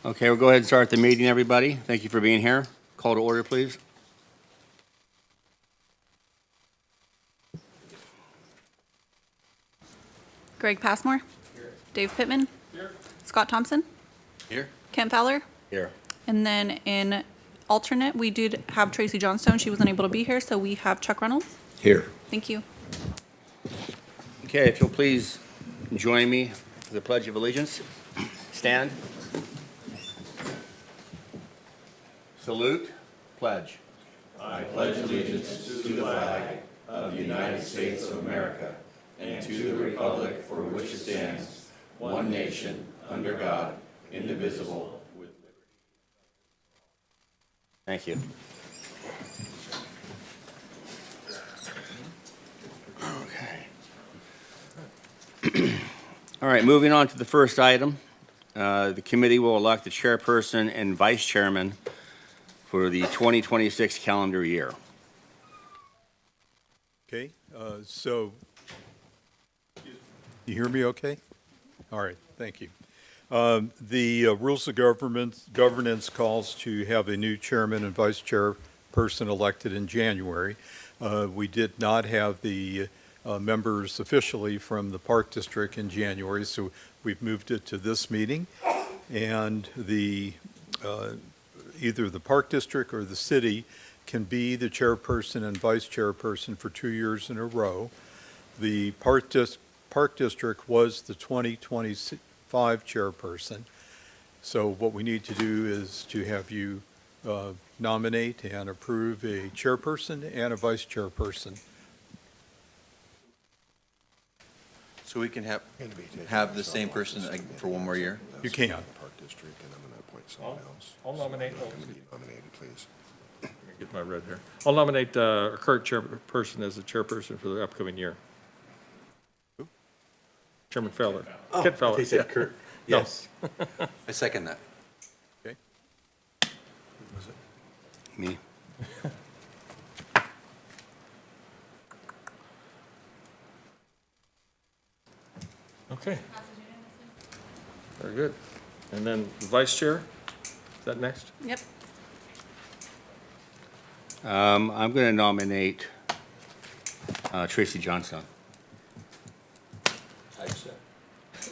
Okay, we'll go ahead and start the meeting, everybody. Thank you for being here. Call to order, please. Greg Passmore. Here. Dave Pittman. Here. Scott Thompson. Here. Kent Fowler. Here. And then in alternate, we did have Tracy Johnstone. She wasn't able to be here, so we have Chuck Reynolds. Here. Thank you. Okay, if you'll please join me for the Pledge of Allegiance. Stand. Salute. Pledge. I pledge allegiance to the flag of the United States of America and to the republic for which it stands, one nation, under God, indivisible, with liberty. Thank you. Okay. All right, moving on to the first item. The committee will elect the chairperson and vice chairman for the 2026 calendar year. Okay, so, you hear me okay? All right, thank you. The Rules of Governance calls to have a new chairman and vice chairperson elected in January. We did not have the members officially from the Park District in January, so we've moved it to this meeting. And the either the Park District or the city can be the chairperson and vice chairperson for 2 years in a row. The Park District was the 2025 chairperson. So what we need to do is to have you nominate and approve a chairperson and a vice chairperson. So we can have the same person for one more year? You can. Park District, and I'm going to appoint someone else. I'll nominate, Nominated, please. get my red here. I'll nominate our current chairperson as the chairperson for the upcoming year. Chairman Fowler. Kent Fowler. He said Kurt. No. Yes. I second that. Okay. Me. Okay. Very good. And then the vice chair, is that next? Yep. I'm going to nominate Tracy Johnstone.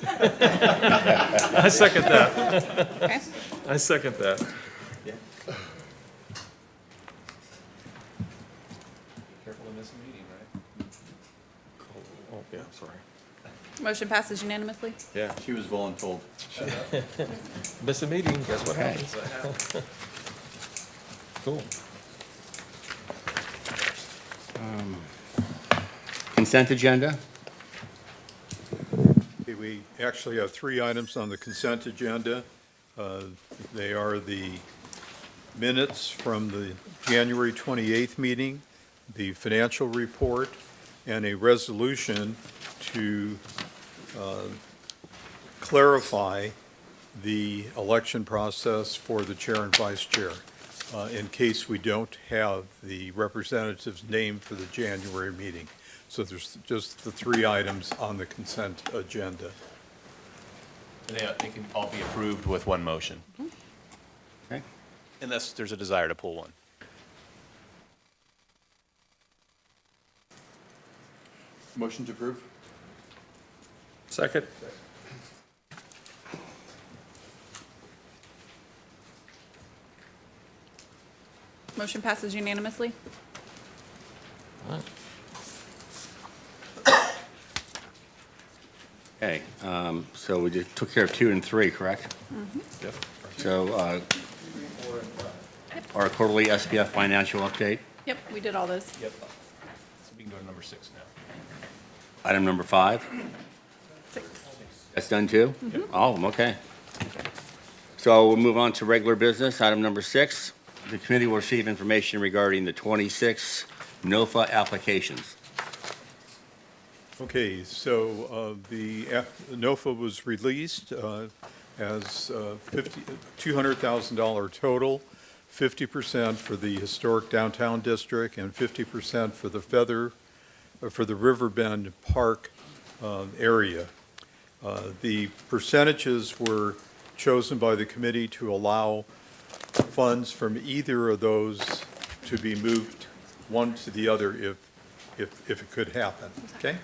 I second that. Okay. I second that. Careful to miss a meeting, right? Oh, yeah, sorry. Motion passes unanimously. Yeah. She was voluntold. Miss a meeting, guess what Okay. happens? Cool. Consent agenda. Okay, we actually have 3 items on the consent agenda. They are the minutes from the January 28th meeting, the financial report, and a resolution to clarify the election process for the chair and vice chair, in case we don't have the representatives named for the January meeting. So there's just the 3 items on the consent agenda. And they can all be approved with one motion, Okay. unless there's a desire to pull one. Motion to approve? Second? Motion passes unanimously. Okay, so we just took care of 2 and 3, correct? Yep. So our quarterly SBF financial update, Yep, we did all those. Yep. So we can go to number 6 now. item number 5. 6. That's done too? All of them, okay. So we'll move on to regular business, item number 6. The committee will receive information regarding the 26 NOFA applications. Okay, so the NOFA was released as $200,000 total, 50% for the historic downtown district and 50% for the Riverbend Park area. The percentages were chosen by the committee to allow funds from either of those to be moved one to the other if it could happen, okay?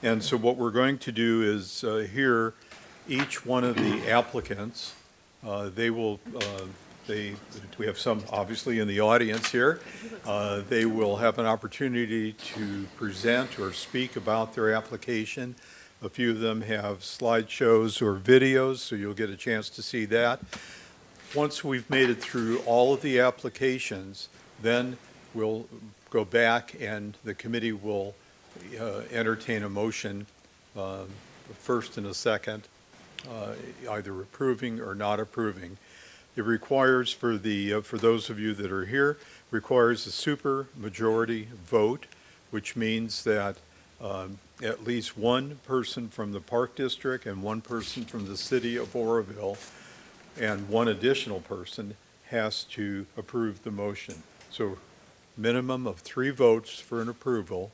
And so what we're going to do is hear each one of the applicants. We have some obviously in the audience here. They will have an opportunity to present or speak about their application. A few of them have slideshows or videos, so you'll get a chance to see that. Once we've made it through all of the applications, then we'll go back and the committee will entertain a motion, first and a second, either approving or not approving. It requires for those of you that are here, requires a super majority vote, which means that at least one person from the Park District and one person from the city of Oroville and one additional person has to approve the motion. So minimum of 3 votes for an approval.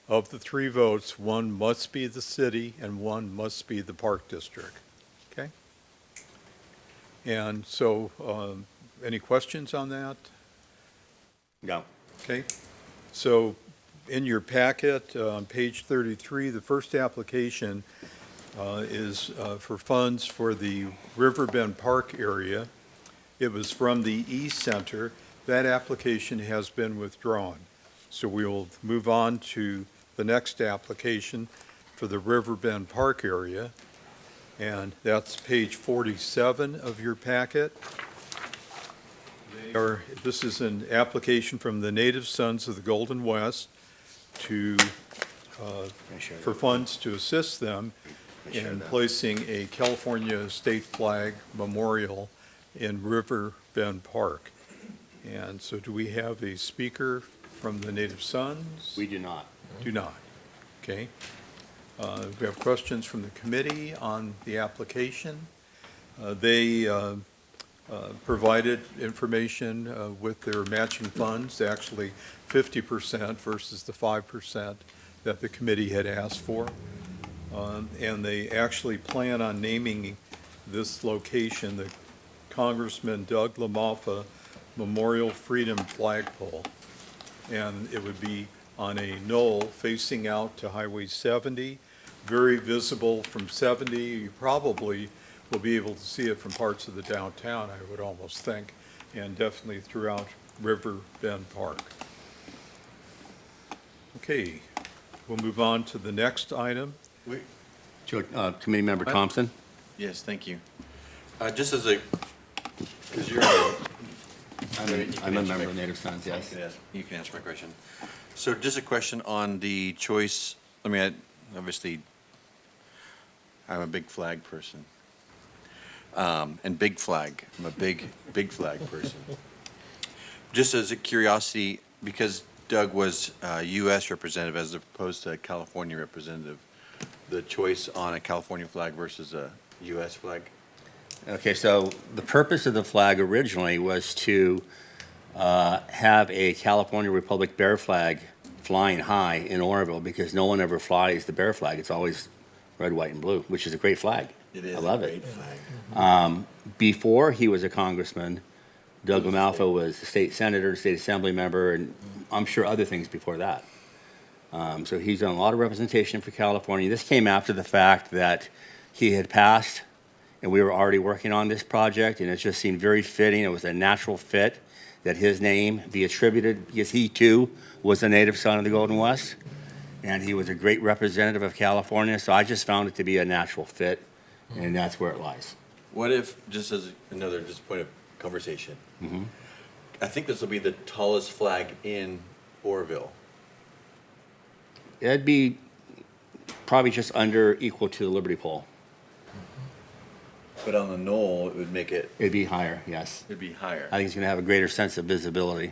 Of the 3 votes, 1 must be the city and 1 must be the Park District. Okay? And so, any questions on that? No. Okay? So, in your packet, on page 33, the first application is for funds for the Riverbend Park area. It was from the E-Center. That application has been withdrawn. So we will move on to the next application for the Riverbend Park area, and that's page 47 of your packet. This is an application from the Native Sons of the Golden West for funds to assist them in placing a California state flag memorial in Riverbend Park. And so do we have a speaker from the Native Sons? We do not. Do not. Okay. We have questions from the committee on the application. They provided information with their matching funds, actually 50% versus the 5% that the committee had asked for. And they actually plan on naming this location the Congressman Doug LaMalfa Memorial Freedom Flagpole. And it would be on a knoll facing out to Highway 70, very visible from 70. You probably will be able to see it from parts of the downtown, I would almost think, and definitely throughout Riverbend Park. Okay, we'll move on to the next item. Committee Member Thompson? Yes, thank you. Just as a, because you're, I'm a member of Native Sons, yes. you can answer my question. So just a question on the choice, I mean, obviously, I'm a big flag person. And big flag, I'm a big flag person. Just as a curiosity, because Doug was a U.S. representative as opposed to a California representative, the choice on a California flag versus a U.S. flag? Okay, so the purpose of the flag originally was to have a California Republic bear flag flying high in Oroville because no one ever flies the bear flag. It's always red, white, and blue, which is a great flag. It is I love a great it. flag. Before he was a congressman, Doug LaMalfa was a state senator, state assembly member, and I'm sure other things before that. So he's done a lot of representation for California. This came after the fact that he had passed, and we were already working on this project, and it just seemed very fitting. It was a natural fit that his name be attributed, because he too was a native son of the Golden West, and he was a great representative of California, so I just found it to be a natural fit, and that's where it lies. What if, just as another point of conversation, I think this will be the tallest flag in Oroville. It'd be probably just equal to the Liberty Pole. But on the knoll, it would make it, It'd be higher, yes. it'd be higher. I think it's going to have a greater sense of visibility.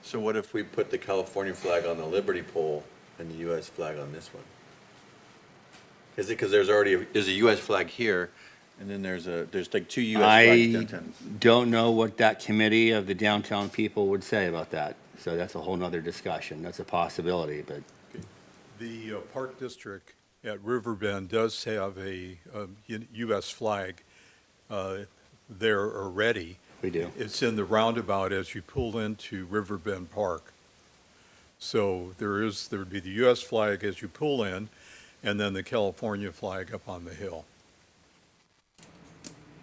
So what if we put the California flag on the Liberty pole and the U.S. flag on this one? Is it because there's a U.S. flag here, and then there's like 2 U.S. flags I downtown? don't know what that committee of the downtown people would say about that. So that's a whole nother discussion. That's a possibility, but The Park District at Riverbend does have a U.S. flag there already. We do. It's in the roundabout as you pull into Riverbend Park. So there'd be the U.S. flag as you pull in, and then the California flag up on the hill.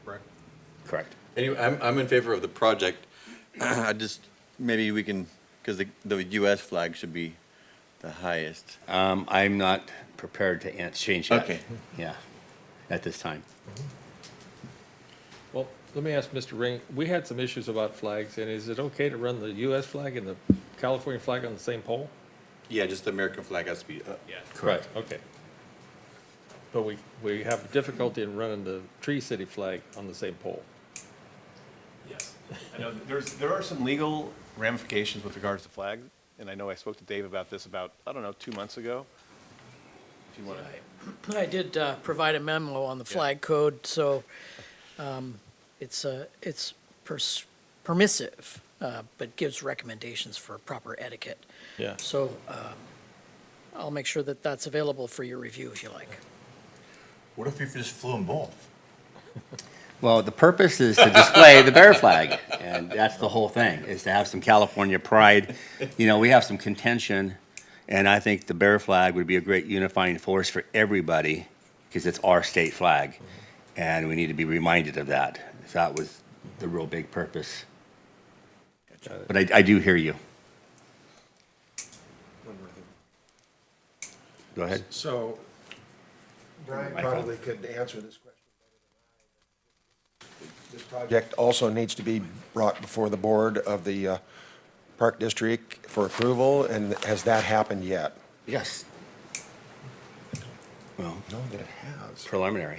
Correct? Correct. Anyway, I'm in favor of the project. I just, maybe we can, because the US flag should be the highest. I'm not prepared to change that. Okay. Yeah, at this time. Well, let me ask Mr. Ring, we had some issues about flags, and is it okay to run the US flag and the California flag on the same pole? Yeah, just the American flag has to be up. Yeah. Correct. Okay. But we have difficulty in running the Tree City flag on the same pole. Yes. I know there are some legal ramifications with regards to flag, and I know I spoke to Dave about this about, I don't know, 2 months ago. If you want to. I did provide a memo on the flag code, so it's permissive, but gives recommendations for proper etiquette. Yeah. So I'll make sure that that's available for your review if you like. What if you just flew them both? Well, the purpose is to display the bear flag, and that's the whole thing, is to have some California pride. You know, we have some contention, and I think the bear flag would be a great unifying force for everybody, because it's our state flag, and we need to be reminded of that. That was the real big purpose. But I do hear you. Go ahead. So Brian probably could answer this question better than I. This project also needs to be brought before the board of the Park District for approval, and has that happened yet? Yes. Well, No, that it has. preliminary.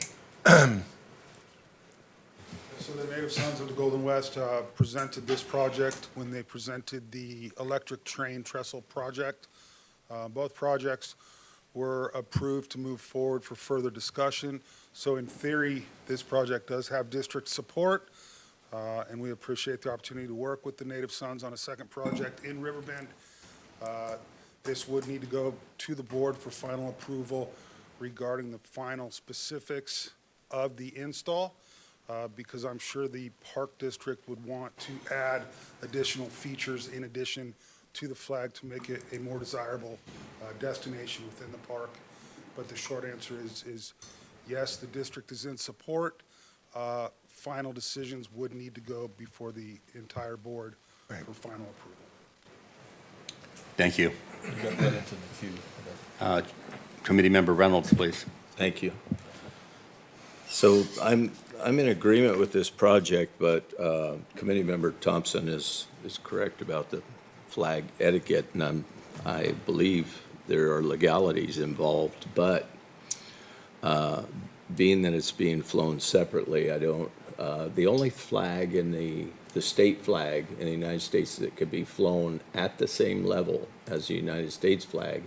So the Native Sons of the Golden West presented this project when they presented the electric train trestle project. Both projects were approved to move forward for further discussion. So in theory, this project does have district support, and we appreciate the opportunity to work with the Native Sons on a second project in Riverbend. This would need to go to the board for final approval regarding the final specifics of the install, because I'm sure the Park District would want to add additional features in addition to the flag to make it a more desirable destination within the park. But the short answer is yes, the district is in support. Final decisions would need to go before the entire board for final approval. Thank you. You got that into the queue. Committee Member Reynolds, please. Thank you. So I'm in agreement with this project, but Committee Member Thompson is correct about the flag etiquette, and I believe there are legalities involved, but being that it's being flown separately, I don't, the only flag in the state flag in the United States that could be flown at the same level as the United States flag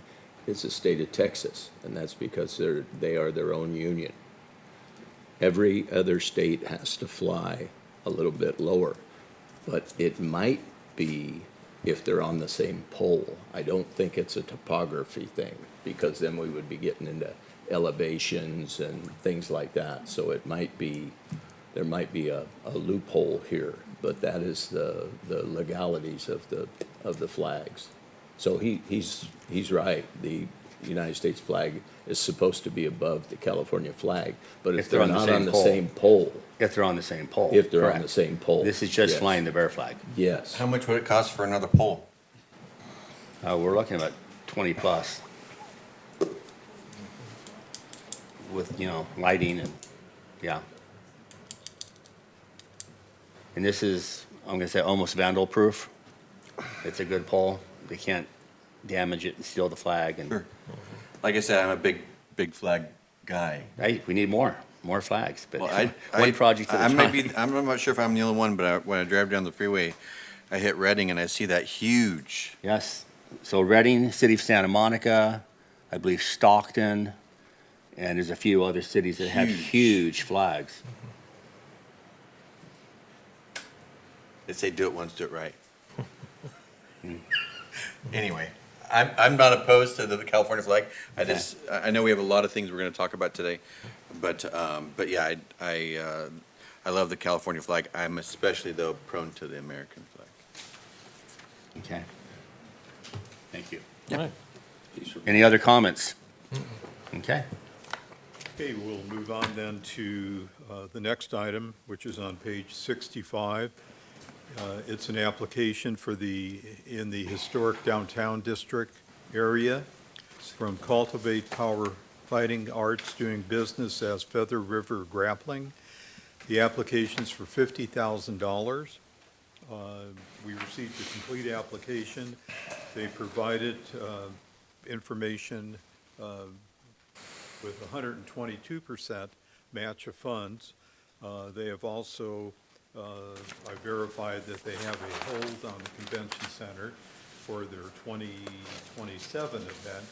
is the state of Texas, and that's because they are their own union. Every other state has to fly a little bit lower, but it might be if they're on the same pole. I don't think it's a topography thing, because then we would be getting into elevations and things like that. So it might be, there might be a loophole here, but that is the legalities of the flags. So he's right. The United States flag is supposed to be above the California flag, but if they're not on the same pole. If they're on the same pole. If they're on the correct. same pole. This is just yes. flying the bear flag. Yes. How much would it cost for another pole? We're looking at 20 plus. With, lighting and, yeah. And this is, I'm gonna say, almost vandal proof. It's a good pole. They can't damage it and steal the flag, and Sure. Like I said, I'm a big flag guy. hey, we need more flags, but Well, one project at a time. I'm not sure if I'm the only one, but when I drive down the freeway, I hit Reading and I see that huge. Yes, so Reading, City of Santa Monica, I believe Stockton, and there's a few other cities that have huge flags. They say do it once, do it right. Anyway, I'm not opposed to the California flag. I know we have a lot of things we're gonna talk about today, but yeah, I love the California flag. I'm especially though prone to the American flag. Okay. Thank you. All right. Any other comments? Okay. Okay, we'll move on then to the next item, which is on page 65. It's an application for in the historic downtown district area from Cultivate Power Fighting Arts doing business as Feather River Grappling. The application's for $50,000. We received a complete application. They provided information with 122% match of funds. They have also, I verified that they have a hold on the convention center for their 2027 event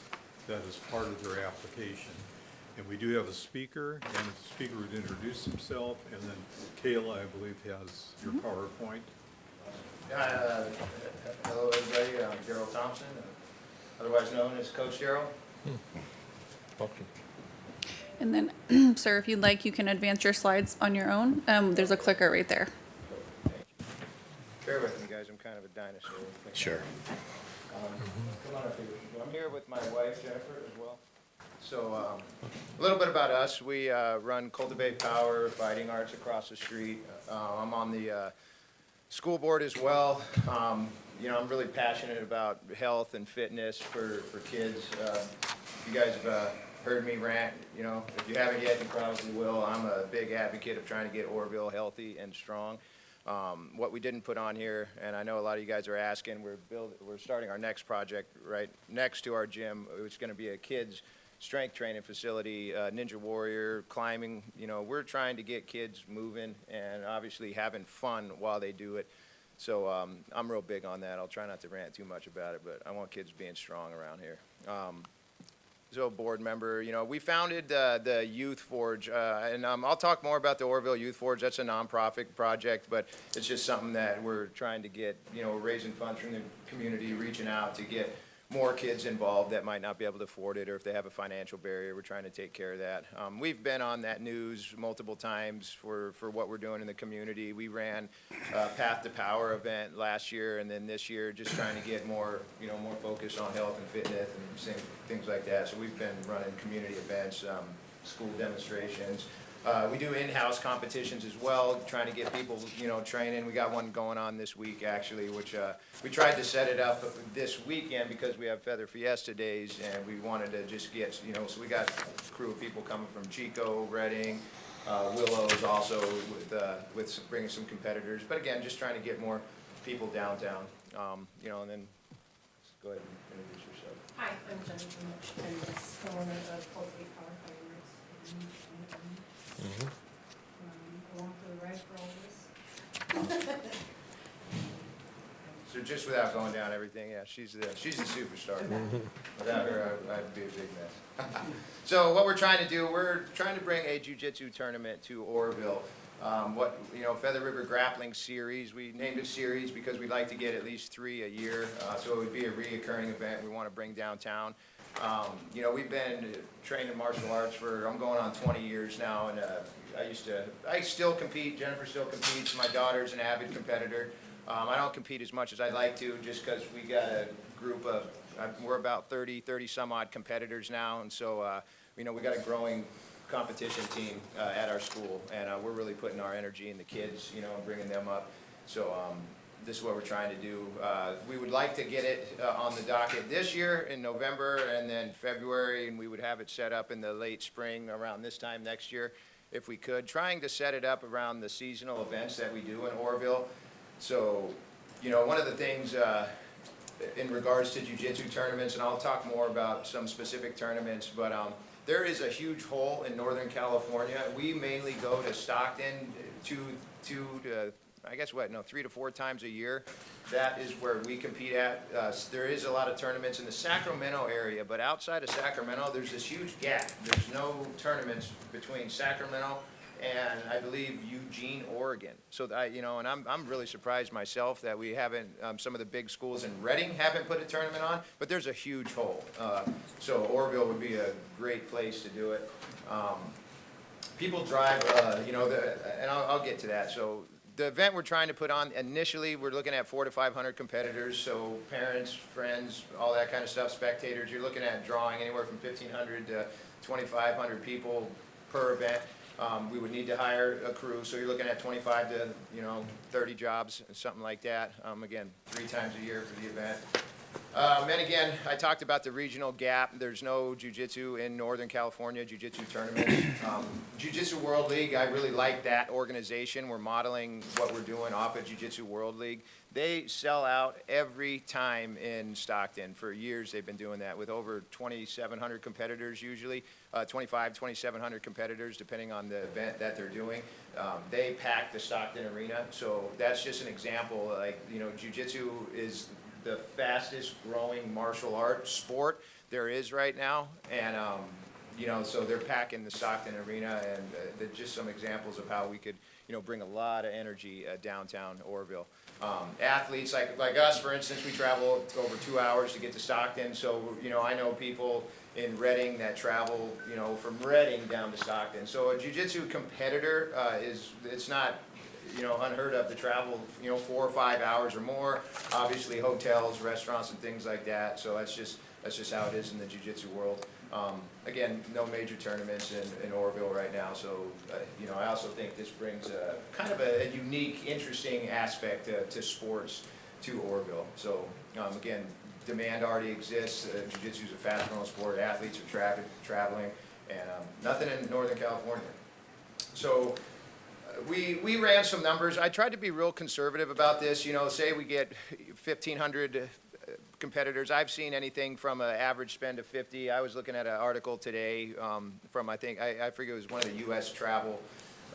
that is part of their application. And we do have a speaker, and the speaker would introduce himself, and then Kayla, I believe, has your PowerPoint. Hello, everybody. I'm Daryl Thompson, otherwise known as Coach Daryl. Welcome. And then, sir, if you'd like, you can advance your slides on your own. There's a clicker right there. Bear with me, guys. I'm kind of a dinosaur. Sure. Come on up here. I'm here with my wife, Jennifer, as well. So a little bit about us. We run Cultivate Power Fighting Arts across the street. I'm on the school board as well. You know, I'm really passionate about health and fitness for kids. You guys have heard me rant, you know, if you haven't yet, you probably will. I'm a big advocate of trying to get Orville healthy and strong. What we didn't put on here, and I know a lot of you guys are asking, we're starting our next project right next to our gym. It's going to be a kids' strength training facility, Ninja Warrior, climbing. You know, we're trying to get kids moving and obviously having fun while they do it. So I'm real big on that. I'll try not to rant too much about it, but I want kids being strong around here. So board member, you know, we founded the Youth Forge, and I'll talk more about the Orville Youth Forge. That's a nonprofit project, but it's just something that we're trying to get, you know, raising funds from the community, reaching out to get more kids involved that might not be able to afford it, or if they have a financial barrier, we're trying to take care of that. We've been on that news multiple times for what we're doing in the community. We ran a Path to Power event last year, and then this year just trying to get more, you know, more focus on health and fitness and things like that. So we've been running community events, school demonstrations. We do in-house competitions as well, trying to get people, you know, training. We got one going on this week, actually, which we tried to set it up this weekend because we have Feather Fiesta days, and we wanted to just get, you know, so we got a crew of people coming from Chico, Reading, Willows also with bringing some competitors. But again, just trying to get more people downtown, you know, and then go ahead and introduce yourself. Hi, I'm Jennifer Mitch, and the owner of Cultivate Power Fighting Arts. Along for the ride for all this. So just without going down everything, yeah, she's the superstar. Without her, I'd be a big mess. So what we're trying to do, we're trying to bring a jiu-jitsu tournament to Orville. Feather River Grappling Series. We named it series because we'd like to get at least 3 a year. So it would be a reoccurring event we want to bring downtown. You know, we've been training martial arts for, I'm going on 20 years now, and I still compete. Jennifer still competes. My daughter's an avid competitor. I don't compete as much as I'd like to just because we got a group of, we're about 30 some odd competitors now, and so, you know, we got a growing competition team at our school, and we're really putting our energy in the kids, you know, and bringing them up. So this is what we're trying to do. We would like to get it on the docket this year in November and then February, and we would have it set up in the late spring around this time next year if we could. Trying to set it up around the seasonal events that we do in Orville. So, you know, one of the things in regards to jiu-jitsu tournaments, and I'll talk more about some specific tournaments, but there is a huge hole in Northern California. We mainly go to Stockton 3 to 4 times a year. That is where we compete at. There is a lot of tournaments in the Sacramento area, but outside of Sacramento, there's this huge gap. There's no tournaments between Sacramento and I believe Eugene, Oregon. So and I'm really surprised myself that we haven't, some of the big schools in Reading haven't put a tournament on, but there's a huge hole. So Orville would be a great place to do it. People drive, and I'll get to that. So the event we're trying to put on, initially, we're looking at 400 to 500 competitors, so parents, friends, all that kind of stuff, spectators. You're looking at drawing anywhere from 1,500 to 2,500 people per event. We would need to hire a crew, so you're looking at 25 to 30 jobs, something like that. Again, 3 times a year for the event. And again, I talked about the regional gap. There's no jiu-jitsu in Northern California, jiu-jitsu tournaments. Jiu-Jitsu World League, I really like that organization. We're modeling what we're doing off of Jiu-Jitsu World League. They sell out every time in Stockton. For years, they've been doing that with over 2,700 competitors usually, 2,700 competitors, depending on the event that they're doing. They pack the Stockton arena. So that's just an example. Like, jiu-jitsu is the fastest growing martial art sport there is right now. And, so they're packing the Stockton arena, and they're just some examples of how we could, bring a lot of energy downtown Orville. Athletes like us, for instance, we travel over 2 hours to get to Stockton. So, I know people in Reading that travel, from Reading down to Stockton. So a jiu-jitsu competitor it's not, unheard of to travel, 4 or 5 hours or more. Obviously, hotels, restaurants, and things like that. So that's just how it is in the jiu-jitsu world. Again, no major tournaments in Orville right now. So, I also think this brings a kind of a unique, interesting aspect to sports to Orville. So, again, demand already exists. Jiu-jitsu is a fast-growing sport. Athletes are traveling, and nothing in Northern California. So. We ran some numbers. I tried to be real conservative about this. Say we get 1,500 competitors. I've seen anything from an average spend of 50. I was looking at an article today from, I forget, it was one of the U.S. Travel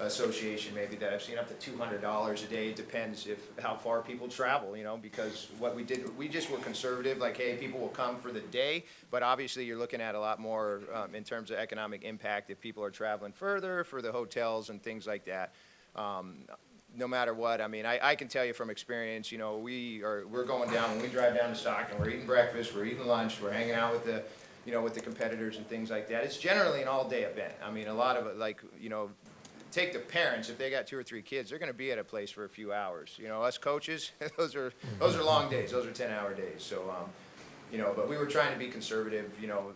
Association maybe, that I've seen up to $200 a day. It depends how far people travel, because what we did, we just were conservative, like, hey, people will come for the day, but obviously you're looking at a lot more in terms of economic impact if people are traveling further for the hotels and things like that. No matter what, I can tell you from experience, we're going down, when we drive down to Stockton, we're eating breakfast, we're eating lunch, we're hanging out with the competitors and things like that. It's generally an all-day event. A lot of it, take the parents, if they got 2 or 3 kids, they're going to be at a place for a few hours. Us coaches, those are long days, those are 10-hour days. So, but we were trying to be conservative,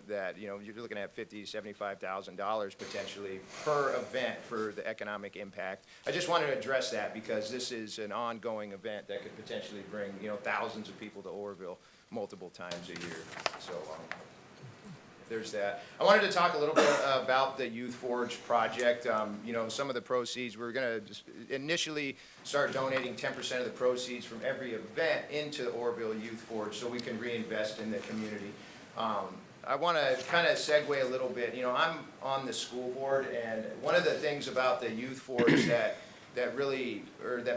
that, you're looking at $50,000 to $75,000 potentially per event for the economic impact. I just wanted to address that because this is an ongoing event that could potentially bring, thousands of people to Orville multiple times a year. So, there's that. I wanted to talk a little bit about the Youth Forge project. Some of the proceeds, we're going to initially start donating 10% of the proceeds from every event into the Orville Youth Forge so we can reinvest in the community. I want to kind of segue a little bit. I'm on the school board, and one of the things about the Youth Forge that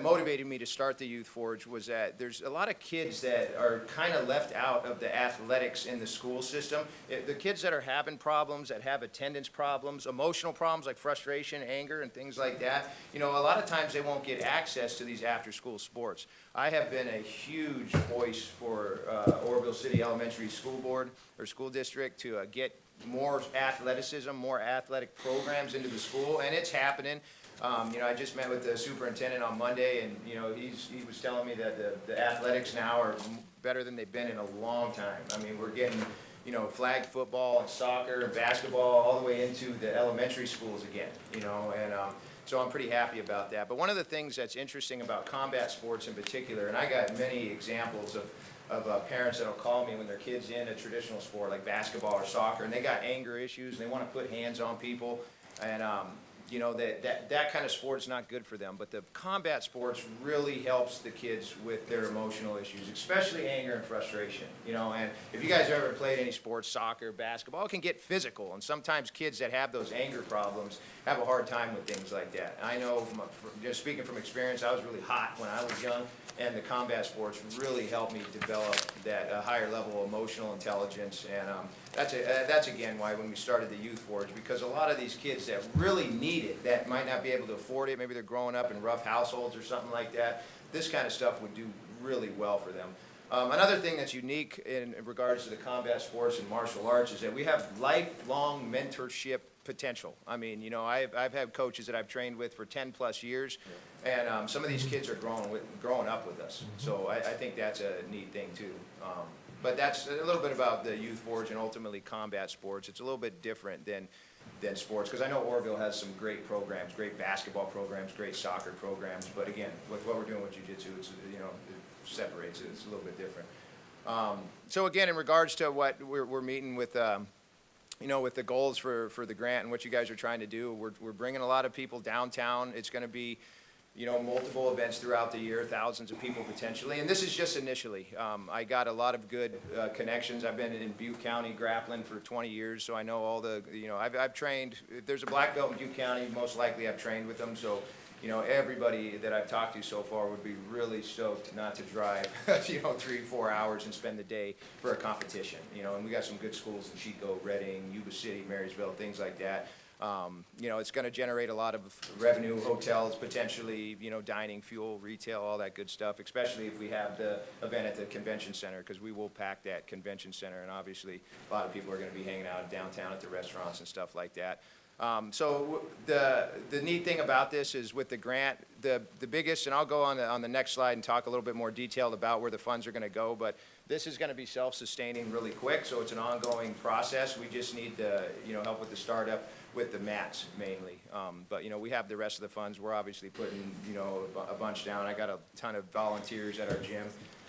motivated me to start the Youth Forge was that there's a lot of kids that are kind of left out of the athletics in the school system. The kids that are having problems, that have attendance problems, emotional problems like frustration, anger, and things like that, a lot of times they won't get access to these after-school sports. I have been a huge voice for Orville City Elementary School Board or School District to get more athleticism, more athletic programs into the school, and it's happening. I just met with the superintendent on Monday, and he was telling me that the athletics now are better than they've been in a long time. We're getting flag football and soccer and basketball all the way into the elementary schools again. So I'm pretty happy about that. But one of the things that's interesting about combat sports in particular, and I got many examples of parents that'll call me when their kid's in a traditional sport like basketball or soccer, and they got anger issues and they want to put hands on people, and that kind of sport is not good for them. But the combat sports really helps the kids with their emotional issues, especially anger and frustration. And if you guys ever played any sports, soccer, basketball, it can get physical. And sometimes kids that have those anger problems have a hard time with things like that. I know, just speaking from experience, I was really hot when I was young, and the combat sports really helped me develop that higher level of emotional intelligence, and that's again why when we started the Youth Forge, because a lot of these kids that really need it, that might not be able to afford it, maybe they're growing up in rough households or something like that, this kind of stuff would do really well for them. Another thing that's unique in regards to the combat sports and martial arts is that we have lifelong mentorship potential. I mean, you know, I've had coaches that I've trained with for 10+ years, and some of these kids are growing up with us. So I think that's a neat thing too. But that's a little bit about the Youth Forge and ultimately combat sports. It's a little bit different than sports, because I know Orville has some great programs, great basketball programs, great soccer programs. But again, with what we're doing with jiu-jitsu, it's, you know, it separates it. It's a little bit different. So again, in regards to what we're meeting with, you know, with the goals for the grant and what you guys are trying to do, we're bringing a lot of people downtown. It's going to be, you know, multiple events throughout the year, thousands of people potentially. And this is just initially. I got a lot of good connections. I've been in Butte County grappling for 20 years, so I know all the, you know, I've trained, if there's a black belt in Butte County, most likely I've trained with them. So, you know, everybody that I've talked to so far would be really stoked not to drive, you know, 3-4 hours and spend the day for a competition. You know, and we got some good schools in Chico, Reading, Yuba City, Marysville, things like that. You know, it's going to generate a lot of revenue, hotels potentially, you know, dining, fuel, retail, all that good stuff, especially if we have the event at the convention center, because we will pack that convention center, and obviously a lot of people are going to be hanging out downtown at the restaurants and stuff like that. So the neat thing about this is with the grant, the biggest, and I'll go on the next slide and talk a little bit more detailed about where the funds are going to go, but this is going to be self-sustaining really quick, so it's an ongoing process. We just need to, you know, help with the startup with the mats mainly. But, you know, we have the rest of the funds. We're obviously putting, you know, a bunch down. I got a ton of volunteers at our gym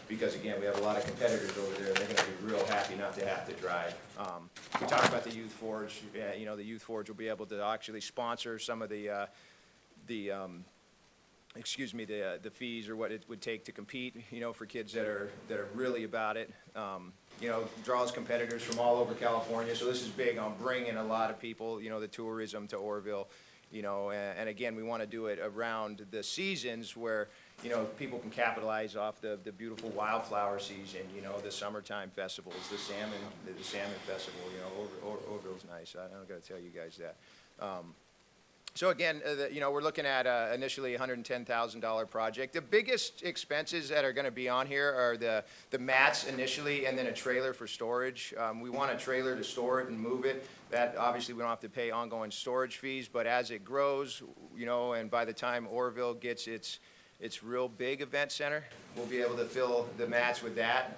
because, again, we have a lot of competitors over there, and they're going to be real happy not to have to drive. We talked about the Youth Forge. Yeah, you know, the Youth Forge will be able to actually sponsor some of the fees or what it would take to compete, you know, for kids that are really about it. You know, draws competitors from all over California. So this is big on bringing a lot of people, you know, the tourism to Orville, you know, and again, we want to do it around the seasons where, you know, people can capitalize off the beautiful wildflower season, you know, the summertime festivals, the salmon festival, you know, Orville's nice. I don't got to tell you guys that. So again, you know, we're looking at initially $110,000 project. The biggest expenses that are going to be on here are the mats initially, and then a trailer for storage. We want a trailer to store it and move it. That obviously we don't have to pay ongoing storage fees, but as it grows, you know, and by the time Orville gets its real big event center, we'll be able to fill the mats with that.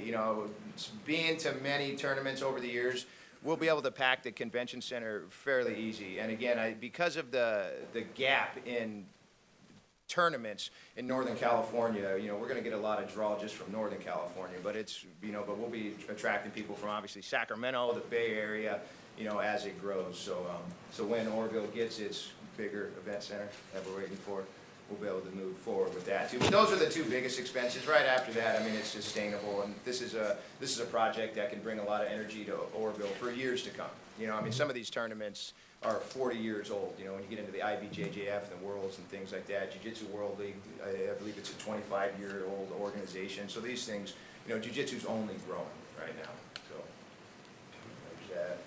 You know, being to many tournaments over the years, we'll be able to pack the convention center fairly easy. And again, because of the gap in tournaments in Northern California, you know, we're going to get a lot of draw just from Northern California, but it's, you know, but we'll be attracting people from obviously Sacramento, the Bay Area, you know, as it grows. So, so when Orville gets its bigger event center that we're waiting for, we'll be able to move forward with that too. But those are the two biggest expenses. Right after that, I mean, it's sustainable, and this is a project that can bring a lot of energy to Orville for years to come. You know, I mean, some of these tournaments are 40 years old. You know, when you get into the IBJJF and the Worlds and things like that, Jiu-Jitsu World League, I believe it's a 25-year-old organization. So these things, you know, Jiu-Jitsu's only growing right now. So there's that.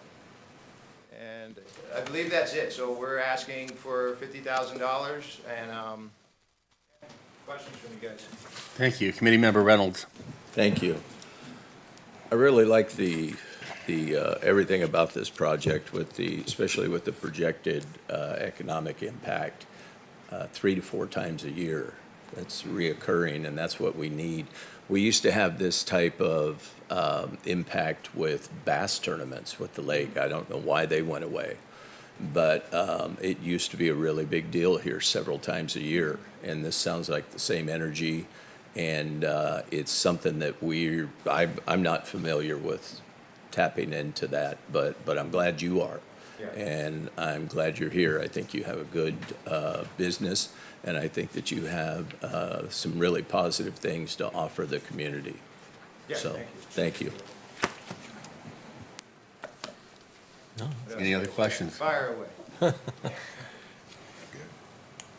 And I believe that's it. So we're asking for $50,000, and questions from you guys? Thank you. Committee Member Reynolds. Thank you. I really like the everything about this project, especially with the projected economic impact, 3 to 4 times a year. That's reoccurring, and that's what we need. We used to have this type of impact with bass tournaments with the lake. I don't know why they went away, but it used to be a really big deal here several times a year, and this sounds like the same energy, and it's something that I'm not familiar with tapping into that, but I'm glad you are. Yeah. And I'm glad you're here. I think you have a good business, and I think that you have some really positive things to offer the community. Yeah, So, thank you. Any other questions? Fire away.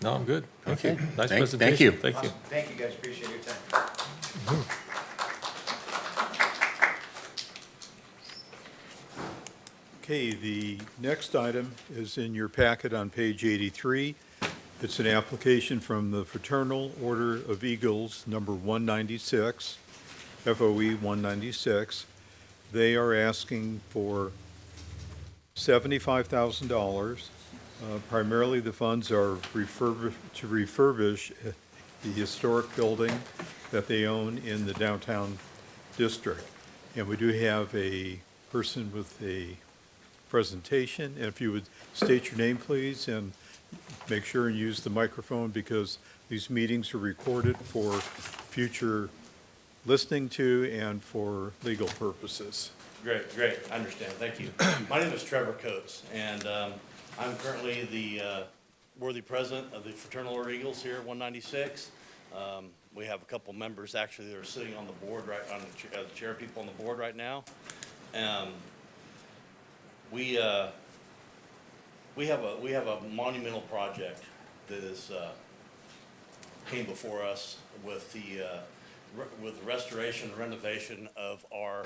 No, I'm good. Thank Okay. you. Nice Thank presentation. you. Thank you. Awesome. Thank you, guys. Appreciate your time. Okay, the next item is in your packet on page 83. It's an application from the Fraternal Order of Eagles, number 196, FOE 196. They are asking for $75,000. Primarily, the funds are to refurbish the historic building that they own in the downtown district. And we do have a person with a presentation. And if you would state your name, please, and make sure and use the microphone because these meetings are recorded for future listening to and for legal purposes. Great, I understand, thank you. My name is Trevor Coates, and I'm currently the worthy president of the Fraternal Order Eagles here at 196. We have a couple members actually that are sitting on the board, on the chair people on the board right now. We have a monumental project that is came before us with the restoration and renovation of our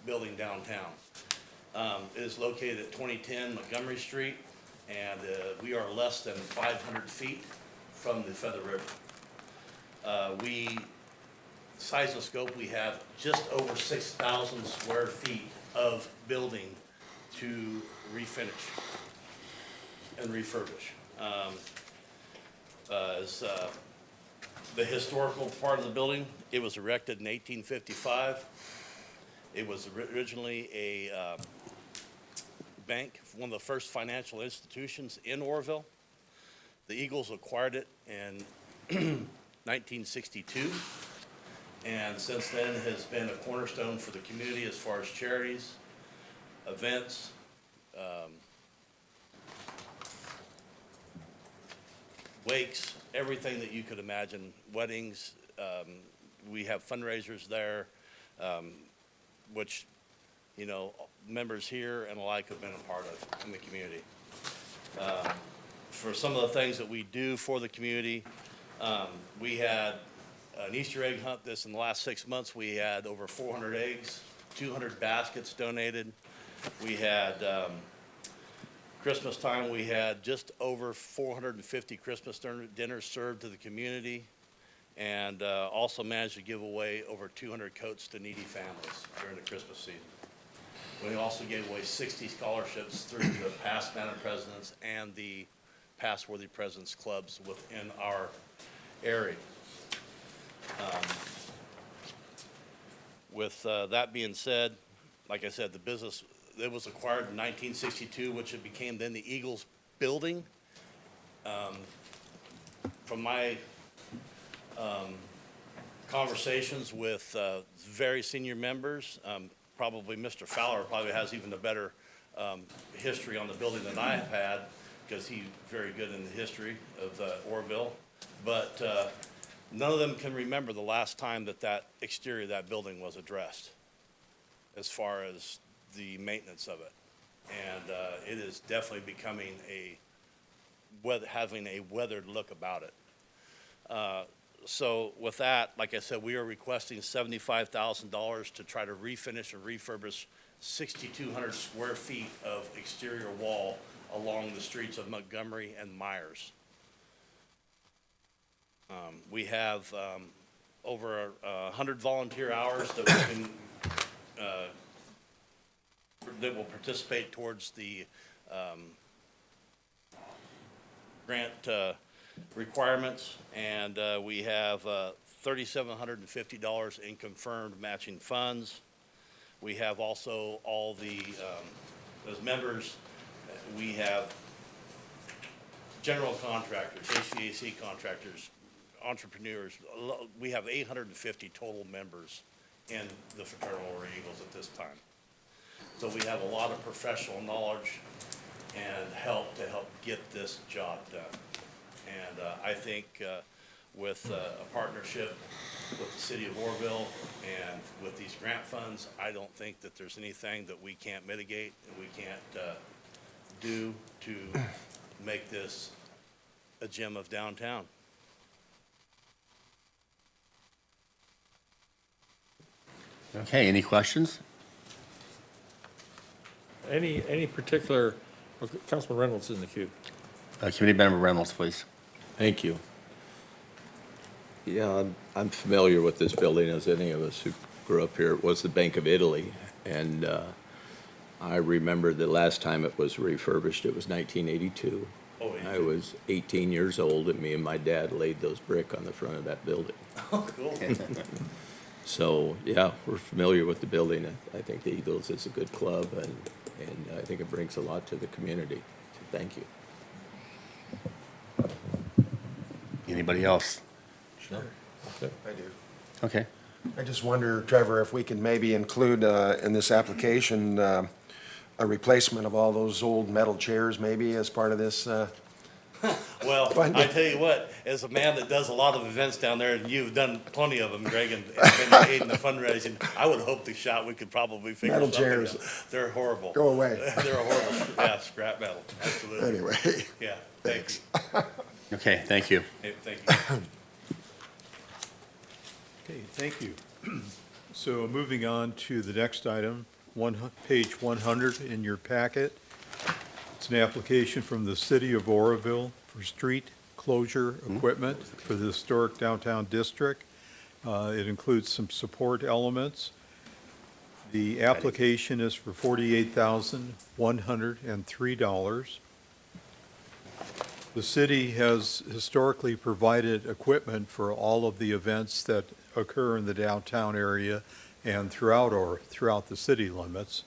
building downtown. It is located at 2010 Montgomery Street, and we are less than 500 feet from the Feather River. Size and scope, we have just over 6,000 square feet of building to refinish and refurbish. The historical part of the building, it was erected in 1855. It was originally a bank, one of the first financial institutions in Orrville. The Eagles acquired it in 1962, and since then has been a cornerstone for the community as far as charities, events, wakes, everything that you could imagine, weddings. We have fundraisers there, which, you know, members here and alike have been a part of in the community. For some of the things that we do for the community, we had an Easter egg hunt in the last 6 months. We had over 400 eggs, 200 baskets donated. We had Christmas time, we had just over 450 Christmas dinners served to the community, and also managed to give away over 200 coats to needy families during the Christmas season. We also gave away 60 scholarships through the past Madam Presidents and the past Worthy Presidents clubs within our area. With that being said, like I said, the business, it was acquired in 1962, which it became then the Eagles building. From my conversations with very senior members, probably Mr. Fowler probably has even a better history on the building than I have had, because he's very good in the history of Orrville. But none of them can remember the last time that exterior of that building was addressed as far as the maintenance of it. And it is definitely becoming having a weathered look about it. So with that, like I said, we are requesting $75,000 to try to refinish and refurbish 6,200 square feet of exterior wall along the streets of Montgomery and Myers. We have over 100 volunteer hours that we can that will participate towards the grant requirements, and we have $3,750 in confirmed matching funds. We have also all the, as members, we have general contractors, HVAC contractors, entrepreneurs. We have 850 total members in the Fraternal Order Eagles at this time. So we have a lot of professional knowledge and help to help get this job done. And I think with a partnership with the city of Orrville and with these grant funds, I don't think that there's anything that we can't mitigate and we can't do to make this a gem of downtown. Okay, any questions? Any particular, okay, Councilman Reynolds is in the queue. Committee Member Reynolds, please. Thank you. Yeah, I'm familiar with this building, as any of us who grew up here. It was the Bank of Italy, and I remember the last time it was refurbished, it was 1982. Oh, I was 18 years old, and me and my dad laid those brick on the front of that building. Oh, cool. So, yeah, we're familiar with the building. I think the Eagles is a good club, and I think it brings a lot to the community. So thank you. Anybody else? Sure. I do. Okay. I just wonder, Trevor, if we can maybe include in this application a replacement of all those old metal chairs maybe as part of this. Well, Fine. I tell you what, as a man that does a lot of events down there, and you've done plenty of them, Greg, and been aiding the fundraising, I would hope the shot we could probably figure Metal something chairs. out. They're horrible. Go away. They're horrible, yeah, scrap metal, absolutely. Anyway. Yeah, thank you. Okay, thank you. Hey, thank you. Okay, thank you. So moving on to the next item, page 100 in your packet. It's an application from the city of Oroville for street closure equipment for the historic downtown district. It includes some support elements. The application is for $48,103. The city has historically provided equipment for all of the events that occur in the downtown area and throughout the city limits.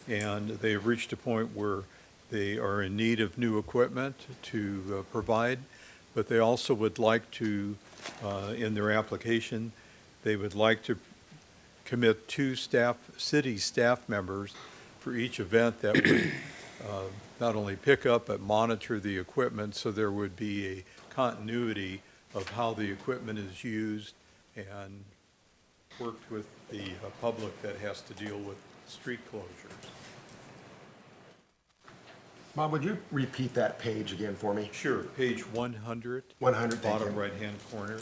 And they've reached a point where they are in need of new equipment to provide, but they also would like to, in their application, they would like to commit 2 city staff members for each event that would not only pick up but monitor the equipment, so there would be a continuity of how the equipment is used and worked with the public that has to deal with street closures. Bob, would you repeat that page again for me? Sure, page 100. 100, thank Bottom you. right-hand corner.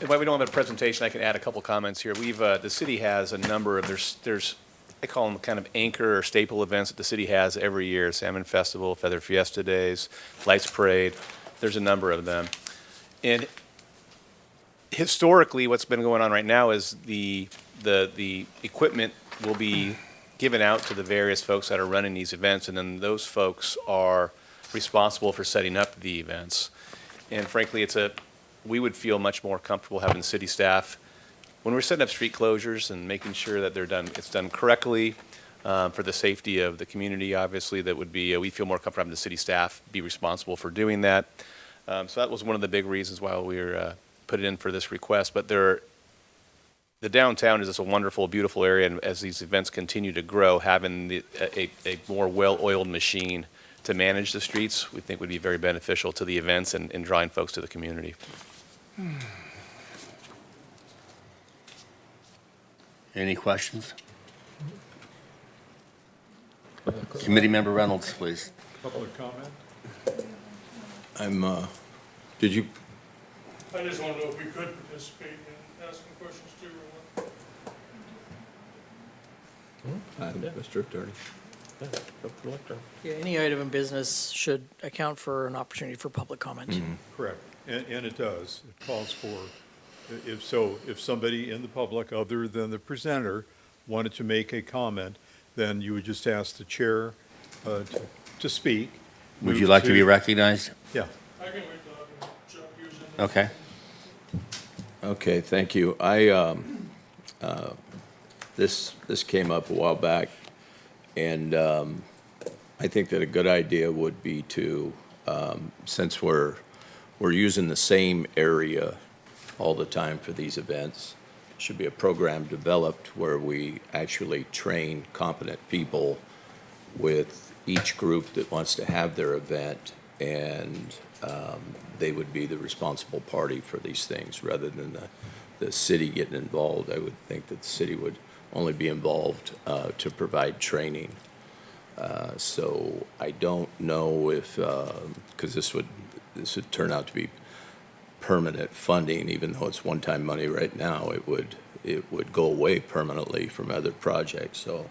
While we don't have a presentation, I can add a couple comments here. The city has a number of, there's, I call them kind of anchor or staple events that the city has every year. Salmon Festival, Feather Fiesta Days, Lights Parade. There's a number of them. And historically, what's been going on right now is the equipment will be given out to the various folks that are running these events, and then those folks are responsible for setting up the events. And frankly, we would feel much more comfortable having city staff, when we're setting up street closures and making sure that it's done correctly, for the safety of the community, obviously, that would be, we feel more comfortable having the city staff be responsible for doing that. So that was one of the big reasons why we were put it in for this request. But the downtown is just a wonderful, beautiful area, and as these events continue to grow, having a more well-oiled machine to manage the streets, we think would be very beneficial to the events and drawing folks to the community. Any questions? Committee Member Reynolds, please. Public comment? Did you, I just want to know if we could participate in asking questions too or what. Mr. Attorney? Yeah, any item in business should account for an opportunity for public comment. Correct, and it does. It calls for, if somebody in the public, other than the presenter, wanted to make a comment, then you would just ask the chair to speak. Would Move you like to be recognized? Yeah. I can wait till I can jump using. Okay. Okay, thank you. This came up a while back, and I think that a good idea would be to, since we're using the same area all the time for these events, should be a program developed where we actually train competent people with each group that wants to have their event, and they would be the responsible party for these things rather than the city getting involved. I would think that the city would only be involved to provide training. So I don't know if, because this would turn out to be permanent funding, even though it's one-time money right now, it it would go away permanently from other projects. So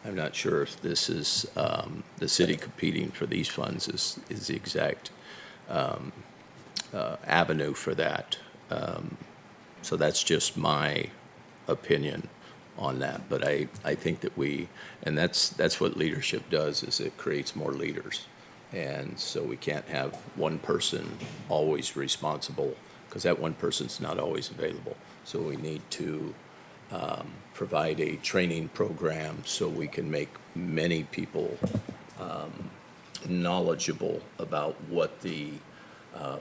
I'm not sure if this is, the city competing for these funds is the exact avenue for that. So that's just my opinion on that. But I think that and that's what leadership does, is it creates more leaders. And so we can't have one person always responsible, because that one person's not always available. So we need to provide a training program so we can make many people knowledgeable about what the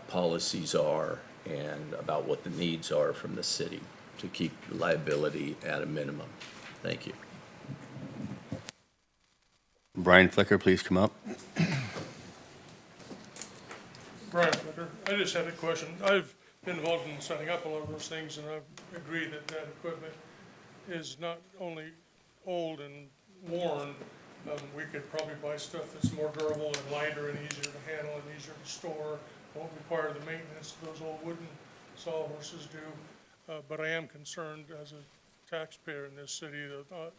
policies are and about what the needs are from the city to keep liability at a minimum. Thank you. Brian Flicker, please come up. Brian Flicker, I just had a question. I've been involved in setting up a lot of those things, and I agree that that equipment is not only old and worn, we could probably buy stuff that's more durable and lighter and easier to handle and easier to store, won't require the maintenance those old wooden sawhorses do. But I am concerned as a taxpayer in this city that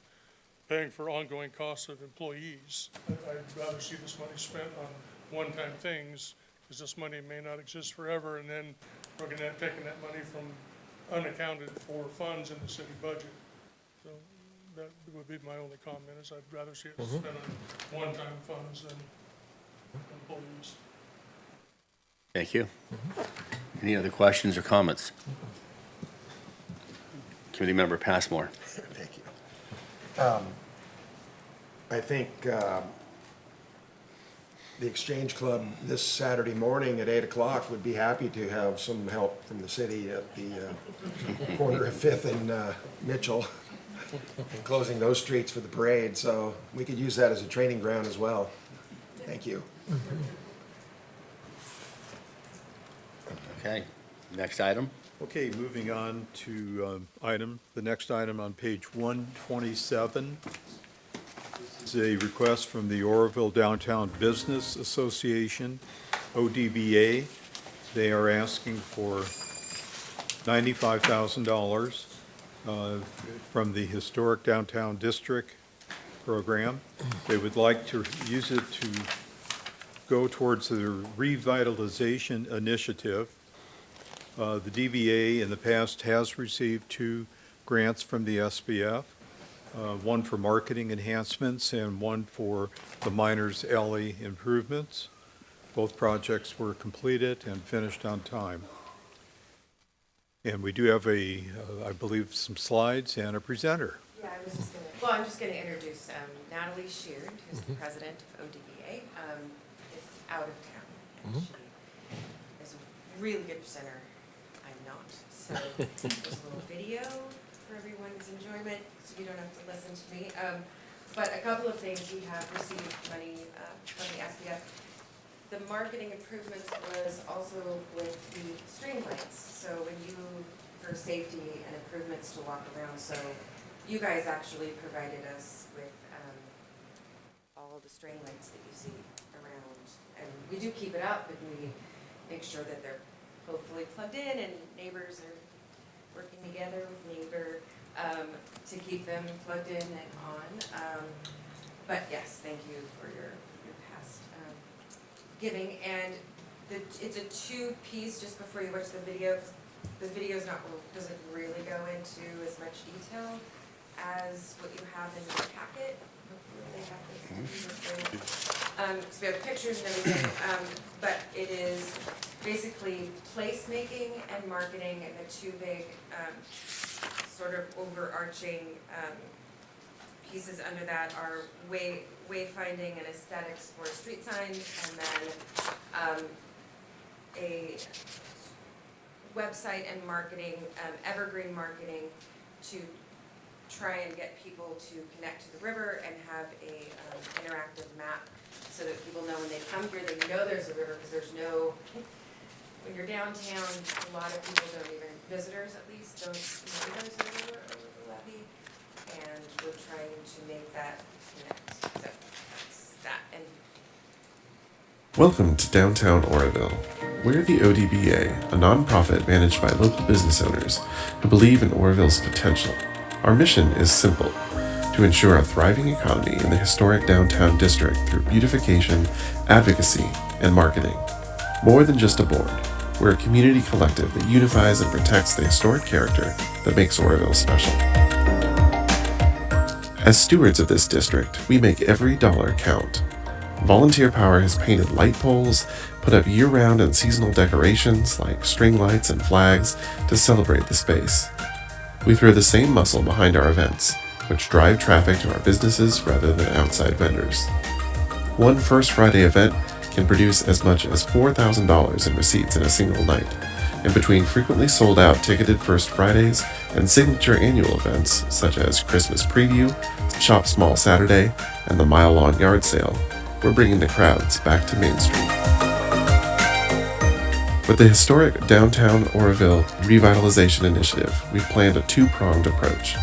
paying for ongoing costs of employees. I'd rather see this money spent on one-time things, because this money may not exist forever, and then we're gonna have taken that money from unaccounted for funds in the city budget. So that would be my only comment, is I'd rather see it spent on one-time funds than employees. Thank you. Any other questions or comments? Committee Member Passmore. Thank you. I think the Exchange Club this Saturday morning at 8 o'clock would be happy to have some help from the city at the corner of 5th and Mitchell, and closing those streets for the parade. So we could use that as a training ground as well. Thank you. Okay, next item. Okay, moving on to the next item on page 127. This is a request from the Oroville Downtown Business Association, ODBA. They are asking for $95,000 from the Historic Downtown District program. They would like to use it to go towards the revitalization initiative. The DBA in the past has received 2 grants from the SBF, one for marketing enhancements and one for the Miners Alley improvements. Both projects were completed and finished on time. And we do have I believe, some slides and a presenter. Yeah, I'm just gonna introduce Natalie Sheard, who's the president of ODBA, is out of town. And she is a really good presenter. I'm not. So there's a little video for everyone's enjoyment, so you don't have to listen to me. But a couple of things, we have received money from the SBF. The marketing improvements was also with the stream lights. So when for safety and improvements to walk around, so you guys actually provided us with all of the string lights that you see around. And we do keep it up, and we make sure that they're hopefully plugged in and neighbors are working together with neighbor to keep them plugged in and on. But yes, thank you for your past giving. And it's a 2-piece, just before you watch the video, 'cause the video doesn't really go into as much detail as what you have in your packet. Hopefully they have this. So we have pictures and everything, but it is basically placemaking and marketing, and the 2 big sort of overarching pieces under that are wayfinding and aesthetics for street signs, and then a website and marketing, evergreen marketing, to try and get people to connect to the river and have a interactive map, so that people know when they come here, they know there's a river, because when you're downtown, a lot of people don't even, visitors at least, don't know there's a river over the levee, and we're trying to make that connect. So that's that. And Welcome to downtown Oroville. We're the ODBA, a nonprofit managed by local business owners who believe in Oroville's potential. Our mission is simple: to ensure a thriving economy in the historic downtown district through beautification, advocacy, and marketing. More than just a board, we're a community collective that unifies and protects the historic character that makes Oroville special. As stewards of this district, we make every dollar count. Volunteer Power has painted light poles, put up year-round and seasonal decorations like string lights and flags to celebrate the space. We throw the same muscle behind our events, which drive traffic to our businesses rather than outside vendors. One First Friday event can produce as much as $4,000 in receipts in a single night, and between frequently sold-out ticketed First Fridays and signature annual events such as Christmas Preview, Shop Small Saturday, and the mile-long yard sale, we're bringing the crowds back to Main Street. With the historic Downtown Oroville Revitalization Initiative, we've planned a two-pronged approach.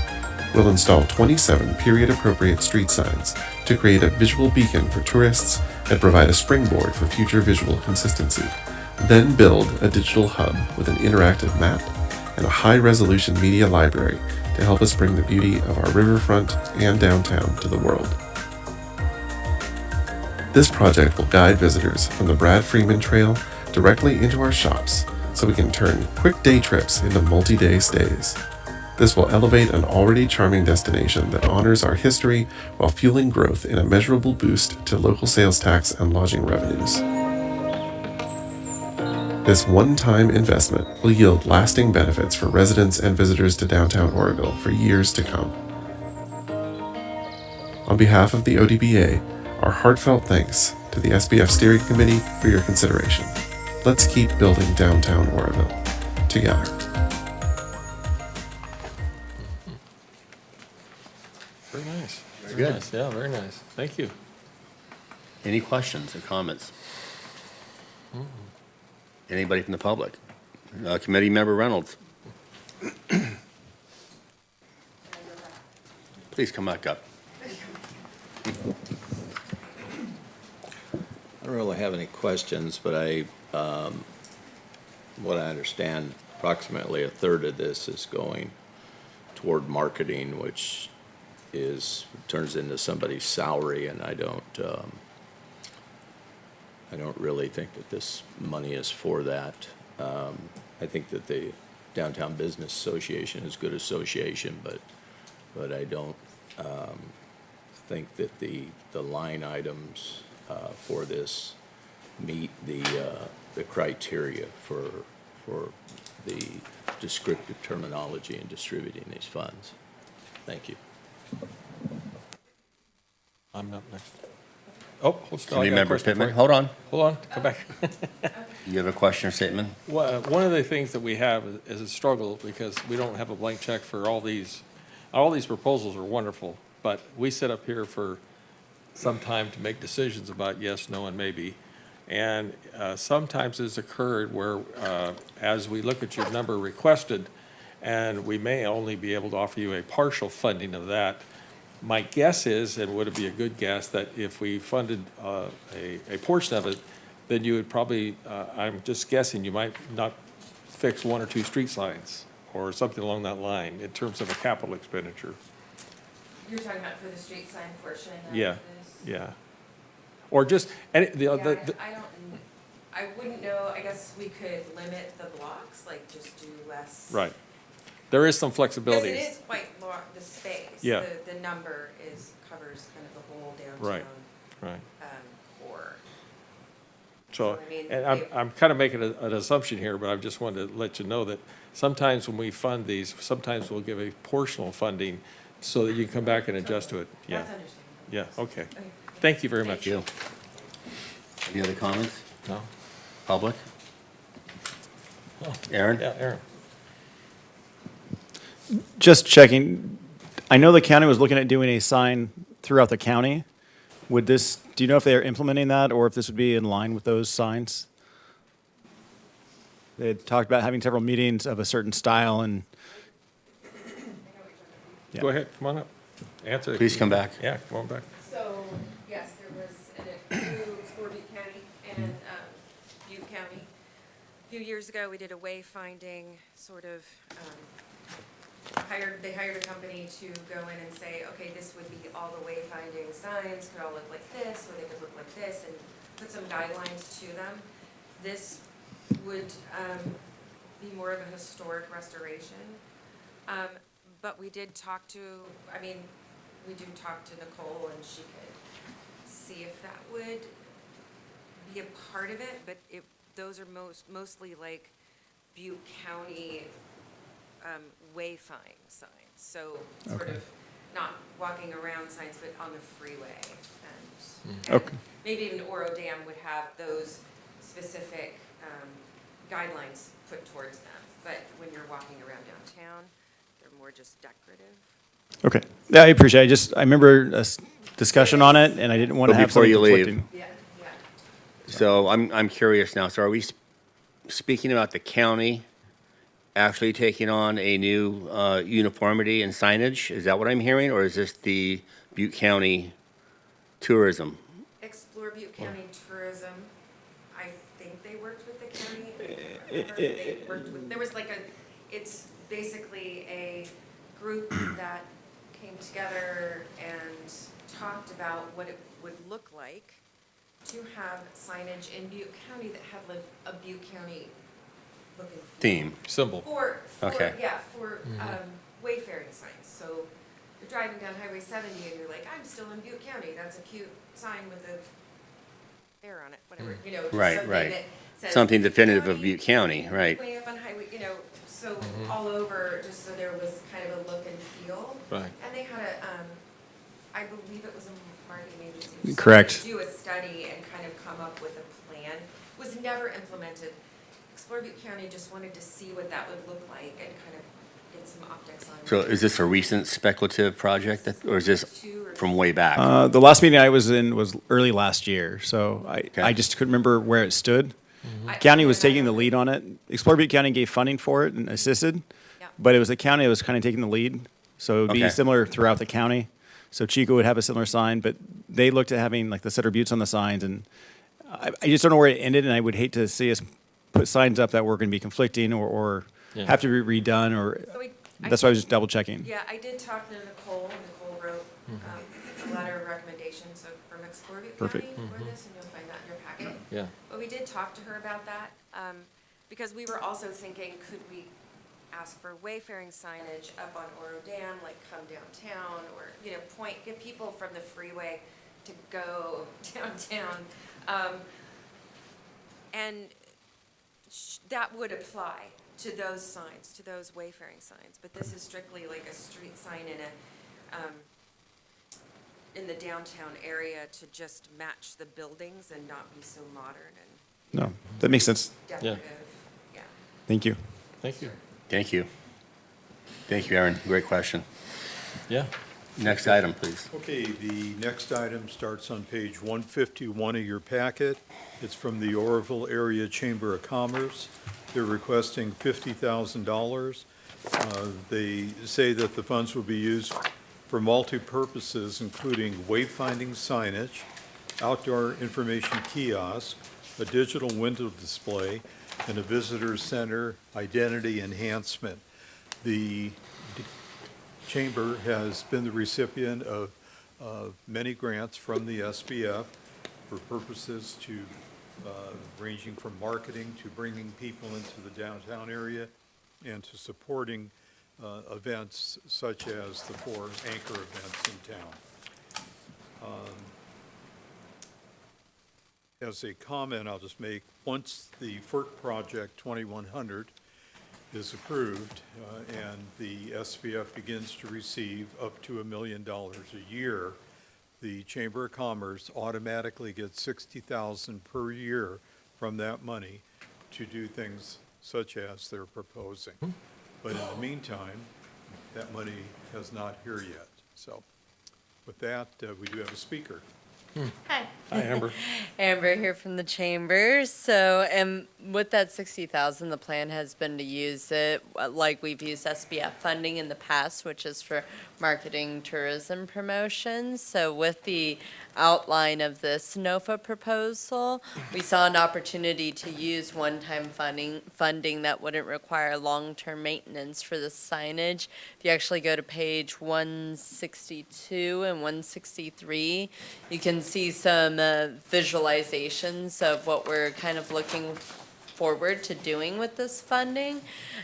We'll install 27 period-appropriate street signs to create a visual beacon for tourists and provide a springboard for future visual consistency. Then build a digital hub with an interactive map and a high-resolution media library to help us bring the beauty of our riverfront and downtown to the world. This project will guide visitors from the Brad Freeman Trail directly into our shops so we can turn quick day trips into multi-day stays. This will elevate an already charming destination that honors our history while fueling growth in a measurable boost to local sales tax and lodging revenues. This one-time investment will yield lasting benefits for residents and visitors to downtown Oroville for years to come. On behalf of the ODBA, our heartfelt thanks to the SBF Steering Committee for your consideration. Let's keep building downtown Oroville together. Very nice. Very good. Nice. Yeah, very nice. Thank you. Any questions or comments? Anybody from the public? Committee Member Reynolds. Please come back up. I don't really have any questions, but what I understand, approximately a third of this is going toward marketing, which turns into somebody's salary, and I don't really think that this money is for that. I think that the Downtown Business Association is a good association, but I don't think that the line items for this meet the criteria for the descriptive terminology in distributing these funds. Thank you. I'm up next. Oh, hold on. Committee Member Pittman, hold on. Hold on, come back. You have a question or statement? Well, one of the things that we have is a struggle because we don't have a blank check for all these. All these proposals are wonderful, but we sit up here for some time to make decisions about yes, no, and maybe. And sometimes it's occurred where, as we look at your number requested, and we may only be able to offer you a partial funding of that. My guess is, and would it be a good guess, that if we funded a portion of it, then you would probably, I'm just guessing, you might not fix one or two street signs or something along that line in terms of a capital expenditure. You're talking about for the street sign portion of Yeah, this? yeah. Or just, I wouldn't know, I guess we could limit the blocks, like just do less. right. There is some Because flexibility. it is quite large, the space. Yeah. The number covers kind of the whole Right, downtown. right. Core. So, I mean, and I'm kind of making an assumption here, but I just wanted to let you know that sometimes when we fund these, sometimes we'll give a portional funding so that you can come back and adjust to it. Yeah. That's understandable. Yeah, okay. Thank you very much. Thank you. Any other comments? No? Public? Oh. Aaron? Yeah, Aaron. Just checking, I know the county was looking at doing a sign throughout the county. Do you know if they're implementing that or if this would be in line with those signs? They had talked about having several meetings of a certain style and. Yeah. Go ahead, come on up. Answer. Please come back. Yeah, come on back. So, yes, there was through Butte County and Butte County, few years ago, we did a wayfinding sort of, they hired a company to go in and say, okay, this would be all the wayfinding signs could all look like this, or they could look like this, and put some guidelines to them. This would be more of a historic restoration. But we did talk to, we do talk to Nicole, and she could see if that would be a part of it, but those are mostly like Butte County wayfinding signs. So sort Okay. of not walking around signs, but on the freeway. And Okay. maybe even Oro Dam would have those specific guidelines put towards them. But when you're walking around downtown, they're more just decorative. Okay. Yeah, I appreciate it. I remember a discussion on it, and I didn't want to But have before something you leave- conflicting. Yeah, yeah. So I'm curious now, so are we speaking about the county actually taking on a new uniformity and signage? Is that what I'm hearing, or is this the Butte County Tourism? Explore Butte County Tourism, I think they worked with the county. They worked with, there was like it's basically a group that came together and talked about what it would look like to have signage in Butte County that had like a Butte County looking Theme. Symbol. for Okay. wayfaring signs. So you're driving down Highway 70 and you're like, I'm still in Butte County. That's a cute sign with a bear on it, whatever, you know. just Right, something right. that says Something Butte definitive of County, Butte County, right. Way up on highway, you know, so all over, just so there was kind of a look and feel. Right. And they had I believe it was a marketing agency. who Correct. started to do a study and kind of come up with a plan. Was never implemented. Explore Butte County just wanted to see what that would look like and kind of get some optics on it. So is this a recent speculative project, or is this from way back? The last meeting I was in was early last year, so Okay. I just couldn't remember where it stood. County was taking the lead on it. Explore Butte County gave funding for it and assisted, but it was the county that was kind of taking the lead. So it would be Okay. similar throughout the county. So Chico would have a similar sign, but they looked at having like the Sutter Buttes on the signs, and I just don't know where it ended, and I would hate to see us put signs up that were going to be conflicting or Yeah. have to be redone, or that's why I was just double checking. Yeah, I did talk to Nicole. Nicole wrote a letter of recommendation, so from Explore Butte County Perfect. for this, and you'll find that in your packet. Yeah. But we did talk to her about that, because we were also thinking, could we ask for wayfaring signage up on Oro Dam, like come downtown, or, you know, get people from the freeway to go downtown. And that would apply to those signs, to those wayfaring signs, but this is strictly like a street sign in the downtown area to just match the buildings and not be so modern and No, that makes sense. decorative. Yeah. Thank you. Thank you. Thank you. Thank you, Aaron. Great question. Yeah. Next item, please. Okay, the next item starts on page 151 of your packet. It's from the Oroville Area Chamber of Commerce. They're requesting $50,000. They say that the funds will be used for multi-purposes, including wayfinding signage, outdoor information kiosk, a digital window display, and a visitor center identity enhancement. The Chamber has been the recipient of many grants from the SBF for purposes ranging from marketing to bringing people into the downtown area and to supporting events such as the 4 anchor events in town. As a comment, I'll just make, once the FERC project 2100 is approved and the SBF begins to receive up to $1 million a year, the Chamber of Commerce automatically gets $60,000 per year from that money to do things such as they're proposing. But in the meantime, that money is not here yet. So with that, we do have a speaker. Hi. Hi, Amber. Amber here from the chamber. So, and with that 60,000, the plan has been to use it like we've used SBF funding in the past, which is for marketing, tourism promotions. So, with the outline of this NOFA proposal, we saw an opportunity to use one-time funding that wouldn't require long-term maintenance for the signage. If you actually go to page 162 and 163, you can see some visualizations of what we're kind of looking forward to doing with this funding.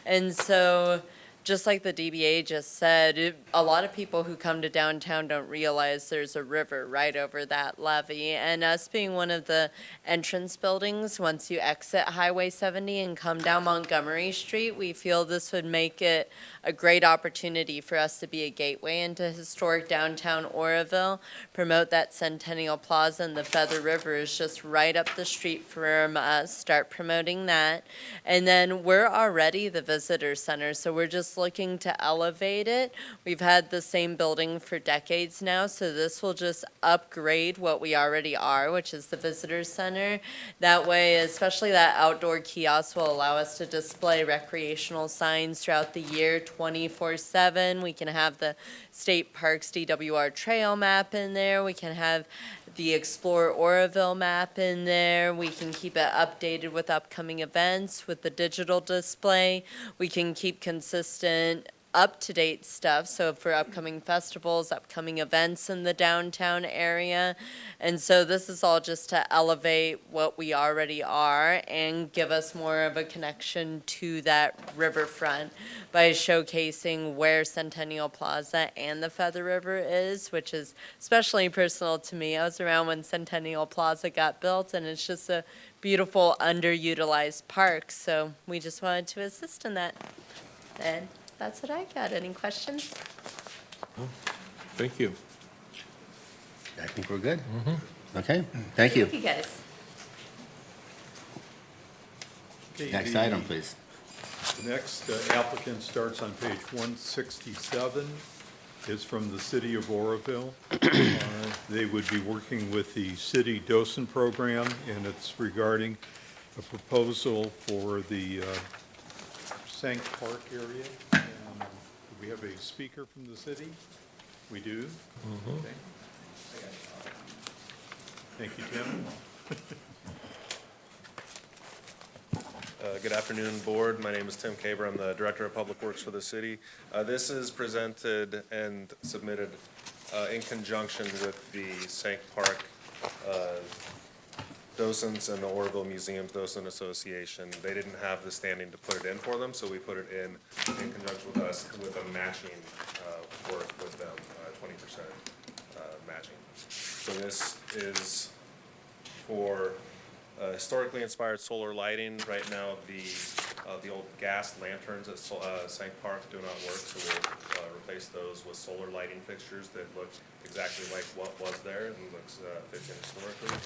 And so, just like the DBA just said, a lot of people who come to downtown don't realize there's a river right over that levee. And us being one of the entrance buildings, once you exit Highway 70 and come down Montgomery Street, we feel this would make it a great opportunity for us to be a gateway into historic downtown Oroville, promote that Centennial Plaza, and the Feather River is just right up the street from us. Start promoting that. And then we're already the visitor center, so we're just looking to elevate it. We've had the same building for decades now, so this will just upgrade what we already are, which is the visitor center. That way, especially that outdoor kiosk will allow us to display recreational signs throughout the year 24/7. We can have the State Parks DWR trail map in there. We can have the Explore Oroville map in there. We can keep it updated with upcoming events with the digital display. We can keep consistent up-to-date stuff, so for upcoming festivals, upcoming events in the downtown area. And so this is all just to elevate what we already are and give us more of a connection to that riverfront by showcasing where Centennial Plaza and the Feather River is, which is especially personal to me. I was around when Centennial Plaza got built, and it's just a beautiful underutilized park, so we just wanted to assist in that. And that's what I got. Any questions? Thank you. I think we're good. Okay, thank you. Thank you, guys. Okay, Next the item, please. Next applicant starts on page 167. Is from the city of Oroville. They would be working with the city docent program, and it's regarding a proposal for the Sank Park area. Do we have a speaker from the city? We do? Okay. Thank you, Tim. Good afternoon, Board. My name is Tim Caber. I'm the Director of Public Works for the city. This is presented and submitted in conjunction with the Sank Park docents and the Oroville Museums Docent Association. They didn't have the standing to put it in for them, so we put it in conjunction with us with a matching work with them, 20% matching. So this is for historically inspired solar lighting. Right now, the old gas lanterns at Sank Park do not work, so we'll replace those with solar lighting fixtures that look exactly like what was there and looks fits in historically.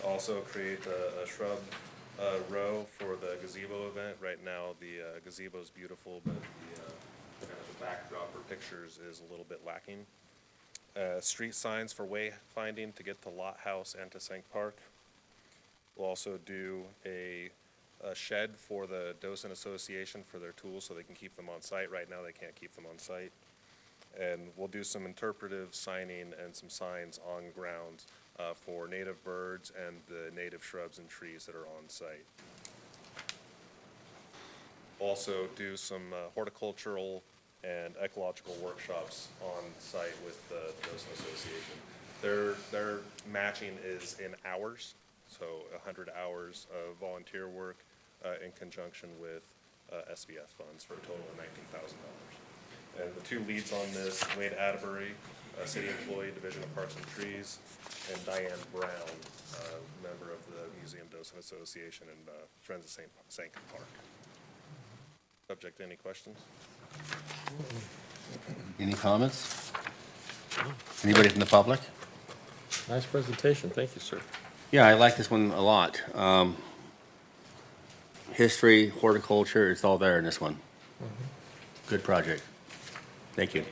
Also create a shrub row for the gazebo event. Right now, the gazebo is beautiful, but the backdrop for pictures is a little bit lacking. Street signs for wayfinding to get to Lot House and to Sank Park. We'll also do a shed for the docent association for their tools so they can keep them on site. Right now, they can't keep them on site. And we'll do some interpretive signing and some signs on grounds for native birds and the native shrubs and trees that are on site. Also do some horticultural and ecological workshops on site with the docent association. Their matching is in hours. So 100 hours of volunteer work in conjunction with SBF funds for a total of $19,000. And the two leads on this, Wade Atterbury, city employee, Division of Parks and Trees, and Diane Brown, member of the Museum Docent Association and Friends of Sank Park. Subject to any questions? Any comments? Anybody from the public? Nice presentation. Thank you, sir. Yeah, I like this one a lot. History, horticulture, it's all there in this one. Good project. Thank you.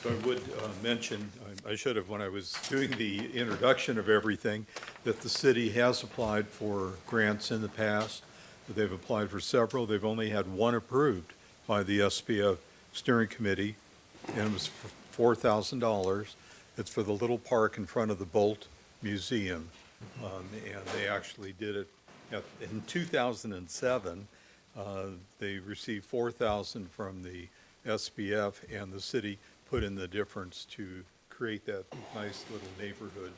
I would mention, I should have when I was doing the introduction of everything, that the city has applied for grants in the past. They've applied for several. They've only had one approved by the SBF Steering Committee, and it was for $4,000. It's for the little park in front of the Bolt Museum. And they actually did it in 2007. They received $4,000 from the SBF, and the city put in the difference to create that nice little neighborhood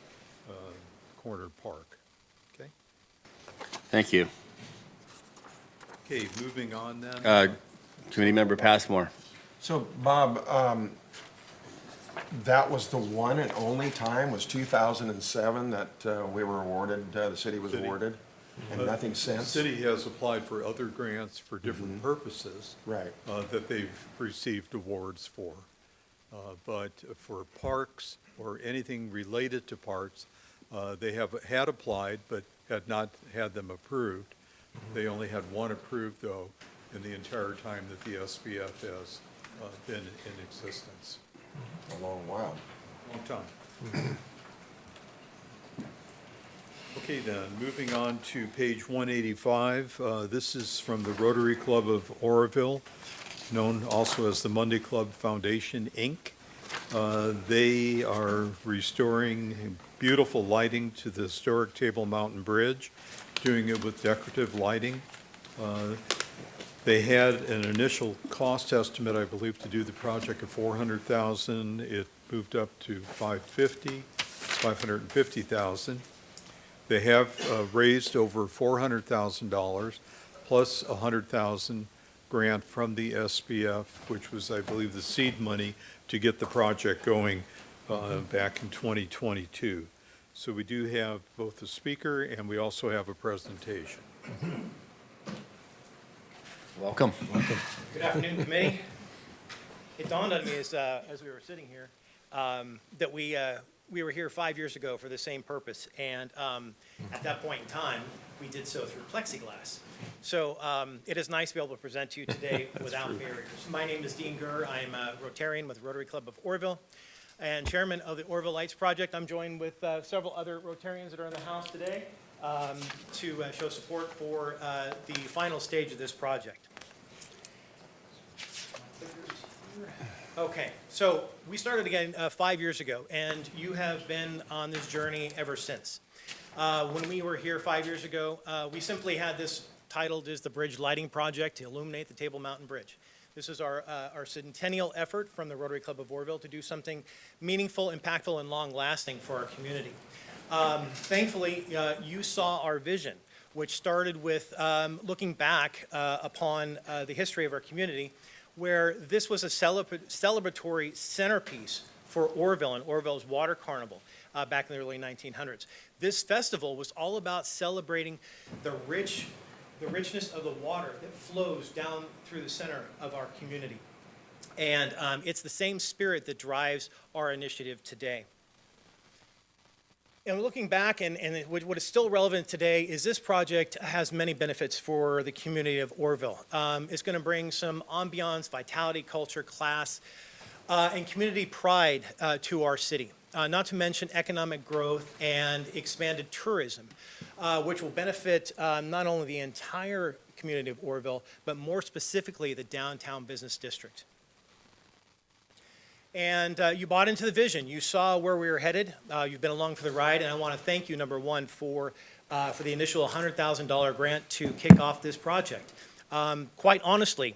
corner park. Okay? Thank you. Okay, moving on then. Committee Member Passmore. So, Bob, that was the one and only time, was 2007 that we were awarded, the city was awarded? And nothing since? The city has applied for other grants for different purposes. Right. That they've received awards for. But for parks or anything related to parks, they had applied but had not had them approved. They only had one approved, though, in the entire time that the SBF has been in existence. A long while. Long time. Okay, then, moving on to page 185. This is from the Rotary Club of Oroville, known also as the Monday Club Foundation, Inc. They are restoring beautiful lighting to the historic Table Mountain Bridge, doing it with decorative lighting. They had an initial cost estimate, I believe, to do the project of $400,000. It moved up to $550,000. They have raised over $400,000 plus $100,000 grant from the SBF, which was, I believe, the seed money to get the project going back in 2022. So we do have both a speaker and we also have a presentation. Welcome. Good afternoon, committee. It dawned on me as we were sitting here that we were here 5 years ago for the same purpose, and at that point in time, we did so through plexiglass. So it is nice to be able to present to you today without barriers. My name is Dean Gurr. I'm a Rotarian with Rotary Club of Oroville and chairman of the Oroville Lights Project. I'm joined with several other Rotarians that are in the house today to show support for the final stage of this project. Okay, so we started again 5 years ago, and you have been on this journey ever since. When we were here 5 years ago, we simply had this titled as the Bridge Lighting Project to illuminate the Table Mountain Bridge. This is our centennial effort from the Rotary Club of Oroville to do something meaningful, impactful, and long-lasting for our community. Thankfully, you saw our vision, which started with looking back upon the history of our community, where this was a celebratory centerpiece for Oroville and Oroville's Water Carnival back in the early 1900s. This festival was all about celebrating the richness of the water that flows down through the center of our community. And it's the same spirit that drives our initiative today. And looking back, and what is still relevant today is this project has many benefits for the community of Oroville. It's going to bring some ambiance, vitality, culture, class, and community pride to our city. Not to mention economic growth and expanded tourism, which will benefit not only the entire community of Oroville, but more specifically the downtown business district. And you bought into the vision. You saw where we were headed. You've been along for the ride, and I want to thank you, number one, for the initial $100,000 grant to kick off this project. Quite honestly,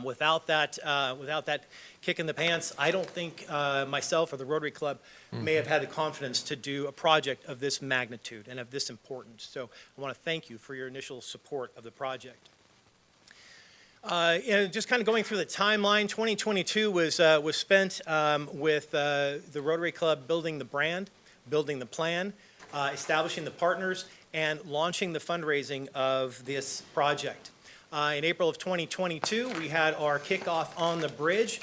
without that kick in the pants, I don't think myself or the Rotary Club may have had the confidence to do a project of this magnitude and of this importance. So I want to thank you for your initial support of the project. Just kind of going through the timeline, 2022 was spent with the Rotary Club building the brand, building the plan, establishing the partners, and launching the fundraising of this project. In April of 2022, we had our kickoff on the bridge,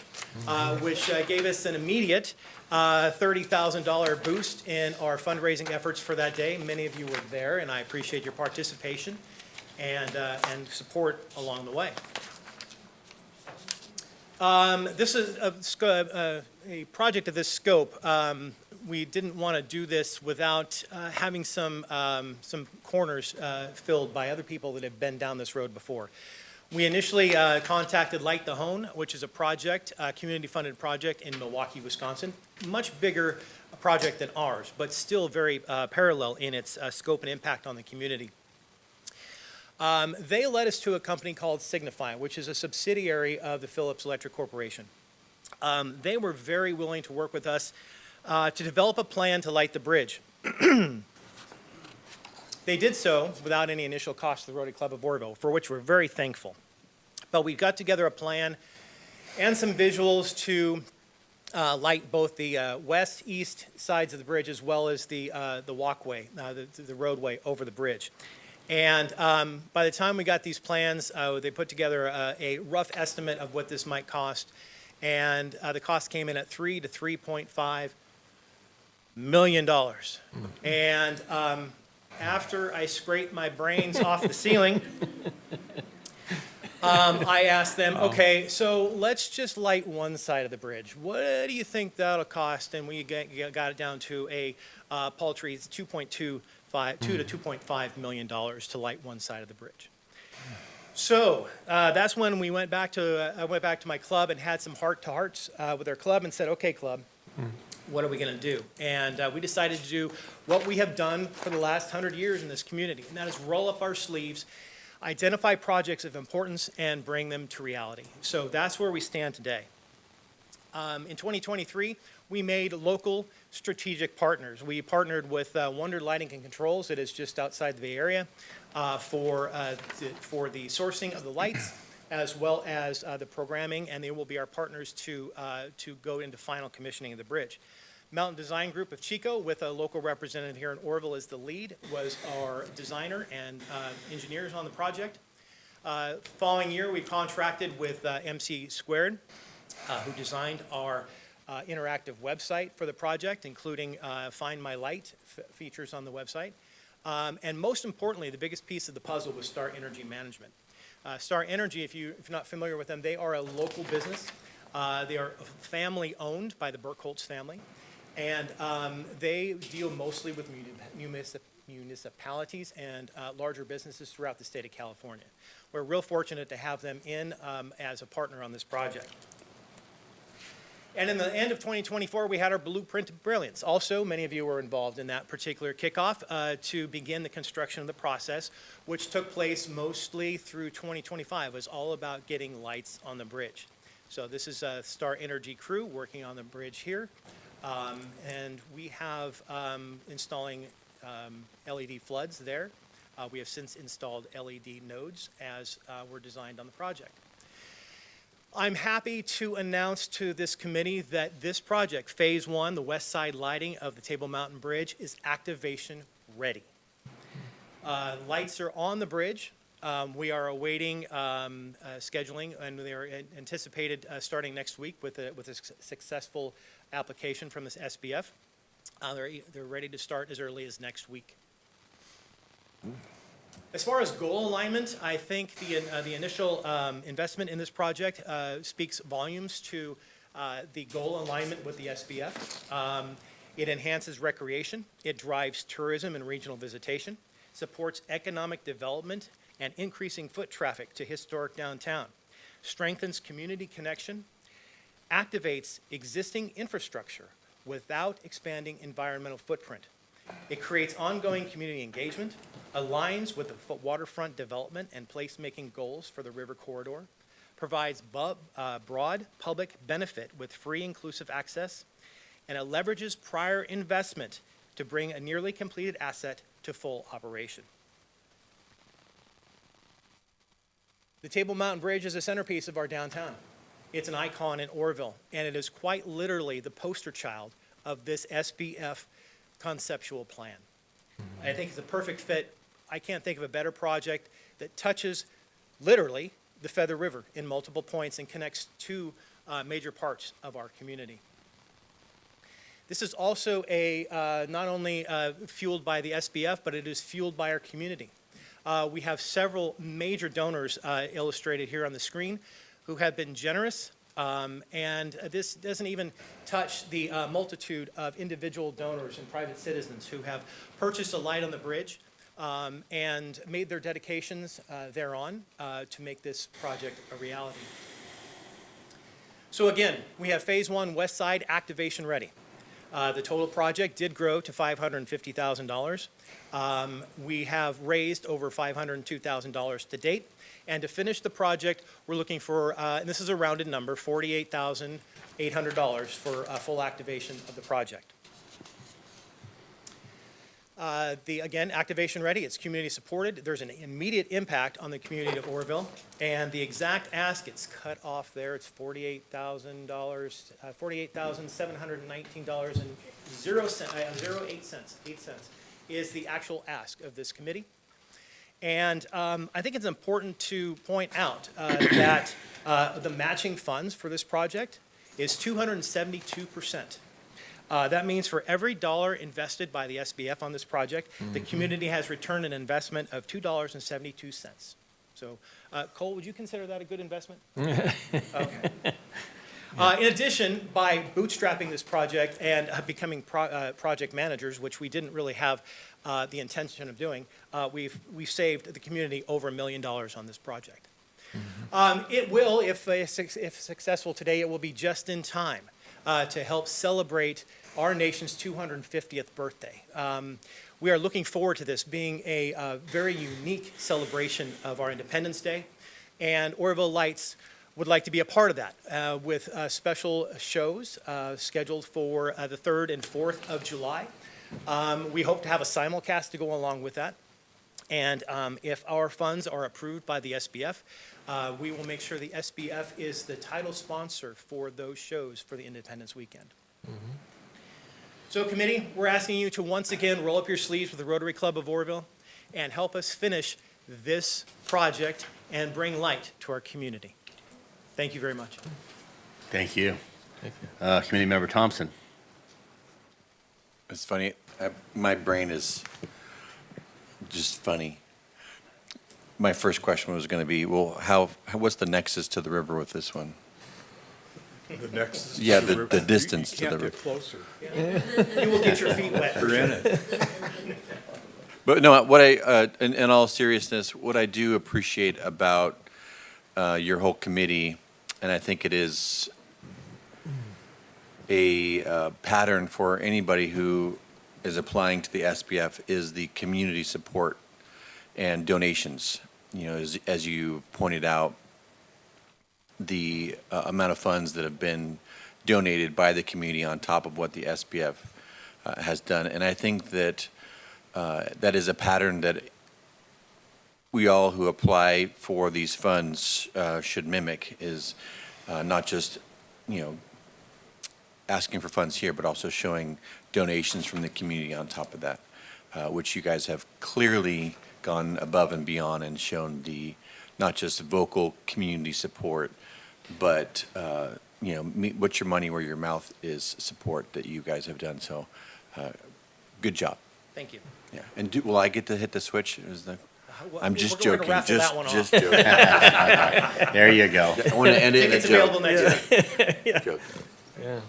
which gave us an immediate $30,000 boost in our fundraising efforts for that day. Many of you were there, and I appreciate your participation and support along the way. This is a project of this scope. We didn't want to do this without having some corners filled by other people that have been down this road before. We initially contacted Light the Hone, which is a project, a community-funded project in Milwaukee, Wisconsin. Much bigger project than ours, but still very parallel in its scope and impact on the community. They led us to a company called Signify, which is a subsidiary of the Phillips Electric Corporation. They were very willing to work with us to develop a plan to light the bridge. They did so without any initial cost to the Rotary Club of Orville, for which we're very thankful. But we got together a plan and some visuals to light both the west, east sides of the bridge as well as the walkway, the roadway over the bridge. And by the time we got these plans, they put together a rough estimate of what this might cost. And the cost came in at $3 to $3.5 million. And after I scraped my brains off the ceiling, I asked them, okay, so let's just light one side of the bridge. What do you think that'll cost? And we got it down to a paltry $2 to $2.5 million to light one side of the bridge. So that's when we went back to I went back to my club and had some heart-to-hearts with our club and said, okay, club, what are we going to do? And we decided to do what we have done for the last 100 years in this community, and that is roll up our sleeves, identify projects of importance, and bring them to reality. So that's where we stand today. In 2023, we made local strategic partners. We partnered with Wonder Lighting and Controls, that is just outside the Bay Area, for the sourcing of the lights, as well as the programming, and they will be our partners to go into final commissioning of the bridge. Mountain Design Group of Chico, with a local representative here in Orville as the lead, was our designer and engineers on the project. Following year, we contracted with MC Squared, who designed our interactive website for the project, including Find My Light features on the website. And most importantly, the biggest piece of the puzzle was Star Energy Management. Star Energy, if you're not familiar with them, they are a local business. They are family owned by the Burkholz family. And they deal mostly with municipalities and larger businesses throughout the state of California. We're real fortunate to have them in as a partner on this project. And in the end of 2024, we had our Blueprint of Brilliance. Also, many of you were involved in that particular kickoff to begin the construction of the process, which took place mostly through 2025. It was all about getting lights on the bridge. So this is a Star Energy crew working on the bridge here. And we have installing LED floods there. We have since installed LED nodes as were designed on the project. I'm happy to announce to this committee that this project, Phase 1, the west side lighting of the Table Mountain Bridge, is activation ready. Lights are on the bridge. We are awaiting scheduling, and they are anticipated starting next week with a successful application from this SBF. They're ready to start as early as next week. As far as goal alignment, I think the initial investment in this project speaks volumes to the goal alignment with the SBF. It enhances recreation, it drives tourism and regional visitation, supports economic development and increasing foot traffic to historic downtown, strengthens community connection, activates existing infrastructure without expanding environmental footprint. It creates ongoing community engagement, aligns with the waterfront development and placemaking goals for the river corridor, provides broad public benefit with free inclusive access, and it leverages prior investment to bring a nearly completed asset to full operation. The Table Mountain Bridge is a centerpiece of our downtown. It's an icon in Orville, and it is quite literally the poster child of this SBF conceptual plan. I think it's a perfect fit. I can't think of a better project that touches literally the Feather River in multiple points and connects two major parts of our community. This is also not only fueled by the SBF, but it is fueled by our community. We have several major donors illustrated here on the screen who have been generous And this doesn't even touch the multitude of individual donors and private citizens who have purchased a light on the bridge and made their dedications thereon to make this project a reality. So again, we have Phase 1 West Side activation ready. The total project did grow to $550,000. We have raised over $502,000 to date. And to finish the project, we're looking for, and this is a rounded number, $48,800 for full activation of the project. Again, activation ready, it's community supported. There's an immediate impact on the community of Oroville. And the exact ask, it's cut off there, it's $48,000, $48,719.08 is the actual ask of this committee. And I think it's important to point out that the matching funds for this project is 272%. That means for every dollar invested by the SBF on this project, the community has returned an investment of $2.72. So, Cole, would you consider that a good investment? Okay. In addition, by bootstrapping this project and becoming project managers, which we didn't really have the intention of doing, we've saved the community over $1 million on this project. It will, if successful today, it will be just in time to help celebrate our nation's 250th birthday. We are looking forward to this being a very unique celebration of our Independence Day, and Oroville Lights would like to be a part of that with special shows scheduled for the 3rd and 4th of July. We hope to have a simulcast to go along with that. And if our funds are approved by the SBF, we will make sure the SBF is the title sponsor for those shows for the Independence Weekend. So committee, we're asking you to once again roll up your sleeves with the Rotary Club of Oroville and help us finish this project and bring light to our community. Thank you very much. Thank you. Committee Member Thompson. It's funny, my brain is just funny. My first question was going to be, well, what's the nexus to the river with this one? The nexus? Yeah, to the river. the distance to the You river. can't get closer. You will get your feet wet. You're in it. But no, what in all seriousness, what I do appreciate about your whole committee, and I think it is a pattern for anybody who is applying to the SBF, is the community support and donations. You know, as you pointed out, the amount of funds that have been donated by the community on top of what the SBF has done. And I think that that is a pattern that we all who apply for these funds should mimic, is not just, you know, asking for funds here, but also showing donations from the community on top of that, which you guys have clearly gone above and beyond and shown the not just vocal community support, but you know, what's your money where your mouth is support that you guys have done. So good job. Thank you. Yeah. And will I get to hit the switch? I'm just We're gonna joking. raffle that one Just off. joking. There you go. I want to end it in a Tickets joke. available next week. Joke. Yeah.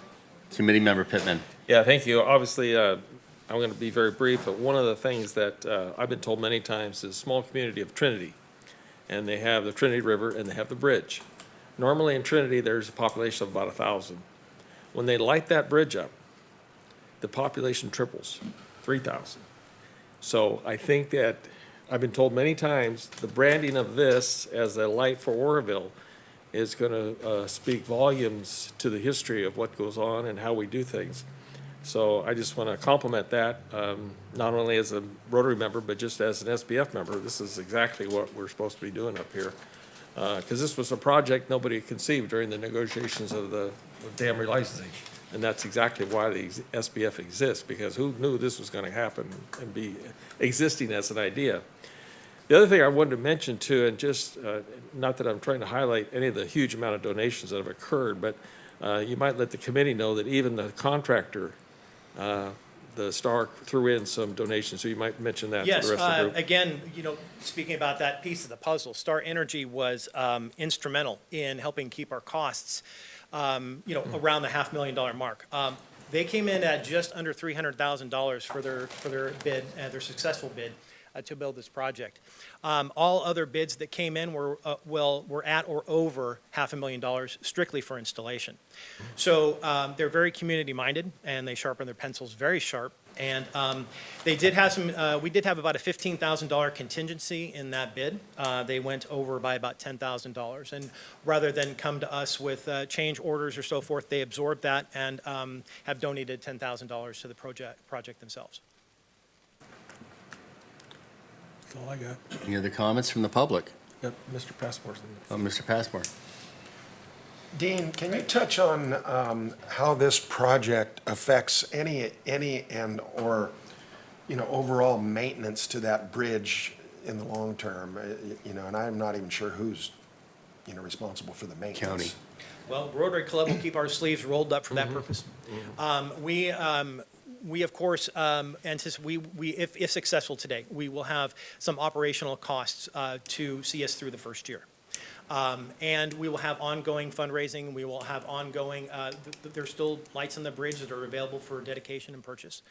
Committee Member Pittman. Yeah, thank you. Obviously, I'm going to be very brief, but one of the things that I've been told many times is small community of Trinity, and they have the Trinity River and they have the bridge. Normally in Trinity, there's a population of about 1,000. When they light that bridge up, the population triples, 3,000. So I think that I've been told many times the branding of this as a light for Oroville is going to speak volumes to the history of what goes on and how we do things. So I just want to compliment that, not only as a Rotary member, but just as an SBF member. This is exactly what we're supposed to be doing up here. Because this was a project nobody conceived during the negotiations of the dam relicensing. And that's exactly why the SBF exists, because who knew this was going to happen and be existing as an idea. The other thing I wanted to mention too, and just, not that I'm trying to highlight any of the huge amount of donations that have occurred, but you might let the committee know that even the contractor the Star threw in some donations, so you might mention that to the Yes, rest of the group. again, speaking about that piece of the puzzle, Star Energy was instrumental in helping keep our costs, around the $500,000 mark. They came in at just under $300,000 for their bid, their successful bid to build this project. All other bids that came in were at or over $500,000 strictly for installation. So they're very community-minded, and they sharpen their pencils very sharp. And they did have we did have about a $15,000 contingency in that bid. They went over by about $10,000. And rather than come to us with change orders or so forth, they absorbed that and have donated $10,000 to the project themselves. That's all I got. Any other comments from the public? Yep, Mr. Passport's in Oh, Mr. Passmore. Dean, can you touch on how this project affects any and or, overall maintenance to that bridge in the long term? And I'm not even sure who's, responsible for the maintenance. County. Well, Rotary Club will keep our sleeves rolled up for that purpose. We of course, anticipate, if successful today, we will have some operational costs to see us through the first year. And we will have ongoing fundraising. We will have ongoing, there's still lights on the bridge that are available for dedication and purchase.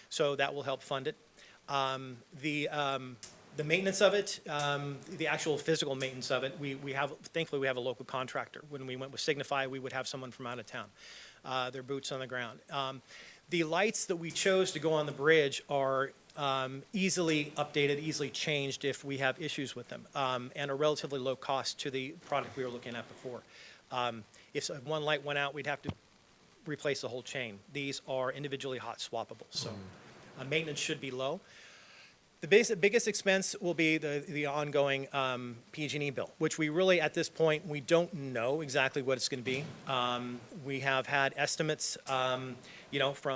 So that will help fund it. The maintenance of it, the actual physical maintenance of it, thankfully we have a local contractor. When we went with Signify, we would have someone from out of town, their boots on the ground. The lights that we chose to go on the bridge are easily updated, easily changed if we have issues with them, and a relatively low cost to the product we were looking at before. If one light went out, we'd have to replace the whole chain. These are individually hot swappable, so maintenance should be low. The biggest expense will be the ongoing PG&E bill, which we really, at this point, we don't know exactly what it's going to be. We have had estimates, from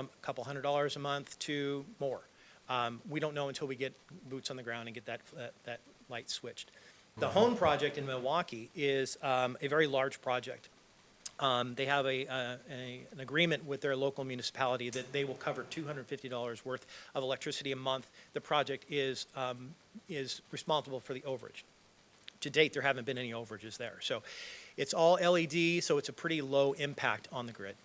a couple $100 a month to more. We don't know until we get boots on the ground and get that light switched. The Hone project in Milwaukee is a very large project. They have an agreement with their local municipality that they will cover $250 worth of electricity a month. The project is responsible for the overage. To date, there haven't been any overages there. So it's all LED, so it's a pretty low impact on the grid.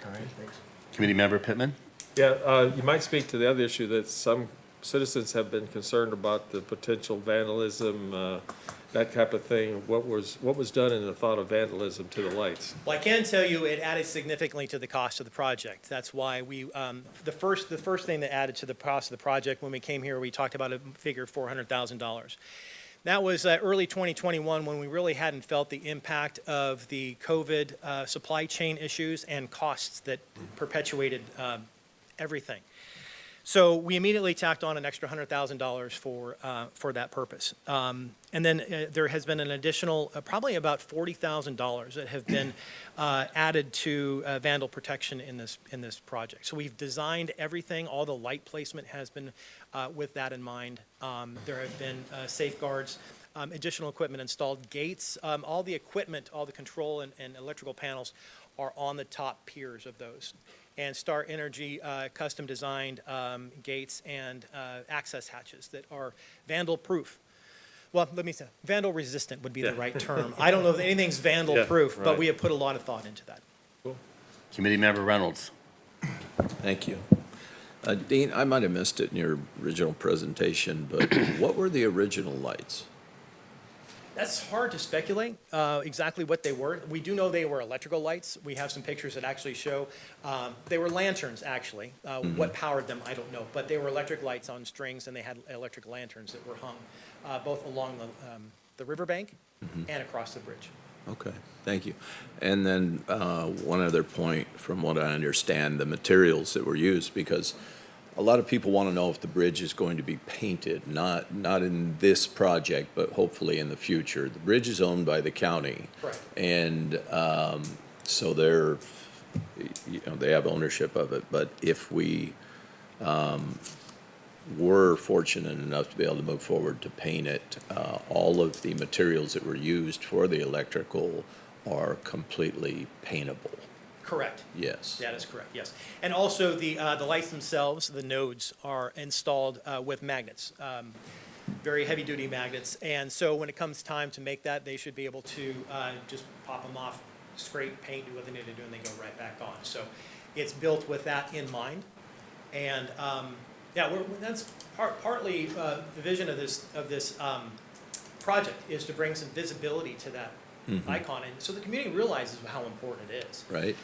All right, thanks. Committee Member Pittman? Yeah, you might speak to the other issue that some citizens have been concerned about, the potential vandalism, that type of thing. What was done in the thought of vandalism to the lights? Well, I can tell you it added significantly to the cost of the project. That's why we, the first thing that added to the cost of the project when we came here, we talked about a figure of $400,000. That was early 2021 when we really hadn't felt the impact of the COVID supply chain issues and costs that perpetuated everything. So we immediately tacked on an extra $100,000 for that purpose. And then there has been an additional, probably about $40,000 that have been added to vandal protection in this project. So we've designed everything. All the light placement has been with that in mind. There have been safeguards, additional equipment installed, gates, all the equipment, all the control and electrical panels are on the top piers of those. And Star Energy custom designed gates and access hatches that are vandal proof. Well, let me say, vandal resistant would be the right term. I don't know if anything's vandal proof, but we have put a lot of thought into that. Cool. Committee Member Reynolds? Thank you. Dean, I might have missed it in your original presentation, but what were the original lights? That's hard to speculate exactly what they were. We do know they were electrical lights. We have some pictures that actually show they were lanterns, actually. What powered them, I don't know. But they were electric lights on strings, and they had electric lanterns that were hung both along the riverbank and across the bridge. Okay, thank you. And then one other point, from what I understand, the materials that were used, because a lot of people want to know if the bridge is going to be painted, not in this project, but hopefully in the future. The bridge is owned by the county. Correct. And so they have ownership of it. But if we were fortunate enough to be able to move forward to paint it, all of the materials that were used for the electrical are completely paintable. Correct. Yes. That is correct, yes. And also, the lights themselves, the nodes, are installed with magnets, very heavy-duty magnets. And so when it comes time to make that, they should be able to just pop them off, scrape, paint, do what they need to do, and they go right back on. So it's built with that in mind. And, yeah, that's partly the vision of this project, is to bring some visibility to that icon, and so the community realizes how important it is. Right.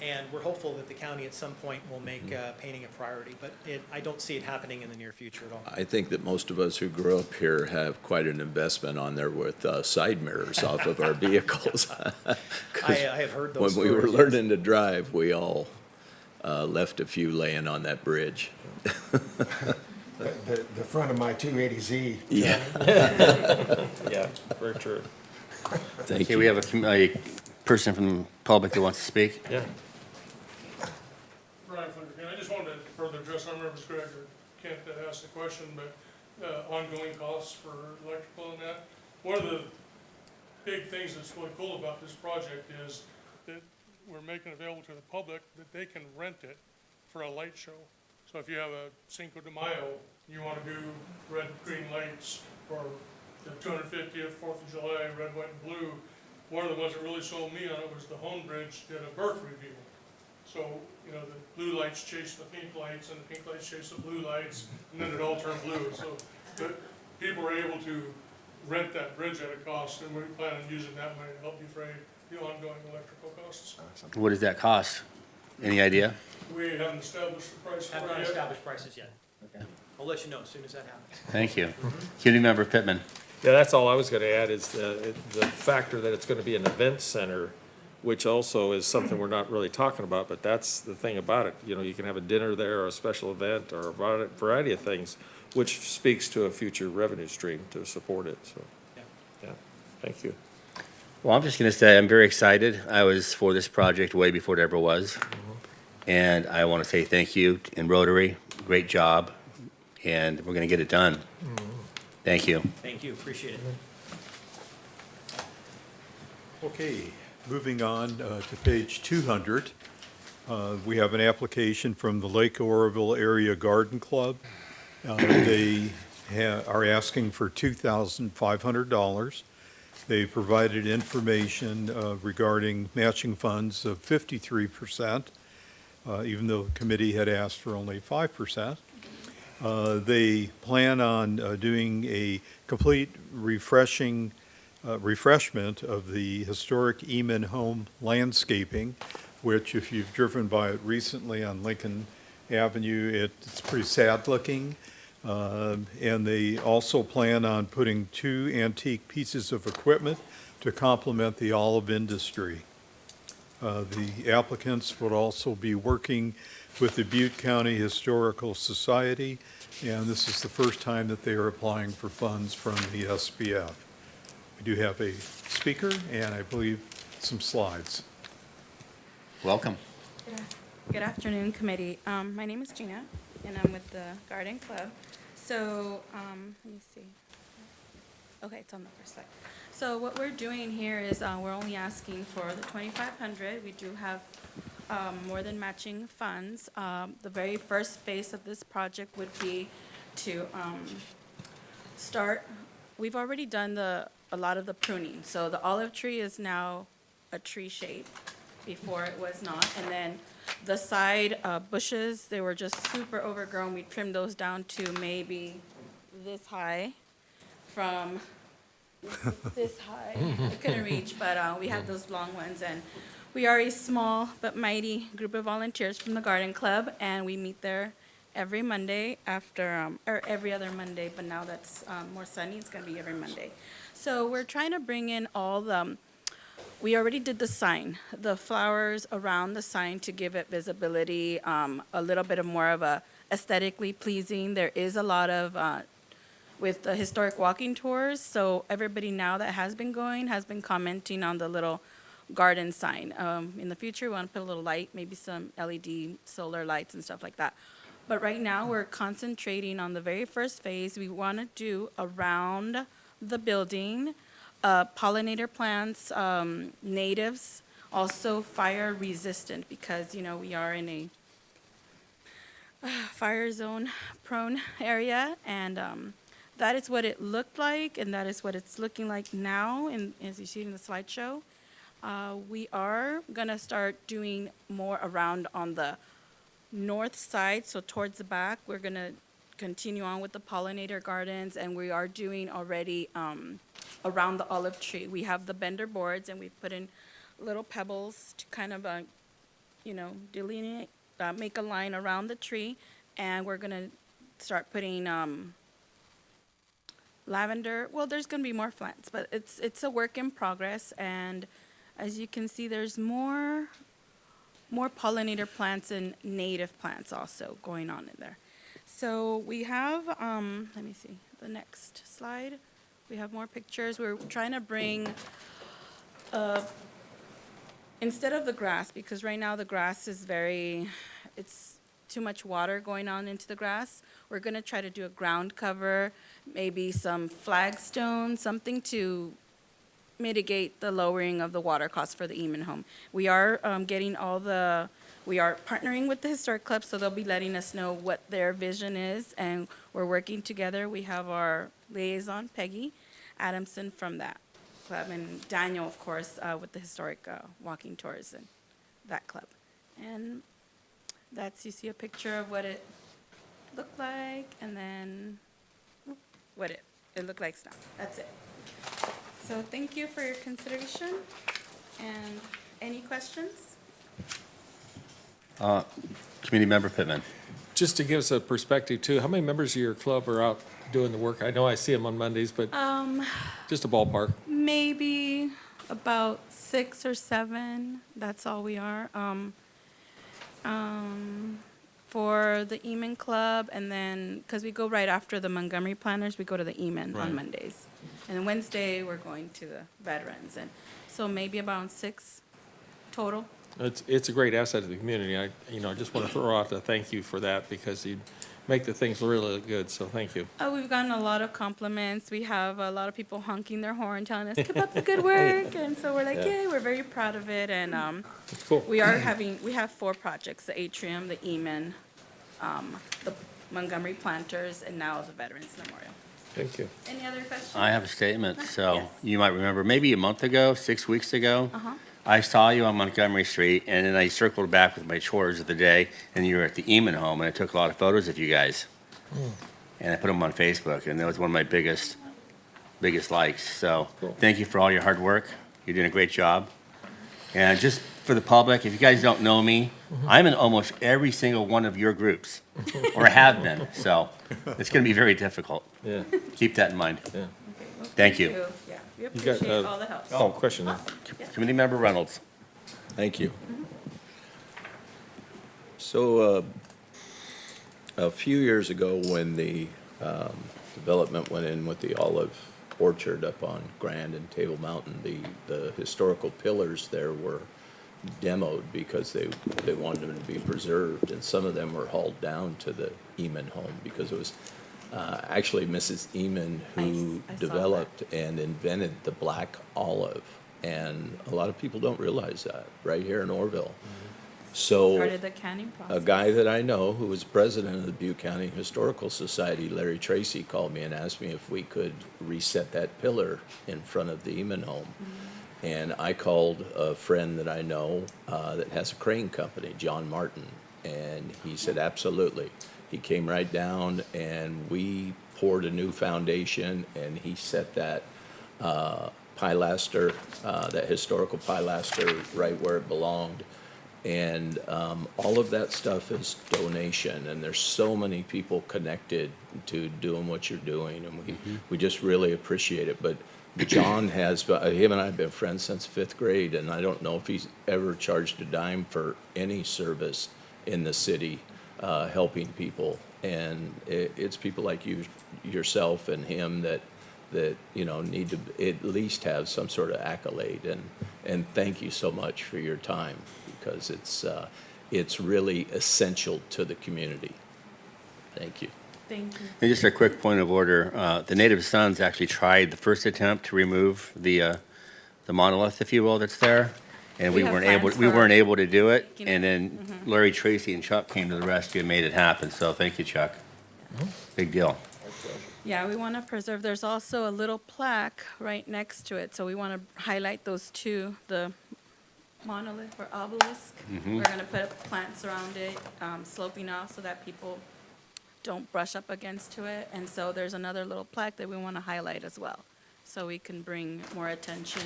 And we're hopeful that the county at some point will make painting a priority, but I don't see it happening in the near future at all. I think that most of us who grew up here have quite an investment on there with side mirrors off of our vehicles. I have heard those When we were stories, learning to drive, we all left a few laying on that bridge. The front of my 280Z. Yeah. Yeah, very true. Thank Okay, you. we have a person from the public that wants to speak. Yeah. Brian Flinker, I just wanted to further address, I don't remember if it's Greg or Kent that asked the question, but ongoing costs for electrical and that. One of the big things that's really cool about this project is that we're making available to the public that they can rent it for a light show. So if you have a Cinco de Mayo, you want to do red, green lights, or the 250th, 4th of July, red, white, and blue, one of the ones that really sold me on it was the Home Bridge did a birth reveal. So, you know, the blue lights chase the pink lights, and the pink lights chase the blue lights, and then it all turned blue. So people were able to rent that bridge at a cost, and we plan on using that money to help defray the ongoing electrical costs. What does that cost? Any idea? We haven't established the price for Have it not yet. established prices yet. I'll let you know as soon as that happens. Thank you. Community Member Pittman. Yeah, that's all I was gonna add, is the factor that it's gonna be an event center, which also is something we're not really talking about, but that's the thing about it. You know, you can have a dinner there, or a special event, or a variety of things, which speaks to a future revenue stream to support it, so. Yeah, thank you. Well, I'm just going to say I'm very excited. I was for this project way before it ever was. And I want to say thank you in Rotary. Great job. And we're going to get it done. Thank you. Thank you, appreciate it. Okay, moving on to page 200. We have an application from the Lake Oroville Area Garden Club. They are asking for $2,500. They provided information regarding matching funds of 53%, even though the committee had asked for only 5%. They plan on doing a complete refreshment of the historic Eman Home landscaping, which, if you've driven by it recently on Lincoln Avenue, it's pretty sad looking. And they also plan on putting 2 antique pieces of equipment to complement the olive industry. The applicants would also be working with the Butte County Historical Society, and this is the first time that they are applying for funds from the SBF. We do have a speaker and I believe some slides. Welcome. Good afternoon, committee. My name is Gina, and I'm with the Garden Club. So, let me see. Okay, it's on the first slide. So what we're doing here is we're only asking for the $2,500. We do have more than matching funds. The very first phase of this project would be to start. We've already done a lot of the pruning. So the olive tree is now a tree shape. Before it was not. And then the side bushes, they were just super overgrown. We trimmed those down to maybe this high from this high. I couldn't reach, but we have those long ones. And we are a small but mighty group of volunteers from the Garden Club, and we meet there every Monday after, or every other Monday, but now that's more sunny, it's gonna be every Monday. So we're trying to bring in all the, we already did the sign, the flowers around the sign to give it visibility, a little bit of more of a aesthetically pleasing. There is a lot of, with the historic walking tours, so everybody now that has been going has been commenting on the little garden sign. In the future, we want to put a little light, maybe some LED solar lights and stuff like that. But right now, we're concentrating on the very first phase. We want to do around the building, pollinator plants, natives, also fire resistant, because, you know, we are in a fire zone prone area, and that is what it looked like, and that is what it's looking like now, and as you see in the slideshow. We are gonna start doing more around on the north side, so towards the back. We're gonna continue on with the pollinator gardens, and we are doing already around the olive tree. We have the bender boards, and we've put in little pebbles to kind of, you know, delineate, make a line around the tree, and we're gonna start putting lavender. Well, there's gonna be more plants, but it's a work in progress, and as you can see, there's more pollinator plants and native plants also going on in there. So we have, let me see, the next slide. We have more pictures. We're trying to bring, instead of the grass, because right now the grass is it's too much water going on into the grass. We're gonna try to do a ground cover, maybe some flagstones, something to mitigate the lowering of the water costs for the Eman home. We are we are partnering with the Historic Club, so they'll be letting us know what their vision is, and we're working together. We have our liaison, Peggy Adamson, from that club, and Daniel, of course, with the Historic Walking Tours and that club. And you see a picture of what it looked like, and then what it looked like now. That's it. So thank you for your consideration, and any questions? Committee Member Pittman. Just to give us a perspective too, how many members of your club are out doing the work? I know I see them on Mondays, but just a ballpark. Maybe about 6 or 7, that's all we are. For the Eman Club, and then, because we go right after the Montgomery Planners, we go to the Eman Right. on Mondays. And then Wednesday, we're going to the veterans, and so maybe about 6 total. It's a great asset to the community. I just want to throw out a thank you for that, because you make the things really look good, so thank you. We've gotten a lot of compliments. We have a lot of people honking their horn, telling us, keep up the good work, and so we're like, Yeah. yay, we're very proud of it, and It's cool. we have 4 projects: the atrium, the Eman, the Montgomery Planters, and now the Veterans Memorial. Thank you. Any other questions? I have a statement. So Yes. you might remember, maybe a month ago, 6 weeks ago, Uh-huh. I saw you on Montgomery Street, and then I circled back with my chores of the day, and you were at the Eman home, and I took a lot of photos of you guys. And I put them on Facebook, and that was one of my biggest likes. So thank you for all your hard work. You're doing a great job. And just for the public, if you guys don't know me, I'm in almost every single one of your groups, or have been. So it's going to be very difficult. Yeah. Keep that in mind. Yeah. Thank you. Yeah, we You got, appreciate all the help. Oh, question. Committee Member Reynolds. Thank you. So, a few years ago, when the development went in with the olive orchard up on Grand and Table Mountain, the historical pillars there were demoed because they wanted them to be preserved, and some of them were hauled down to the Eman home because it was actually Mrs. Eman who I saw developed and invented the black olive, and a lot of people don't realize that right here in Orville. So Started the canning process. a guy that I know who was president of the Butte County Historical Society, Larry Tracy, called me and asked me if we could reset that pillar in front of the Eman home. And I called a friend that I know that has a crane company, John Martin, and he said, absolutely. He came right down and we poured a new foundation, and he set that pilaster, that historical pilaster right where it belonged. And all of that stuff is donation, and there's so many people connected to doing what you're doing, and we just really appreciate it. But John him and I have been friends since 5th grade, and I don't know if he's ever charged a dime for any service in the city helping people. And it's people like yourself and him that need to at least have some sort of accolade. And thank you so much for your time, because it's really essential to the community. Thank you. Thank you. And just a quick point of order, the Native Sons actually tried the first attempt to remove the monolith, if you will, that's there, And We we have weren't able, plans we for weren't able to do it. making And it- then Larry Tracy and Chuck came to the rescue and made it happen. So thank you, Chuck. Big deal. Yeah, we want to preserve, there's also a little plaque right next to it, so we want to highlight those two, the monolith or obelisk. Mhm. We're going to put plants around it, sloping off so that people don't brush up against to it. And so there's another little plaque that we want to highlight as well, so we can bring more attention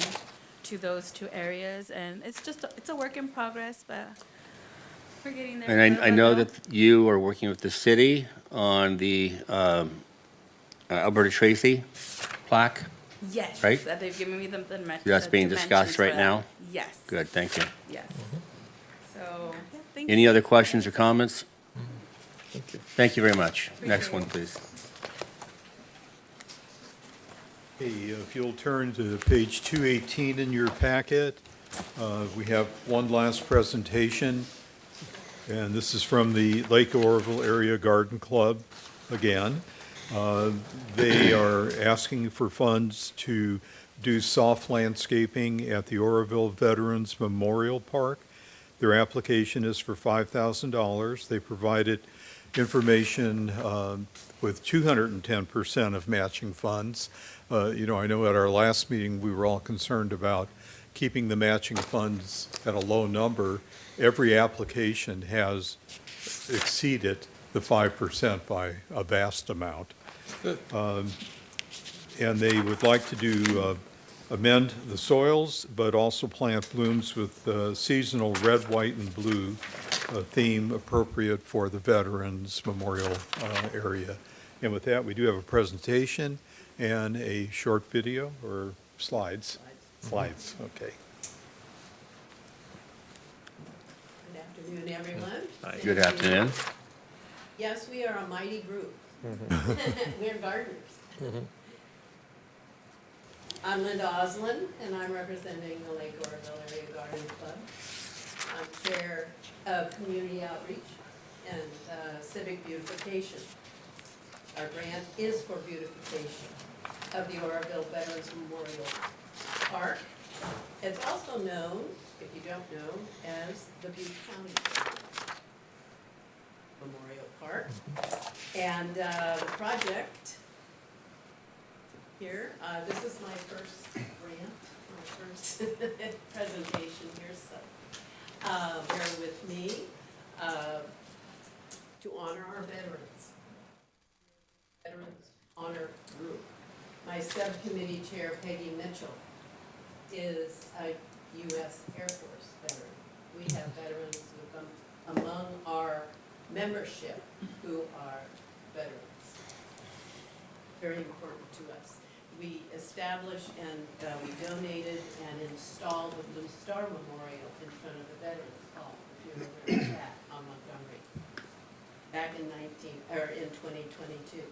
to those two areas. And it's just, it's a work in progress, but we're getting there. And little I by know little. that you are working with the city on the Alberta Tracy plaque. Yes. Right? That they've given me the That's the being dimensions discussed for right that. now? Yes. Good, thank you. Yes. So, yeah, thank Any you. other questions or comments? Thank you very much. Next one, please. Hey, if you'll turn to page 218 in your packet, we have one last presentation, and this is from the Lake Oroville Area Garden Club again. They are asking for funds to do soft landscaping at the Oroville Veterans Memorial Park. Their application is for $5,000. They provided information with 210% of matching funds. You know, I know at our last meeting, we were all concerned about keeping the matching funds at a low number. Every application has exceeded the 5% by a vast amount. And they would like to do amend the soils, but also plant blooms with seasonal red, white, and blue theme appropriate for the Veterans Memorial area. And with that, we do have a presentation and a short video or slides. Slides, okay. Good afternoon, everyone. Good afternoon. Yes, we are a mighty group. We're gardeners. I'm Linda Oslin, and I'm representing the Lake Oroville Area Garden Club. I'm Chair of Community Outreach and Civic Beautification. Our grant is for beautification of the Oroville Veterans Memorial Park. It's also known, if you don't know, as the Butte County Memorial Park. And the project here, this is my first grant, my first presentation here, so bear with me to honor our veterans. Veterans Honor Group. My subcommittee chair, Peggy Mitchell, is a U.S. Air Force veteran. We have veterans among our membership who are veterans. Very important to us. We established and we donated and installed the Blue Star Memorial in front of the Veterans Hall, if you remember that, on Montgomery, back in 2022.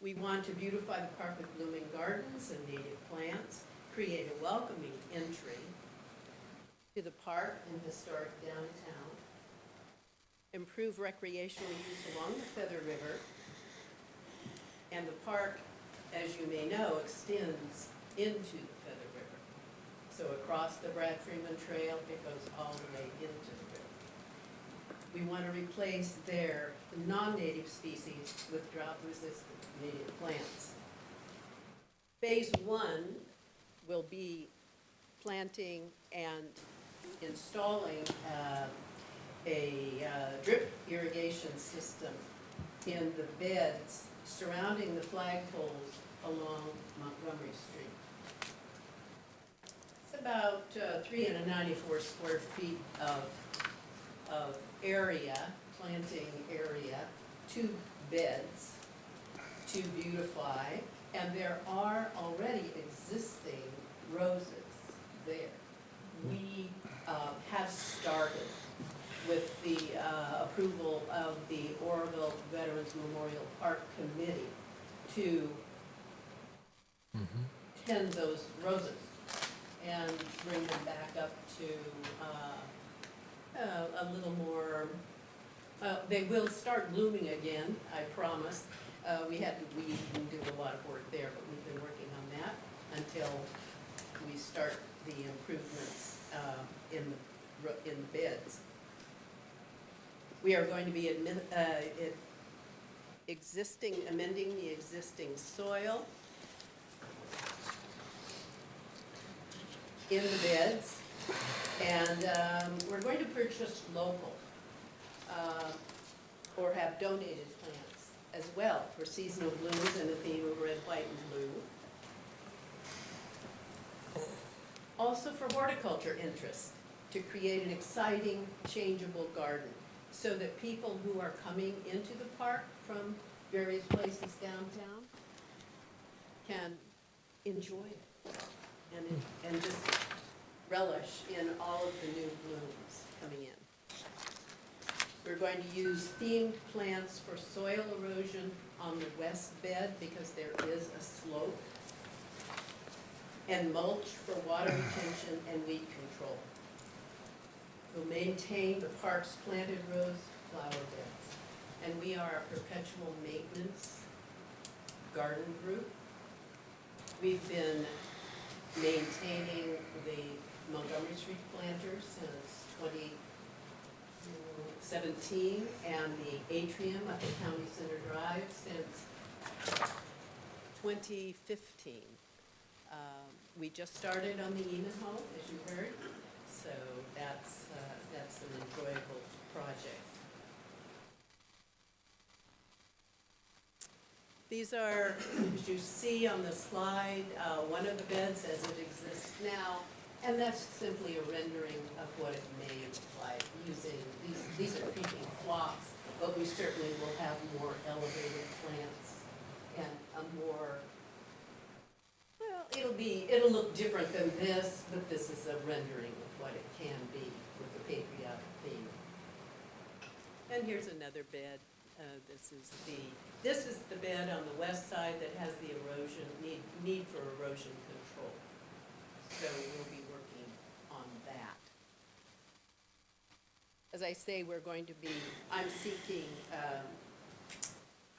We want to beautify the park with blooming gardens and native plants, create a welcoming entry to the park and historic downtown, improve recreational use along the Feather River, and the park, as you may know, extends into the Feather River. So across the Brad Freeman Trail, it goes all the way into the river. We want to replace their non-native species with drought-resistant native plants. Phase 1 will be planting and installing a drip irrigation system in the beds surrounding the flagpoles along Montgomery Street. It's about 394 square feet of area, planting area, 2 beds to beautify, and there are already existing roses there. We have started with the approval of the Oroville Veterans Memorial Park Committee to tend those roses and bring them back up to a little more, they will start blooming again, I promise. We had to weed and do a lot of work there, but we've been working on that until we start the improvements in the beds. We are going to be amending the existing soil in the beds, and we're going to purchase local or have donated plants as well for seasonal blooms and a theme of red, white, and blue. Also for horticulture interests, to create an exciting, changeable garden so that people who are coming into the park from various places downtown can enjoy it and just relish in all of the new blooms coming in. We're going to use themed plants for soil erosion on the west bed because there is a slope, and mulch for water retention and weed control. We'll maintain the park's planted rose flower beds, and we are a perpetual maintenance garden group. We've been maintaining the Montgomery Street planters since 2017, and the atrium up at County Center Drive since 2015. We just started on the Eman Home, as you heard, so that's an enjoyable project. These are, as you see on the slide, one of the beds as it exists now, and that's simply a rendering of what it may look like using, these are creeping phlox, but we certainly will have more elevated plants and a more, well, it'll look different than this, but this is a rendering of what it can be with the patriotic theme. And here's another bed. This is the bed on the west side that has the erosion, need for erosion control. So we'll be working on that. As I say, we're going to be,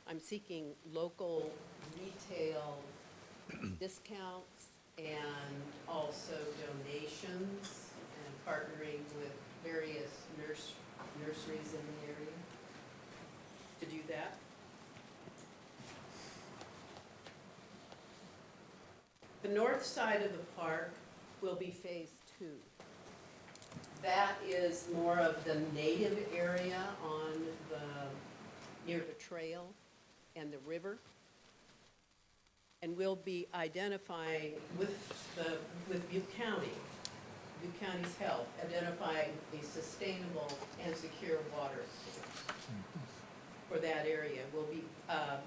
I'm seeking local retail discounts and also donations and partnering with various nurseries in the area to do that. The north side of the park will be phase 2. That is more of the native area near the trail and the river. And we'll be identifying with Butte County's help, identifying a sustainable and secure water source for that area. We'll be,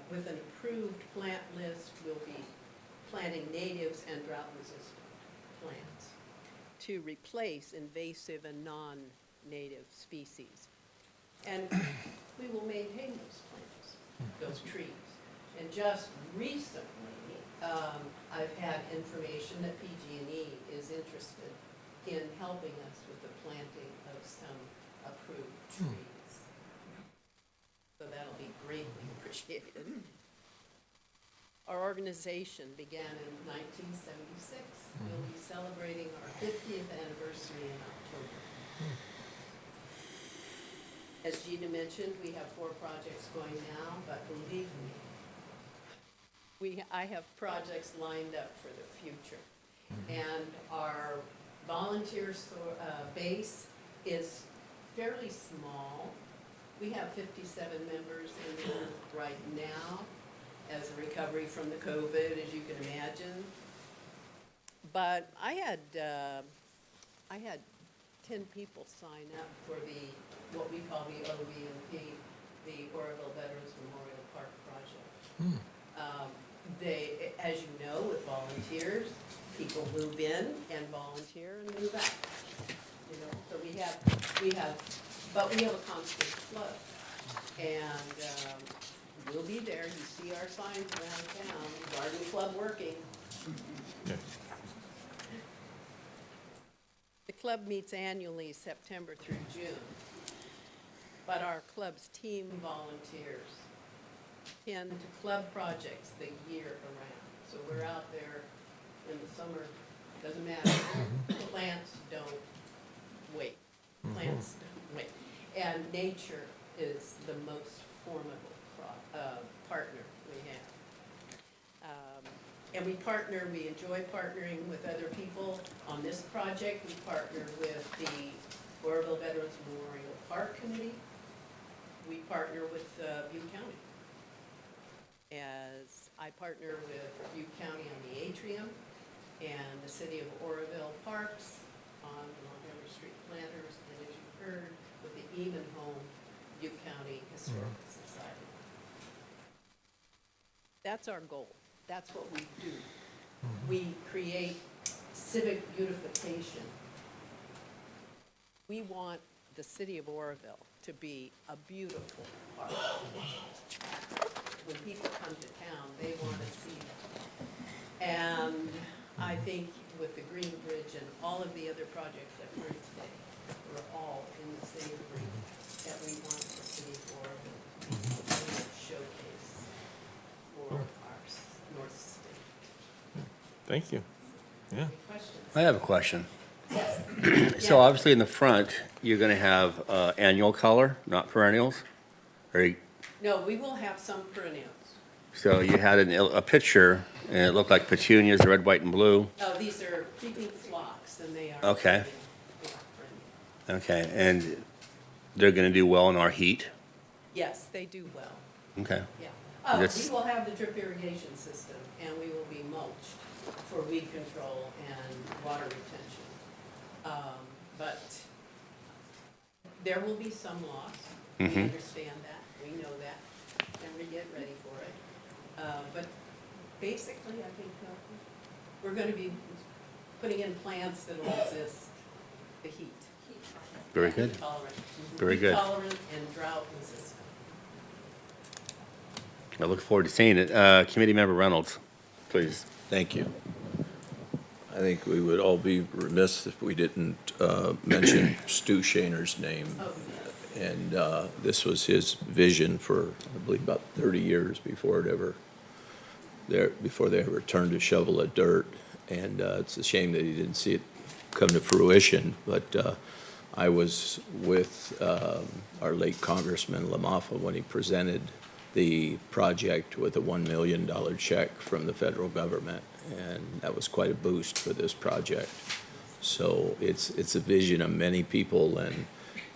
with an approved plant list, we'll be planting natives and drought-resistant plants to replace invasive and non-native species. And we will maintain those plants, those trees. And just recently, I've had information that PG&E is interested in helping us with the planting of some approved trees. So that'll be greatly appreciated. Our organization began in 1976. We'll be celebrating our 50th anniversary in October. As Gina mentioned, we have 4 projects going now, but believe me, I have projects lined up for the future. And our volunteer base is fairly small. We have 57 members in the group right now as a recovery from the COVID, as you can imagine. But I had 10 people sign up for what we call the OVMP, the Oroville Veterans Memorial Park Project. They, as you know, with volunteers, people move in and volunteer and move out. You know, so we have a constant flow. And we'll be there. You see our signs around town, Garden Club working. The club meets annually September through June. But our club's team volunteers tend to club projects the year around. So we're out there in the summer doesn't matter. Plants don't wait. Plants don't wait. And nature is the most formidable partner we have. And we enjoy partnering with other people. On this project, we partner with the Oroville Veterans Memorial Park Committee. We partner with Butte County. As I partner with Butte County on the atrium and the City of Oroville Parks on the Montgomery Street Planters, and as you heard, with the Eamon Home Butte County Historical Society. That's our goal. That's what we do. We create civic beautification. We want the City of Oroville to be a beautiful park. When people come to town, they want to see that. And I think with the Green Bridge and all of the other projects that we're today, we're all in the same agreement that we want the City of Oroville to be a showcase for our North State. Thank you. Yeah. Questions? I have a question. Yes. So obviously in the front, you're gonna have annual color, not perennials? Or, No, we will have some perennials. so you had a picture, and it looked like petunias, red, white, and blue. Oh, these are creeping phlox, and they are. Okay. perennial. Okay, and they're gonna do well in our heat? Yes, they do well. Okay. Yeah. Oh, That's- we will have the drip irrigation system, and we will be mulched for weed control and water retention. But there will be some loss. We Mhm. understand that, we know that, and we get ready for it. But basically, I think we're gonna be putting in plants that will resist the heat. Very good. Heat tolerant. Mhm. Very Heat good. tolerant and drought resistant. I look forward to seeing it. Committee Member Reynolds, please. Thank you. I think we would all be remiss if we didn't mention Stu Shaner's name. And this was his vision for, I believe, about 30 years before they ever turned to shovel of dirt. And it's a shame that he didn't see it come to fruition. But I was with our late Congressman Lamaffa when he presented the project with a $1 million check from the federal government, and that was quite a boost for this project. So it's a vision of many people,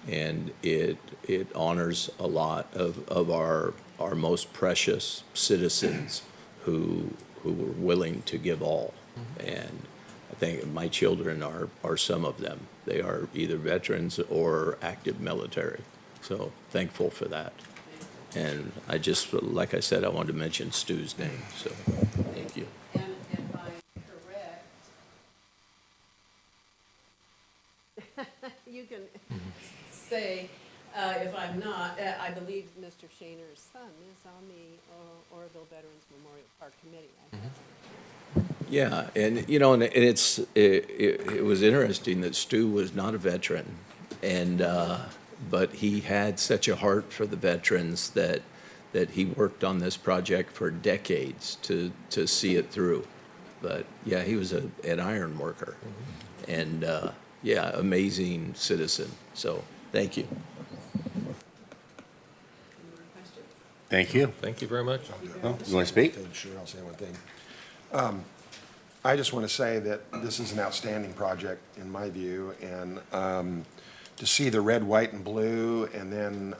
and it honors a lot of our most precious citizens who were willing to give all. And I think my children are some of them. They are either veterans or active military. So thankful for that. And I just, like I said, I wanted to mention Stu's name, so thank you. And if I'm correct, you can say, if I'm not, I believe Mr. Shaner's son is on the Oroville Veterans Memorial Park Committee. Yeah, and you know, and it was interesting that Stu was not a veteran, and but he had such a heart for the veterans that he worked on this project for decades to see it through. But yeah, he was an iron worker, and yeah, amazing citizen. So thank you. Thank you. Thank you very much. Oh, you want to speak? Sure, I'll say one thing. I just want to say that this is an outstanding project in my view, and to see the red, white, and blue, and then,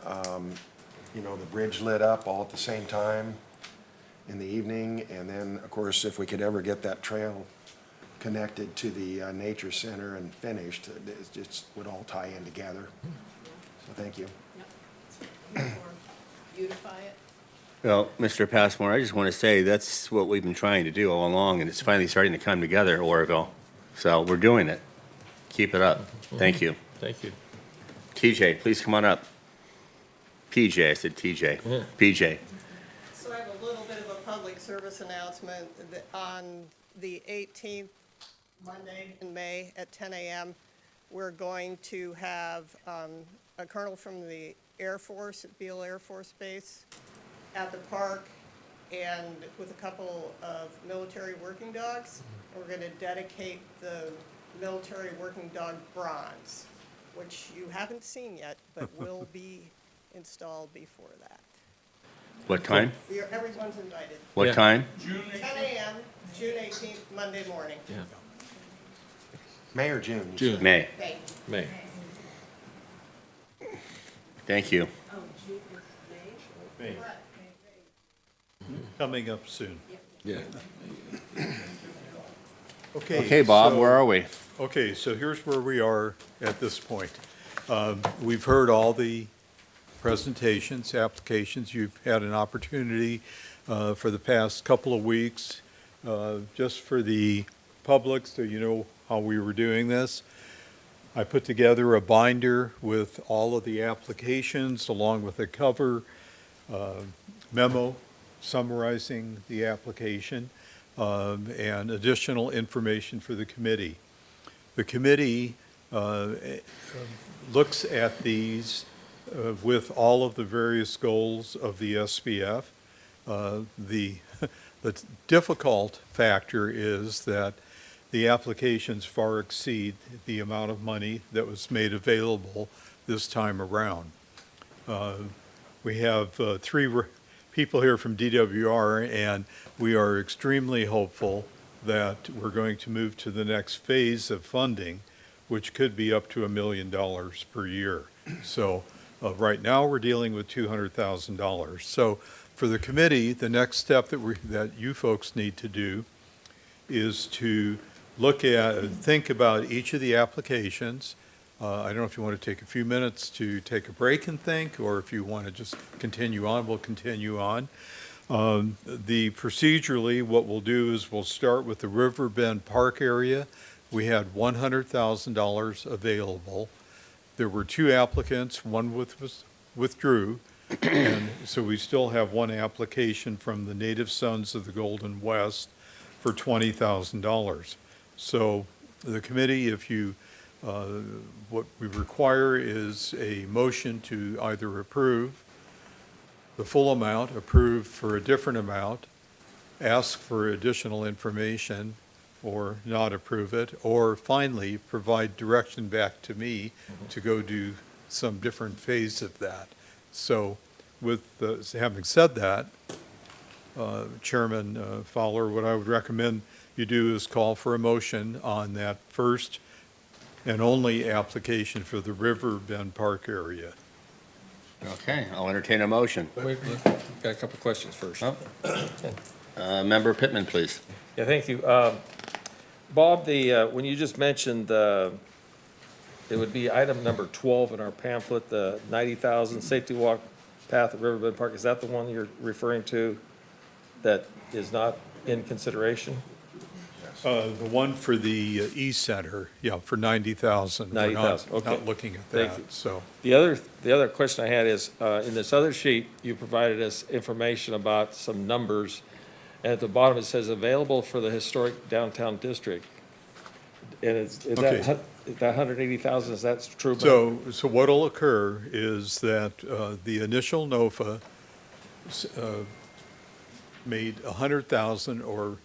you know, the bridge lit up all at the same time in the evening, and then, of course, if we could ever get that trail connected to the nature center and finished, it just would all tie in together. So thank you. Beautify it. Well, Mr. Passmore, I just want to say that's what we've been trying to do all along, and it's finally starting to come together, Oroville. So we're doing it. Keep it up. Thank you. Thank you. TJ, please come on up. PJ, I said TJ. PJ. So I have a little bit of a public service announcement. On the 18th, Monday in May at 10 a.m., we're going to have a colonel from the Air Force at Beale Air Force Base at the park, and with a couple of military working dogs. we're going to dedicate the military working dog bronze, which you haven't seen yet, but will be installed before that. What time? Everyone's invited. What Yeah. time? 10 a.m., June 18th, Monday morning. Yeah. May or June? you June. said? May. Okay. May. Thank you. Oh, June is May? May. Coming up soon. Yeah. Okay, Bob, so- where are we? Okay, so here's where we are at this point. We've heard all the presentations, applications. You've had an opportunity for the past couple of weeks, just for the public, so you know how we were doing this. I put together a binder with all of the applications, along with a cover memo summarizing the application, and additional information for the committee. The committee looks at these with all of the various goals of the SBF. The difficult factor is that the applications far exceed the amount of money that was made available this time around. We have three people here from DWR, and we are extremely hopeful that we're going to move to the next phase of funding, which could be up to $1 million per year. So right now, we're dealing with $200,000. So for the committee, the next step that you folks need to do is to look at, think about each of the applications. I don't know if you want to take a few minutes to take a break and think, or if you want to just continue on, we'll continue on. Procedurally, what we'll do is we'll start with the Riverbend Park area. We had $100,000 available. There were two applicants, one withdrew, and so we still have one application from the Native Sons of the Golden West for $20,000. So the committee, if you, what we require is a motion to either approve the full amount, approve for a different amount, ask for additional information, or not approve it, or finally, provide direction back to me to go do some different phase of that. So with, having said that, Chairman Fowler, what I would recommend you do is call for a motion on that first and only application for the Riverbend Park area. Okay, I'll entertain a motion. Wait, got a couple questions first. Member Pittman, please. Yeah, thank you. Bob, when you just mentioned, it would be item number 12 in our pamphlet, the 90,000 safety walk path at Riverbend Park. Is that the one you're referring to that is not in consideration? The one for the East Center, yeah, for 90,000. 90,000, We're okay. not looking at Thank that, you. so. The other question I had is, in this other sheet, you provided us information about some numbers. And at the bottom, it says available for the historic downtown district. And is Okay. that 180,000, is that true? So what'll occur is that the initial NOFA made 100,000 or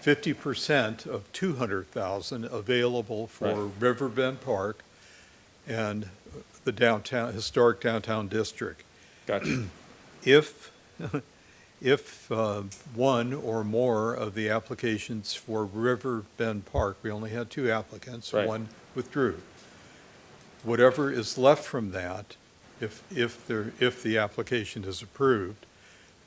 50% of 200,000 available for Right. Riverbend Park and the downtown, historic downtown district. Gotcha. If one or more of the applications for Riverbend Park, we only had two applicants, Right. one withdrew. Whatever is left from that, if the application is approved,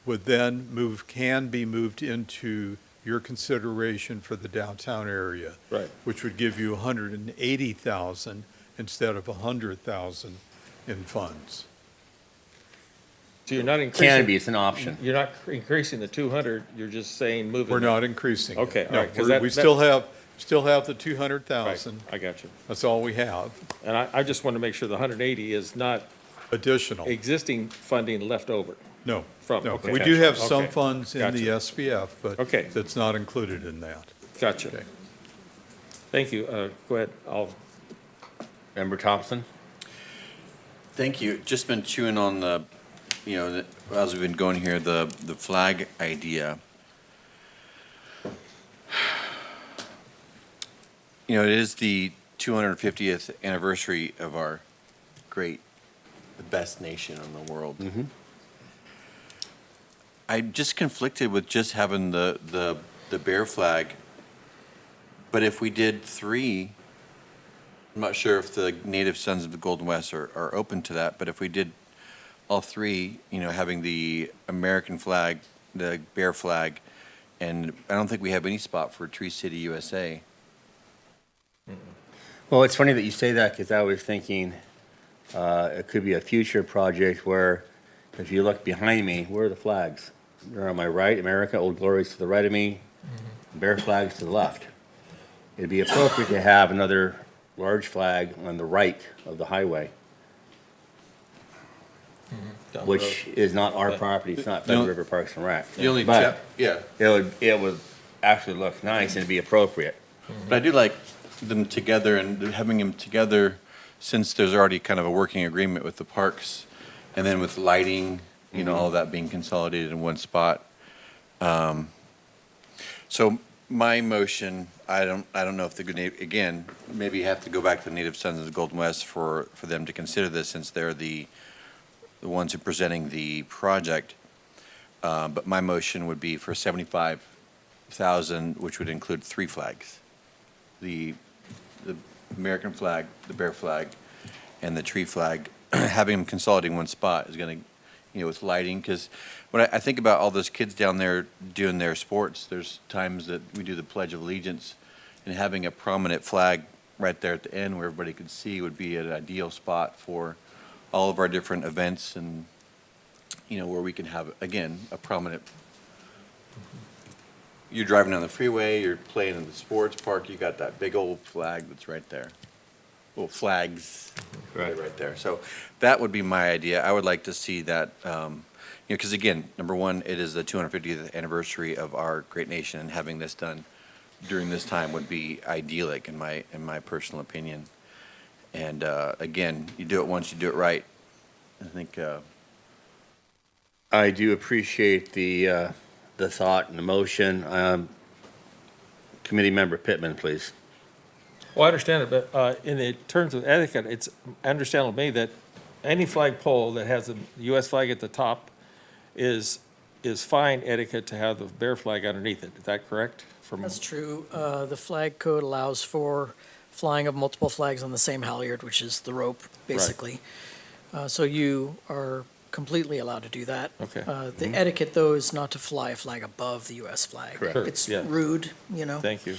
would then can be moved into your consideration for the downtown area. Right. Which would give you 180,000 instead of 100,000 in funds. So you're not increasing. Can be, it's an option. You're not increasing the 200, you're just saying moving. We're it. not increasing it. Okay, all No, right, 'cause we still have the 200,000. I got you. That's all we have. And I just want to make sure the 180 is not Additional. existing funding left over. No. From, No. okay. We do have some Okay. funds in the Gotcha. SBF, but Okay. that's not included in that. Gotcha. Okay. Thank you. Go ahead. Member Thompson? Thank you. Just been chewing on as we've been going here, the flag idea. You know, it is the 250th anniversary of our great, the best nation in the world. I'm just conflicted with just having the bear flag. But if we did 3, I'm not sure if the Native Sons of the Golden West are open to that, but if we did all 3, you know, having the American flag, the bear flag, and I don't think we have any spot for Tree City, USA. Well, it's funny that you say that because I was thinking it could be a future project where if you look behind me, where are the flags? They're on my right, America, Old Glory's to the right of me, bear flags to the left. It'd be appropriate to have another large flag on the right of the highway, which is not our property, it's not Feather River Parks and Rec. The only But yeah. it would actually look nice and it'd be appropriate. But I do like them together and having them together since there's already kind of a working agreement with the parks and then with lighting, you know, all that being consolidated in one spot. So my motion, I don't know if again, maybe you have to go back to the Native Sons of the Golden West for them to consider this since they're the ones who are presenting the project. But my motion would be for 75,000, which would include 3 flags. The American flag, the bear flag, and the tree flag. Having them consolidating one spot is going to, you know, with lighting, because when I think about all those kids down there doing their sports, there's times that we do the Pledge of Allegiance, and having a prominent flag right there at the end where everybody could see would be an ideal spot for all of our different events and, you know, where we can have, again, a prominent. You're driving down the freeway, you're playing in the sports park, you got that big old flag that's right there. Little flags right there. So that would be my idea. I would like to see that, you know, because again, number one, it is the 250th anniversary of our great nation, and having this done during this time would be idyllic in my personal opinion. And again, you do it once, you do it right. I think. I do appreciate the thought and the motion. Committee Member Pittman, please. Well, I understand it, but in the terms of etiquette, it's understandable to me that any flagpole that has a U.S. flag at the top is fine etiquette to have the bear flag underneath it. Is that correct? That's true. The flag code allows for flying of multiple flags on the same halyard, which is the rope, basically. So you are completely allowed to do that. Okay. The etiquette, though, is not to fly a flag above the U.S. flag. Correct. It's Yeah. rude, you know. Thank you.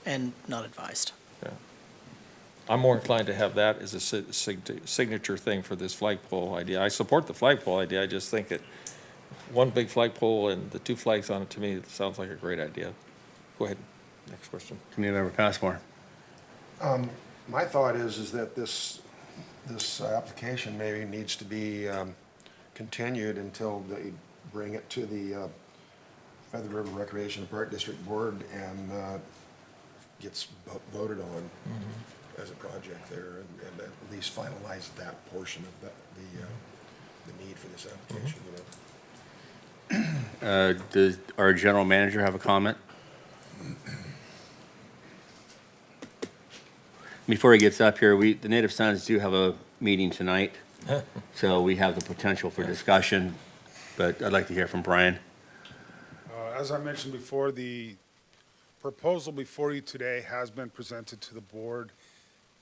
And not advised. Yeah. I'm more inclined to have that as a signature thing for this flagpole idea. I support the flagpole idea. I just think that one big flagpole and the 2 flags on it, to me, sounds like a great idea. Go ahead. Next question. Committee Member Passmore. My thought is that this application maybe needs to be continued until they bring it to the Feather River Recreation and Park District Board and gets voted on as a project there, and at least finalize that portion of the need for this application, you know. Does our general manager have a comment? Before he gets up here, the Native Sons do have a meeting tonight, so we have the potential for discussion, but I'd like to hear from Brian. As I mentioned before, the proposal before you today has been presented to the board,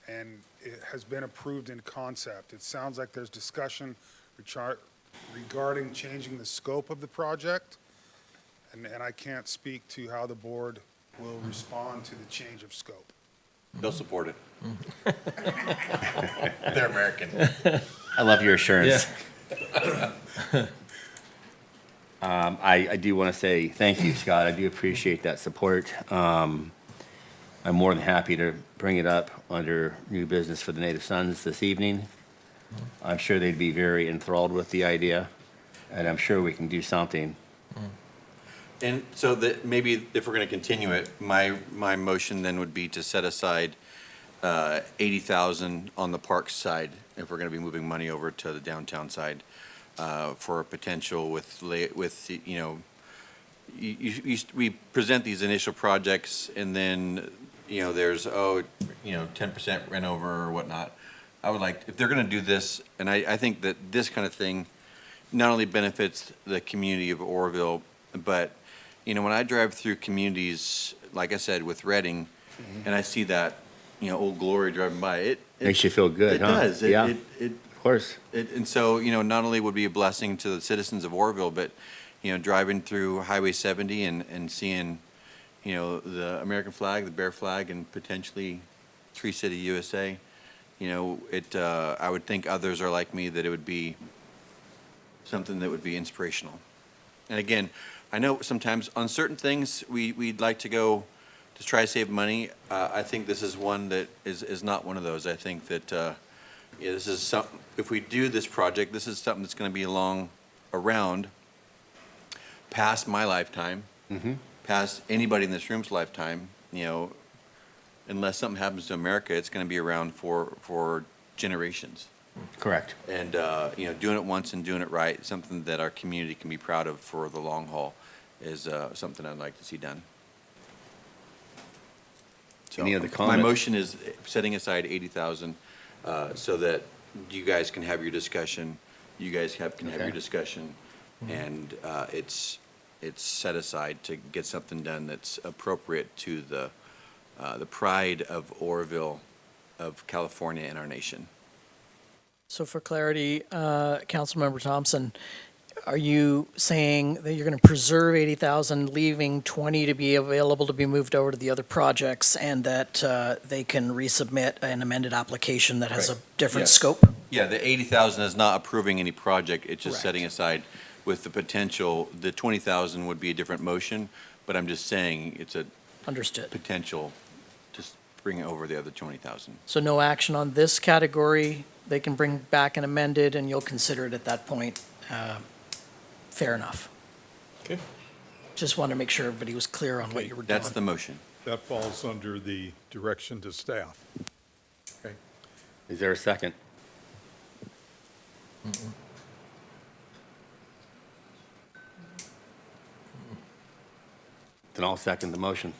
and it has been approved in concept. It sounds like there's discussion regarding changing the scope of the project, and I can't speak to how the board will respond to the change of scope. They'll support it. They're American. I love your assurance. I do want to say thank you, Scott. I do appreciate that support. I'm more than happy to bring it up under new business for the Native Sons this evening. I'm sure they'd be very enthralled with the idea, and I'm sure we can do something. And so that maybe if we're going to continue it, my motion then would be to set aside 80,000 on the parks side if we're going to be moving money over to the downtown side for a potential with you know, we present these initial projects and then there's, 10% rent over or whatnot. I would like, if they're gonna do this, and I think that this kind of thing not only benefits the community of Oroville, but, when I drive through communities, like I said, with Reading, and I see that, Old Glory driving by, it Makes you feel good, it huh? does. Yeah, It, of course. and so, not only would be a blessing to the citizens of Oroville, but, driving through Highway 70 and seeing, the American flag, the bear flag, and potentially Tree City, USA, I would think others are like me, that it would be something that would be inspirational. And again, I know sometimes on certain things, we'd like to go to try to save money. I think this is one that is not one of those. I think that, this is something, if we do this project, this is something that's gonna be around past my lifetime, past anybody in this room's lifetime, unless something happens to America, it's gonna be around for generations. Correct. And, doing it once and doing it right, something that our community can be proud of for the long haul, is something I'd like to see done. So, Any other my comments? motion is setting aside 80,000, so that you guys can have your discussion, can have your Okay. discussion, and it's set aside to get something done that's appropriate to the pride of Oroville, of California, and our nation. So for clarity, Councilmember Thompson, are you saying that you're going to preserve 80,000, leaving 20 to be available to be moved over to the other projects, and that they can resubmit an amended application that has a different Yes. scope? Yeah, the 80,000 is not approving any project, it's just Correct. setting aside with the potential, the 20,000 would be a different motion, but I'm just saying it's a Understood. potential to bring over the other 20,000. So no action on this category. They can bring back an amended, and you'll consider it at that point. Fair enough. Okay. Just wanted to make sure everybody was clear on what you were doing. That's the motion. That falls under the direction to staff. Okay. Is there a second? Then I'll second the motion.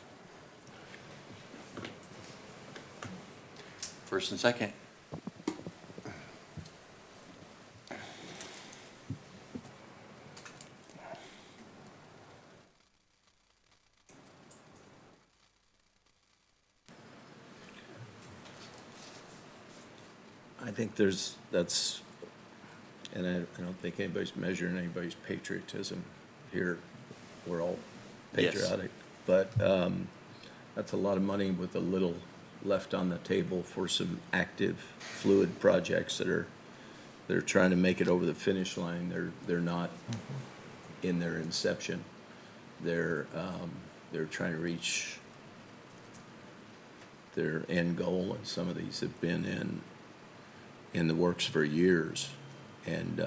First and second. I think and I don't think anybody's measuring anybody's patriotism here. We're all Yes. patriotic. But that's a lot of money with a little left on the table for some active, fluid projects that are trying to make it over the finish line. They're not in their inception. They're trying to reach their end goal, and some of these have been in the works for years. And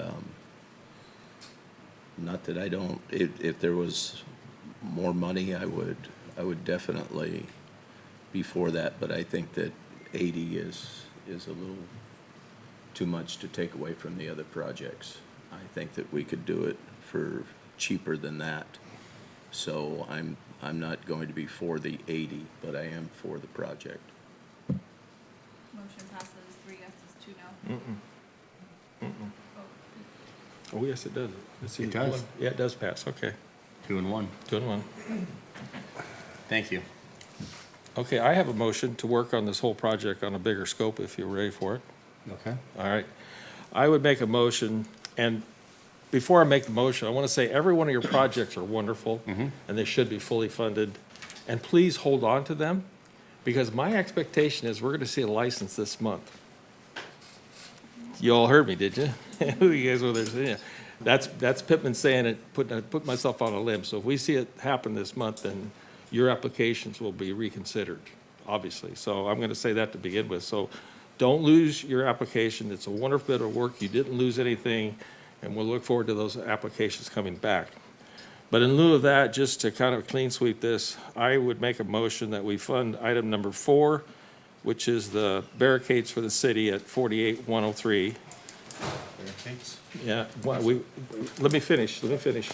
not that I don't, if there was more money, I would definitely be for that, but I think that 80 is a little too much to take away from the other projects. I think that we could do it for cheaper than that. So I'm not going to be for the 80, but I am for the project. Motion passes 3 yeses, 2 no. Oh, yes, it does. It does. Yeah, it does pass, okay. 2 and 1. 2 and 1. Thank you. Okay, I have a motion to work on this whole project on a bigger scope, if you're ready for it. Okay. All right. I would make a motion, and before I make the motion, I want to say every one of your projects are wonderful, and they should be fully funded. And please hold on to them, because my expectation is we're going to see a license this month. You all heard me, did you? Who you guys were there saying? That's Pittman saying it, put myself on a limb. So if we see it happen this month, then your applications will be reconsidered, obviously. So I'm going to say that to begin with. So don't lose your application. It's a wonderful bit of work. You didn't lose anything, and we'll look forward to those applications coming back. But in lieu of that, just to kind of clean sweep this, I would make a motion that we fund item number 4, which is the barricades for the city at 48-103. Barricades? Yeah, well, let me finish.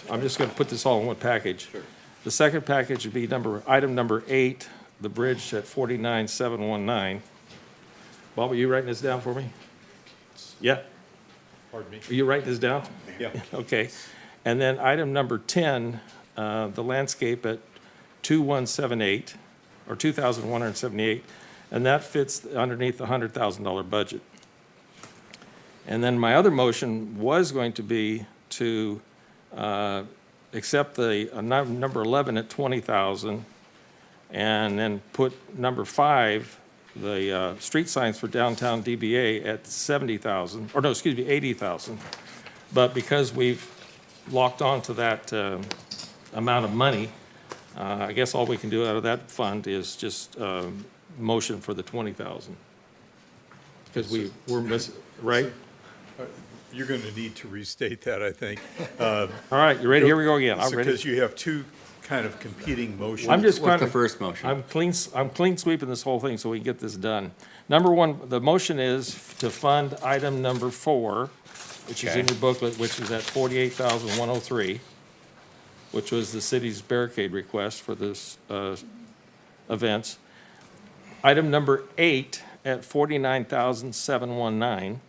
I'm just gonna put this all in one package. Sure. The second package would be item number 8, the bridge at 49,719. Bob, are you writing this down for me? Yeah? Pardon me? Are you writing this down? Yeah. Okay. And then item number 10, the landscape at 2178, or 2,178, and that fits underneath the $100,000 budget. And then my other motion was going to be to accept the number 11 at 20,000, and then put number 5, the street signs for downtown DBA at 70,000, or no, excuse me, 80,000. But because we've locked on to that amount of money, I guess all we can do out of that fund is just motion for the 20,000. Because we're missing, right? You're going to need to restate that, I think. All right, you ready? Here we go again. I'm ready. Because you have two kind of competing motions. I'm just What's trying to. the first motion? I'm clean sweeping this whole thing so we can get this done. Number one, the motion is to fund item number 4, which is in your booklet, which is at 48,103, which was the city's barricade request for this events. Item number 8 at 49,719,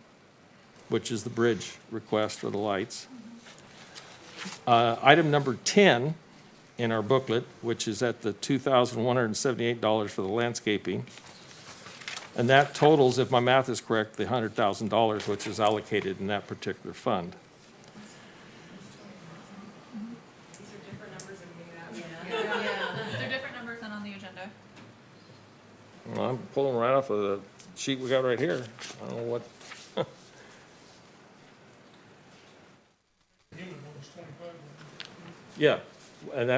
which is the bridge request for the lights. Item number 10 in our booklet, which is at the $2,178 for the landscaping. And that totals, if my math is correct, the $100,000, which is allocated in that particular fund. They're different numbers than on the agenda. Well, I'm pulling right off of the sheet we got right here. I don't know what. Yeah, and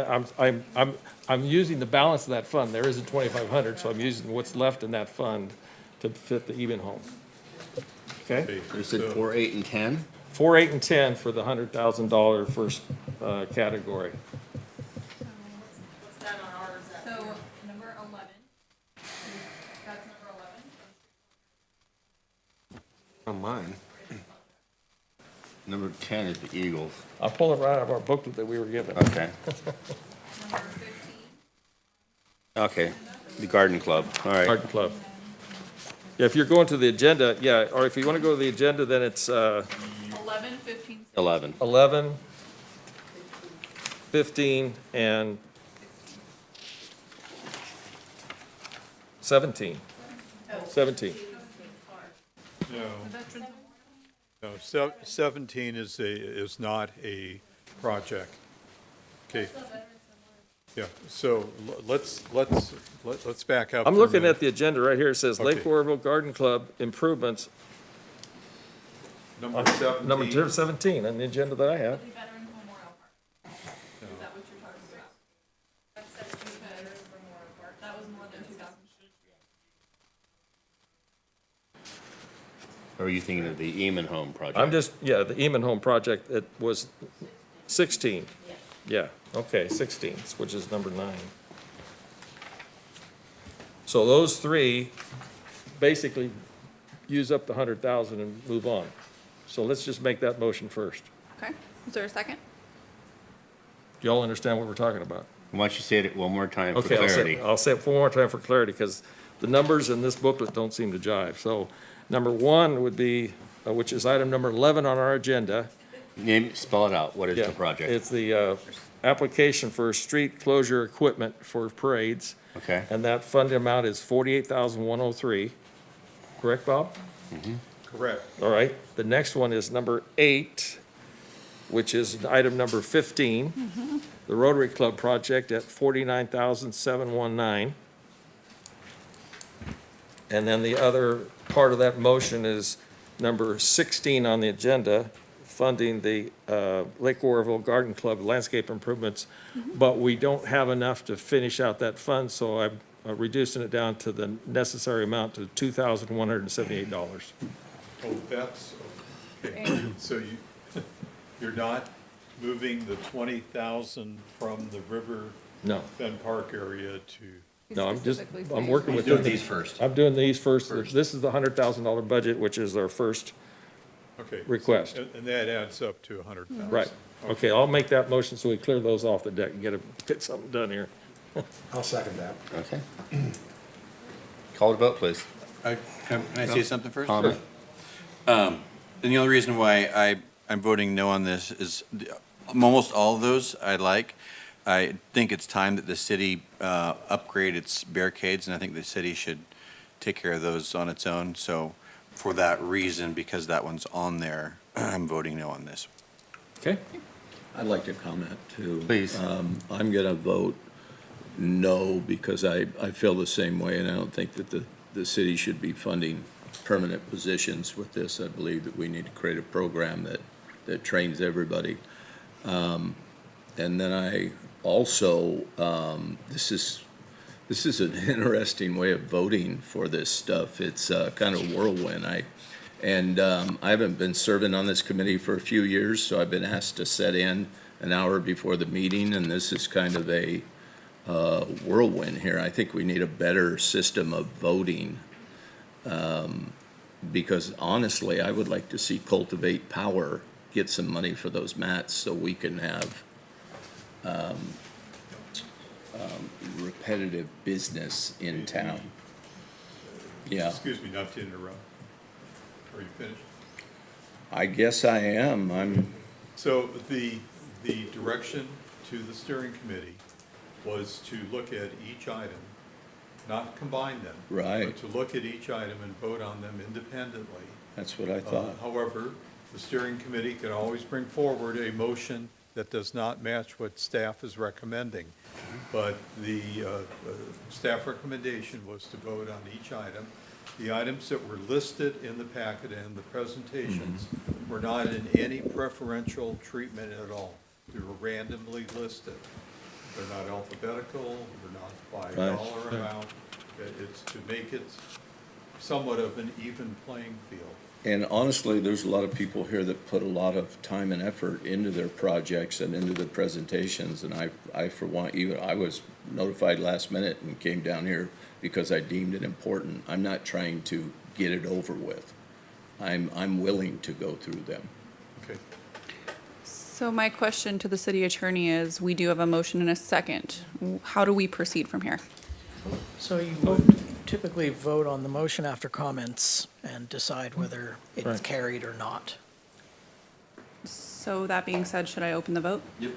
I'm using the balance of that fund. There isn't 2,500, so I'm using what's left in that fund to fit the even home. Okay? You said 4, 8, and 10? 4, 8, and 10 for the $100,000 first category. What's that on ours? So, number 11. That's number 11. On mine. Number 10 is the Eagles. I'll pull it right out of our booklet that we were given. Okay. Number 15. Okay, the Garden Club, all right. Garden Club. Yeah, if you're going to the agenda, yeah, or if you want to go to the agenda, then it's 11, 15. 11. 11, 15, and 17. 17. No, 17 is not a project. Okay. Yeah, so let's back up. I'm for a looking minute. at the agenda right here. It says Lake Okay. Oroville Garden Club improvements. Number 17. Number 17 on the agenda that I have. Veterans Memorial Park. Is that what you're talking about? That says Veterans Memorial Park. That was more than 2,000. Or are you thinking of the Eamon Home project? I'm just, yeah, the Eamon Home project, it was 16. Yeah, okay, 16, which is number 9. So those 3 basically use up the 100,000 and move on. So let's just make that motion first. Okay. Is there a second? Do y'all understand what we're talking about? Why don't you say it one more time for Okay, clarity? I'll say it one more time for clarity, because the numbers in this booklet don't seem to jive. So number 1 would be, which is item number 11 on our agenda. Spell it out, what is Yeah, the project? It's the application for street closure equipment for parades. Okay. And that fund amount is 48,103. Correct, Bob? Correct. All right. The next one is number 8, which is item number 15. The Rotary Club project at 49,719. And then the other part of that motion is number 16 on the agenda, funding the Lake Oroville Garden Club landscape improvements. But we don't have enough to finish out that fund, so I'm reducing it down to the necessary amount to $2,178. Oh, that's, okay. So you're not moving the 20,000 from the River No. Bend Park area to? No, I'm working with. Doing these first. I'm doing these first. This is the $100,000 budget, which is our first Okay. request. And that adds up to 100,000. Right. Okay, I'll make that motion so we clear those off the deck and get something done here. I'll second that. Okay. Call to vote, please. Can I say something first? Comment. And the only reason why I'm voting no on this is almost all of those I like. I think it's time that the city upgrade its barricades, and I think the city should take care of those on its own. So for that reason, because that one's on there, I'm voting no on this. Okay. I'd like to comment too. Please. I'm going to vote no because I feel the same way, and I don't think that the city should be funding permanent positions with this. I believe that we need to create a program that trains everybody. And then I also, this is an interesting way of voting for this stuff. It's kind of whirlwind. I haven't been serving on this committee for a few years, so I've been asked to set in an hour before the meeting, and this is kind of a whirlwind here. I think we need a better system of voting, because honestly, I would like to see Cultivate Power get some money for those mats so we can have repetitive business in town. Yeah. Excuse me, not to interrupt. Are you finished? I guess I am. So the direction to the steering committee was to look at each item, not combine them. Right. But to look at each item and vote on them independently. That's what I thought. However, the steering committee can always bring forward a motion that does not match what staff is recommending. But the staff recommendation was to vote on each item. The items that were listed in the packet and the presentations were not in any preferential treatment at all. They were randomly listed. They're not alphabetical, they're not by Right. dollar amount. It's to make it somewhat of an even playing field. And honestly, there's a lot of people here that put a lot of time and effort into their projects and into the presentations. And I for one, I was notified last minute and came down here because I deemed it important. I'm not trying to get it over with. I'm willing to go through them. Okay. So my question to the city attorney is, we do have a motion and a second. How do we proceed from here? So you would typically vote on the motion after comments and decide whether it's Right. carried or not. So that being said, should I open the vote? Yep.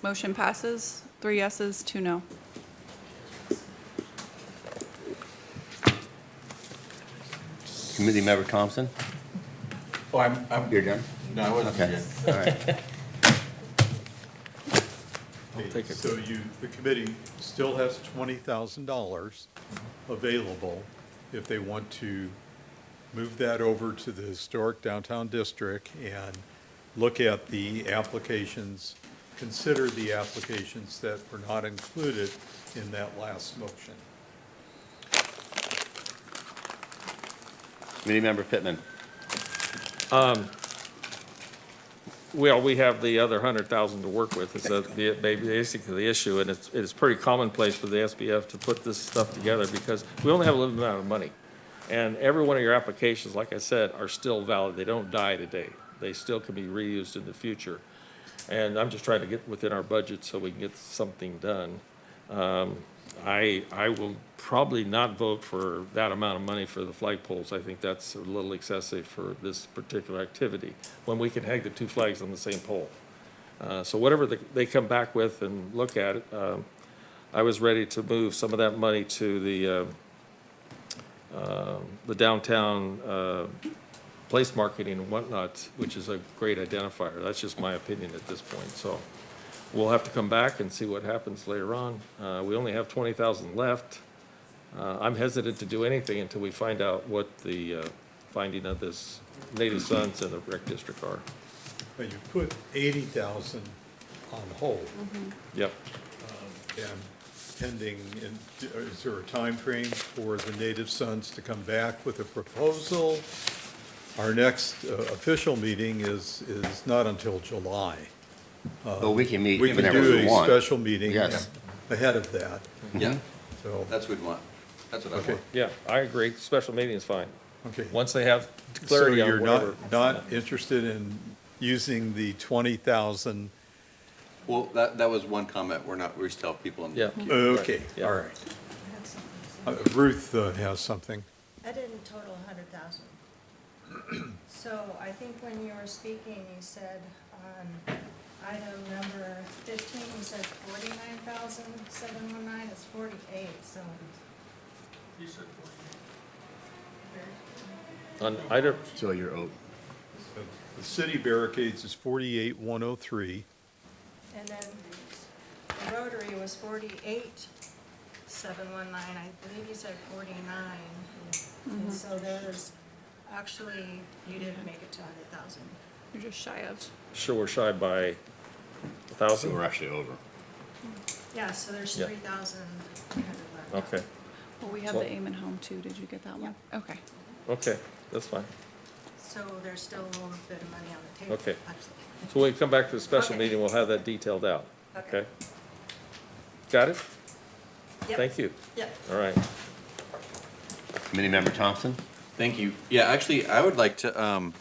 Motion passes, 3 yeses, 2 no. Committee Member Thompson? Oh, I'm. You're done? No, I wasn't Okay. yet. All right. Okay, so the committee still has $20,000 available if they want to move that over to the historic downtown district and look at the applications, consider the applications that were not included in that last motion. Committee Member Pittman? Well, we have the other 100,000 to work with, is basically the issue, and it's pretty commonplace for the SBF to put this stuff together, because we only have a limited amount of money. And every one of your applications, like I said, are still valid. They don't die today. They still can be reused in the future. And I'm just trying to get within our budget so we can get something done. I will probably not vote for that amount of money for the flagpoles. I think that's a little excessive for this particular activity, when we can hang the 2 flags on the same pole. So whatever they come back with and look at it, I was ready to move some of that money to the downtown place marketing and whatnot, which is a great identifier. That's just my opinion at this point. So we'll have to come back and see what happens later on. We only have 20,000 left. I'm hesitant to do anything until we find out what the finding of this Native Sons and the rec district are. But you put 80,000 on hold. Yep. And pending, is there a time frame for the Native Sons to come back with a proposal? Our next official meeting is not until July. Well, we can meet We can whenever do we a want. special meeting Yes. ahead of that. Yeah. So, That's what we want. That's what I okay. want. Yeah, I agree. Special meeting is fine. Okay. Once they have So clarity on you're whatever. not interested in using the 20,000? Well, that was one comment. We still have people in the Yeah. queue. Okay, Yeah. all right. Ruth has something. I didn't total 100,000. So I think when you were speaking, you said on item number 15, you said 49,719, it's 48, so. You said 48. On item, So you're open. The city barricades is 48,103. And then the Rotary was 48,719, I believe you said 49. And so there's, actually, you didn't make it to 100,000. You're just shy of. sure, we're shy by So 1,000? we're actually over. Yeah, so there's Yeah. 3,300 left. Okay, Well, we have Well- the Amen home too. Did you get that one? Okay. okay, that's fine. So there's still a little bit of money on the table. Okay. actually. So when we come back to the special Okay. meeting, we'll have that detailed out. Okay. Okay? Got it? Yep. Thank you. Yep. All right. Committee Member Thompson? Thank you. Yeah, actually, I would like to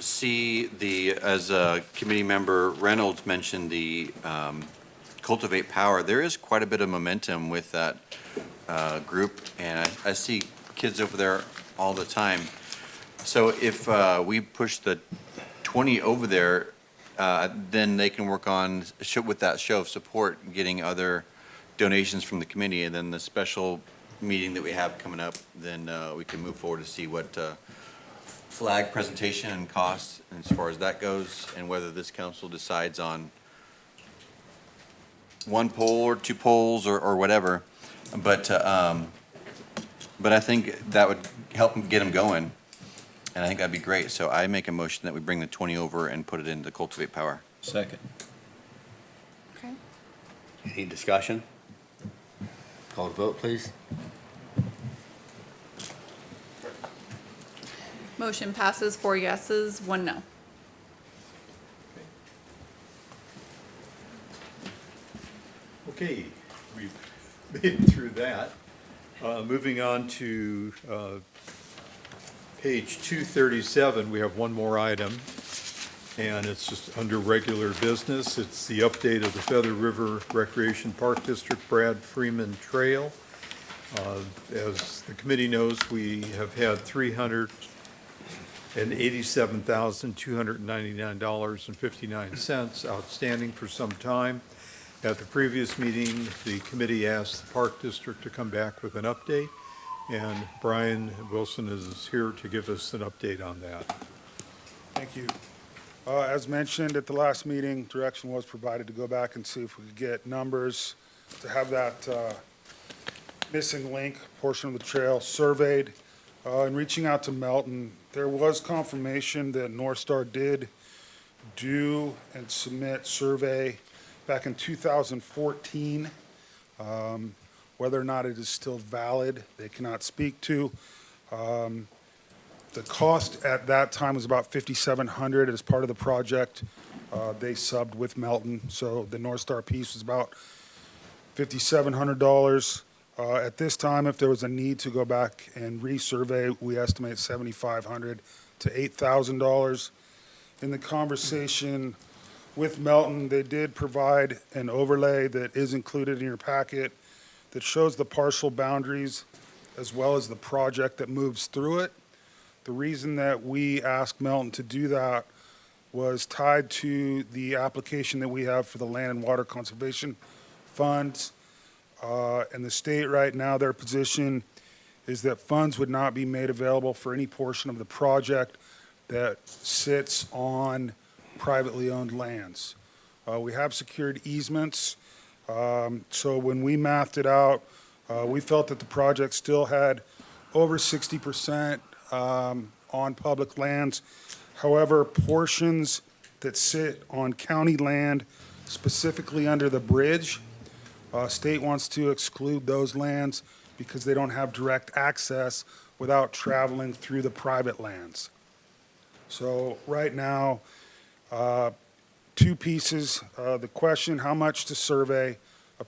see as committee member Reynolds mentioned, the Cultivate Power. There is quite a bit of momentum with that group, and I see kids over there all the time. So if we push the 20 over there, then they can work on, with that show of support, getting other donations from the committee, and then the special meeting that we have coming up, then we can move forward to see what flag presentation and costs, as far as that goes, and whether this council decides on one pole or two poles or whatever. But I think that would help get them going, and I think that'd be great. So I make a motion that we bring the 20 over and put it into Cultivate Power. Second. Okay. Any discussion? Call to vote, please. Motion passes 4 yeses, 1 no. Okay, we've made it through that. Moving on to page 237, we have one more item, and it's just under regular business. It's the update of the Feather River Recreation Park District Brad Freeman Trail. As the committee knows, we have had $387,299.59 outstanding for some time. At the previous meeting, the committee asked the Park District to come back with an update, and Brian Wilson is here to give us an update on that. Thank you. As mentioned at the last meeting, direction was provided to go back and see if we could get numbers to have that missing link portion of the trail surveyed. In reaching out to Melton, there was confirmation that North Star did do and submit survey back in 2014. Whether or not it is still valid, they cannot speak to. The cost at that time was about $5,700 as part of the project. They subbed with Melton, so the North Star piece was about $5,700. At this time, if there was a need to go back and resurvey, we estimate $7,500 to $8,000. In the conversation with Melton, they did provide an overlay that is included in your packet that shows the parcel boundaries as well as the project that moves through it. The reason that we asked Melton to do that was tied to the application that we have for the Land and Water Conservation Funds. And the state right now, their position is that funds would not be made available for any portion of the project that sits on privately owned lands. We have secured easements. So when we mathed it out, we felt that the project still had over 60% on public lands. However, portions that sit on county land, specifically under the bridge, state wants to exclude those lands because they don't have direct access without traveling through the private lands. So right now, two pieces. The question, how much to survey,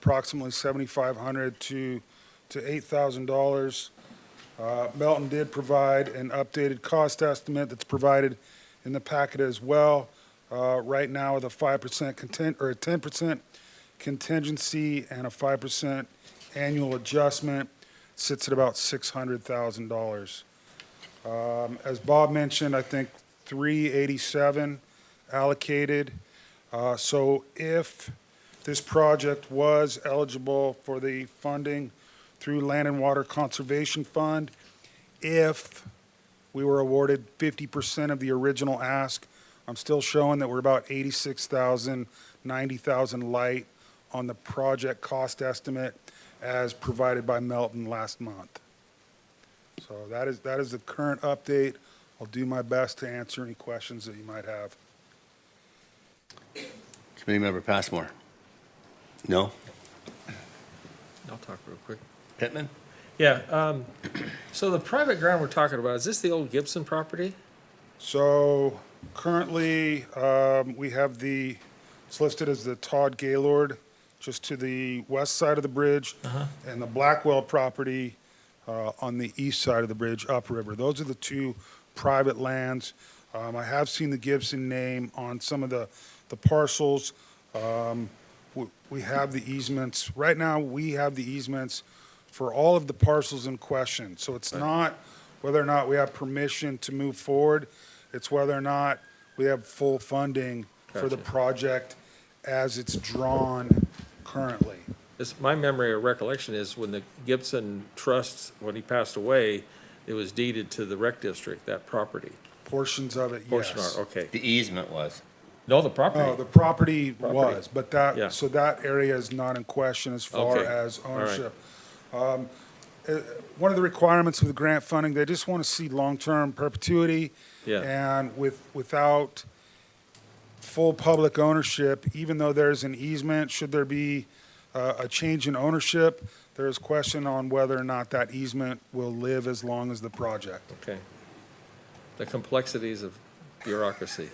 approximately $7,500 to $8,000. Melton did provide an updated cost estimate that's provided in the packet as well. Right now with a 5% or a 10% contingency and a 5% annual adjustment, sits at about $600,000. As Bob mentioned, I think 387 allocated. So if this project was eligible for the funding through Land and Water Conservation Fund, if we were awarded 50% of the original ask, I'm still showing that we're about 86,000, 90,000 light on the project cost estimate as provided by Melton last month. So that is the current update. I'll do my best to answer any questions that you might have. Committee Member Passmore? No? I'll talk real quick. Pittman? Yeah, so the private ground we're talking about, is this the old Gibson property? So currently, we have it's listed as the Todd Gaylord, just to the west side of the bridge, and the Blackwell property on the east side of the bridge upriver. Those are the two private lands. I have seen the Gibson name on some of the parcels. We have the easements. Right now, we have the easements for all of the parcels in question. So it's not whether or not we have permission to move forward. It's whether or not we have full funding for the project as it's drawn currently. My memory or recollection is when the Gibson Trust, when he passed away, it was deeded to the rec district, that property. Portions of it, Portion yes. are, okay. The easement was. No, the property. No, the property was, but Yeah. so that area is not in question as far Okay. as All right. ownership. One of the requirements of the grant funding, they just want to see long-term perpetuity. Yeah. And without full public ownership, even though there's an easement, should there be a change in ownership, there's question on whether or not that easement will live as long as the project. Okay. The complexities of bureaucracy.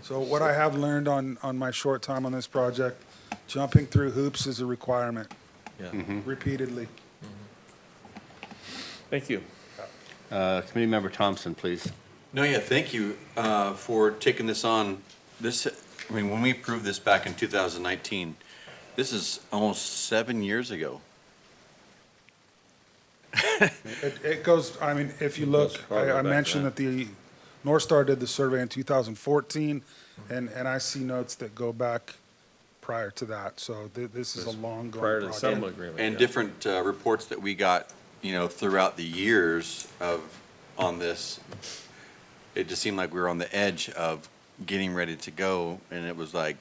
So what I have learned on my short time on this project, jumping through hoops is a requirement Yeah. repeatedly. Thank you. Committee Member Thompson, please. No, yeah, thank you for taking this on. I mean, when we approved this back in 2019, this is almost 7 years ago. It goes, I mean, if you look, farther I back mentioned than that the North Star did the survey in 2014, and I see notes that go back prior to that. So this is a long-going Prior to the project. settlement agreement. And yeah. different reports that we got, throughout the years on this, it just seemed like we were on the edge of getting ready to go, and it was like,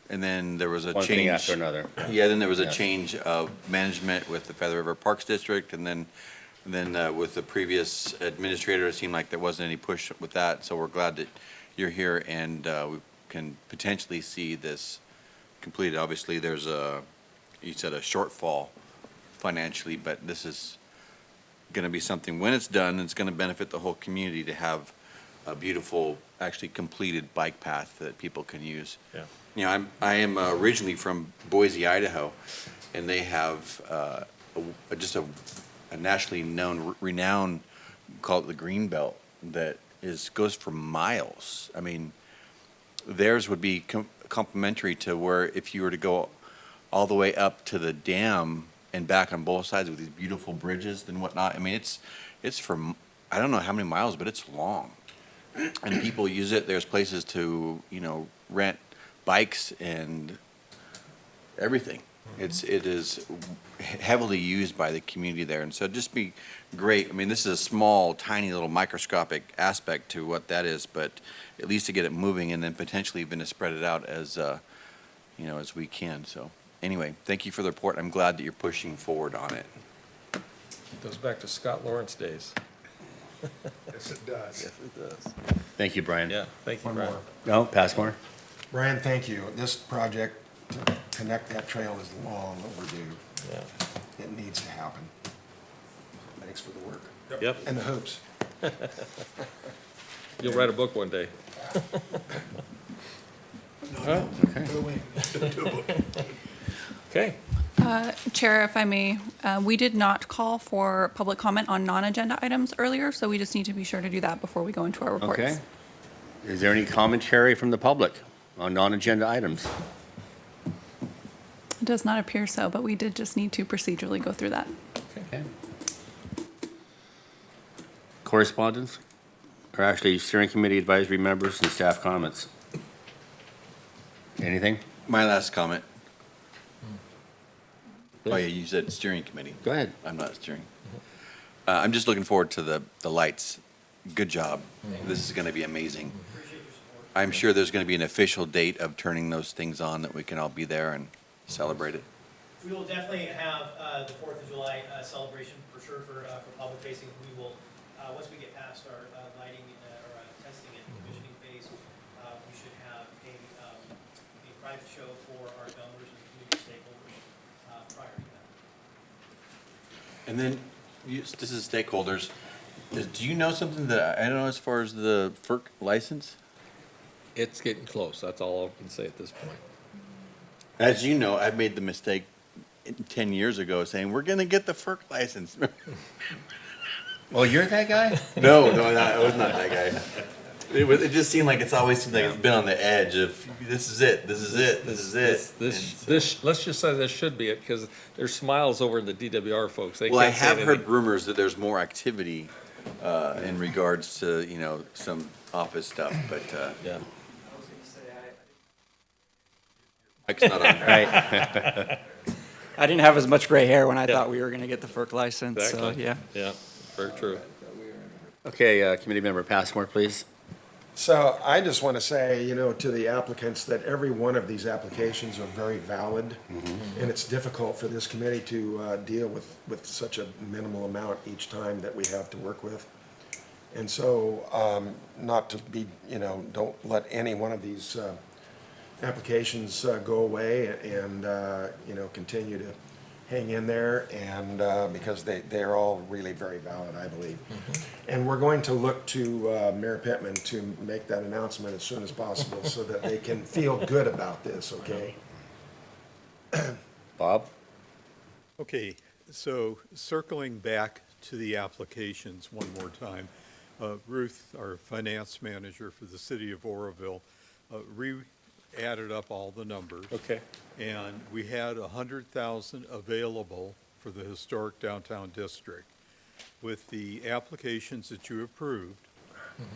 and then there was a One change. thing after another. Yeah, then there was a Yes. change of management with the Feather River Parks District, and then with the previous administrator, it seemed like there wasn't any push with that, so we're glad that you're here, and we can potentially see this completed. Obviously, you said a shortfall financially, but this is gonna be something, when it's done, it's gonna benefit the whole community to have a beautiful, actually completed bike path that people can use. Yeah. I am originally from Boise, Idaho, and they have just a nationally known, renowned, called the Green Belt, that goes for miles. I mean, theirs would be complementary to where if you were to go all the way up to the dam and back on both sides with these beautiful bridges and whatnot. I mean, it's from, I don't know how many miles, but it's long. And people use it. There's places to, rent bikes and everything. It is heavily used by the community there. And so it'd just be great. I mean, this is a small, tiny little microscopic aspect to what that is, but at least to get it moving and then potentially even to spread it out as, as we can. So anyway, thank you for the report. I'm glad that you're pushing forward on it. It goes back to Scott Lawrence days. Yes, it does. Yes, it does. Thank you, Brian. Yeah, thank you, One Brian. more. No, Passmore? Brian, thank you. This project to connect that trail is long overdue. Yeah. It needs to happen. Thanks for the work. Yep. And the hoops. You'll write a book one day. Okay. Chair, if I may, we did not call for public comment on non-agenda items earlier, so we just need to be sure to do that before we go into our reports. Okay. Is there any commentary from the public on non-agenda items? It does not appear so, but we did just need to procedurally go through that. Okay. Correspondence? Or actually, steering committee advisory members and staff comments? Anything? My last comment. Oh, yeah, you said steering committee. Go ahead. I'm not steering. I'm just looking forward to the lights. Good job. This is going to be amazing. I'm sure there's going to be an official date of turning those things on that we can all be there and celebrate it. We will definitely have the 4th of July celebration for sure for public facing. We will, once we get past our lighting or testing and commissioning phase, we should have a private show for our donors and community stakeholders prior to that. And then, this is stakeholders. Do you know something that I don't know as far as the FERC license? It's getting close. That's all I can say at this point. As you know, I made the mistake 10 years ago saying, we're going to get the FERC license. Well, you're that guy? No, I was not that guy. It just seemed like it's been on the edge of, this is it. Let's just say this should be it, because there's smiles over the DWR folks. They Well, I can't say have heard anything. rumors that there's more activity in regards to, some office stuff, but, Yeah. Mike's not on. Right. I didn't have as much gray hair when I thought we were going to get the FERC license, so Exactly. yeah. Yeah, very true. Okay, committee member Passmore, please. So I just want to say, to the applicants that every one of these applications are very valid. And it's difficult for this committee to deal with such a minimal amount each time that we have to work with. And so, not to be, don't let any one of these applications go away and, continue to hang in there and, because they're all really very valid, I believe. And we're going to look to Mayor Pittman to make that announcement as soon as possible so that they can feel good about this, okay? Bob? Okay, so circling back to the applications one more time, Ruth, our finance manager for the city of Oroville, added up all the numbers. Okay. And we had 100,000 available for the historic downtown district. With the applications that you approved,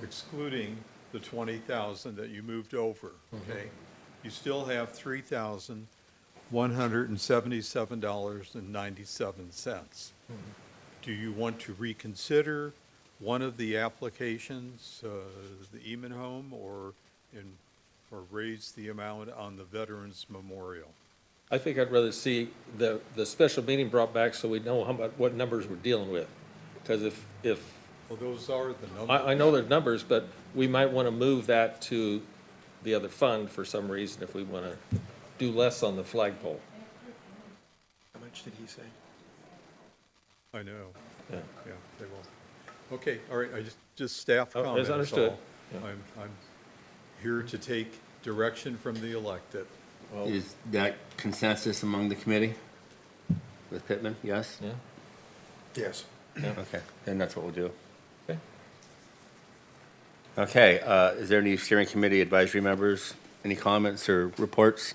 excluding the 20,000 that you moved over, okay? You still have $3,177.97. Do you want to reconsider one of the applications, the Eman Home, or raise the amount on the Veterans Memorial? I think I'd rather see the special meeting brought back so we know what numbers we're dealing with. Because if Well, those are the numbers. I know there's numbers, but we might want to move that to the other fund for some reason if we want to do less on the flagpole. How much did he say? I know. Yeah. Yeah, they will. Okay, all right, I just staff Oh, comment it's is understood. all. Yeah. I'm here to take direction from the elected. Is that consensus among the committee? With Pittman, yes? Yeah. Yes. Okay, then that's what we'll do. Okay. Okay, is there any steering committee advisory members? Any comments or reports?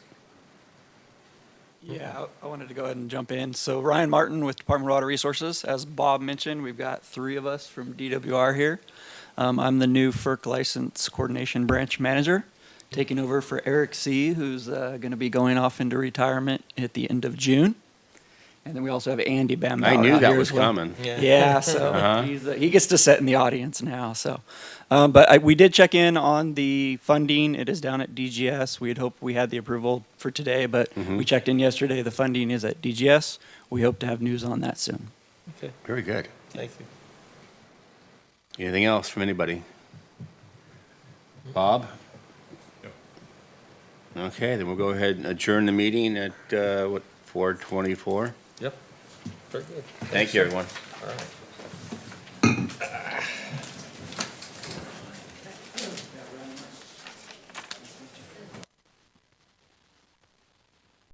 Yeah, I wanted to go ahead and jump in. So Ryan Martin with Department of Water Resources. As Bob mentioned, we've got 3 of us from DWR here. I'm the new FERC License Coordination Branch Manager, taking over for Eric C., who's going to be going off into retirement at the end of June. And then we also have Andy Bam. I knew out that here was as well. coming. Yeah, so Uh-huh. he gets to sit in the audience now. So, but we did check in on the funding. It is down at DGS. We had hoped we had the approval for today, but we checked in yesterday. The funding is at DGS. We hope to have news on that soon. Okay. Very good. Thank you. Anything else from anybody? Bob? Okay, then we'll go ahead and adjourn the meeting at, 4:24? Yep. Very good. Thank you, everyone. All right.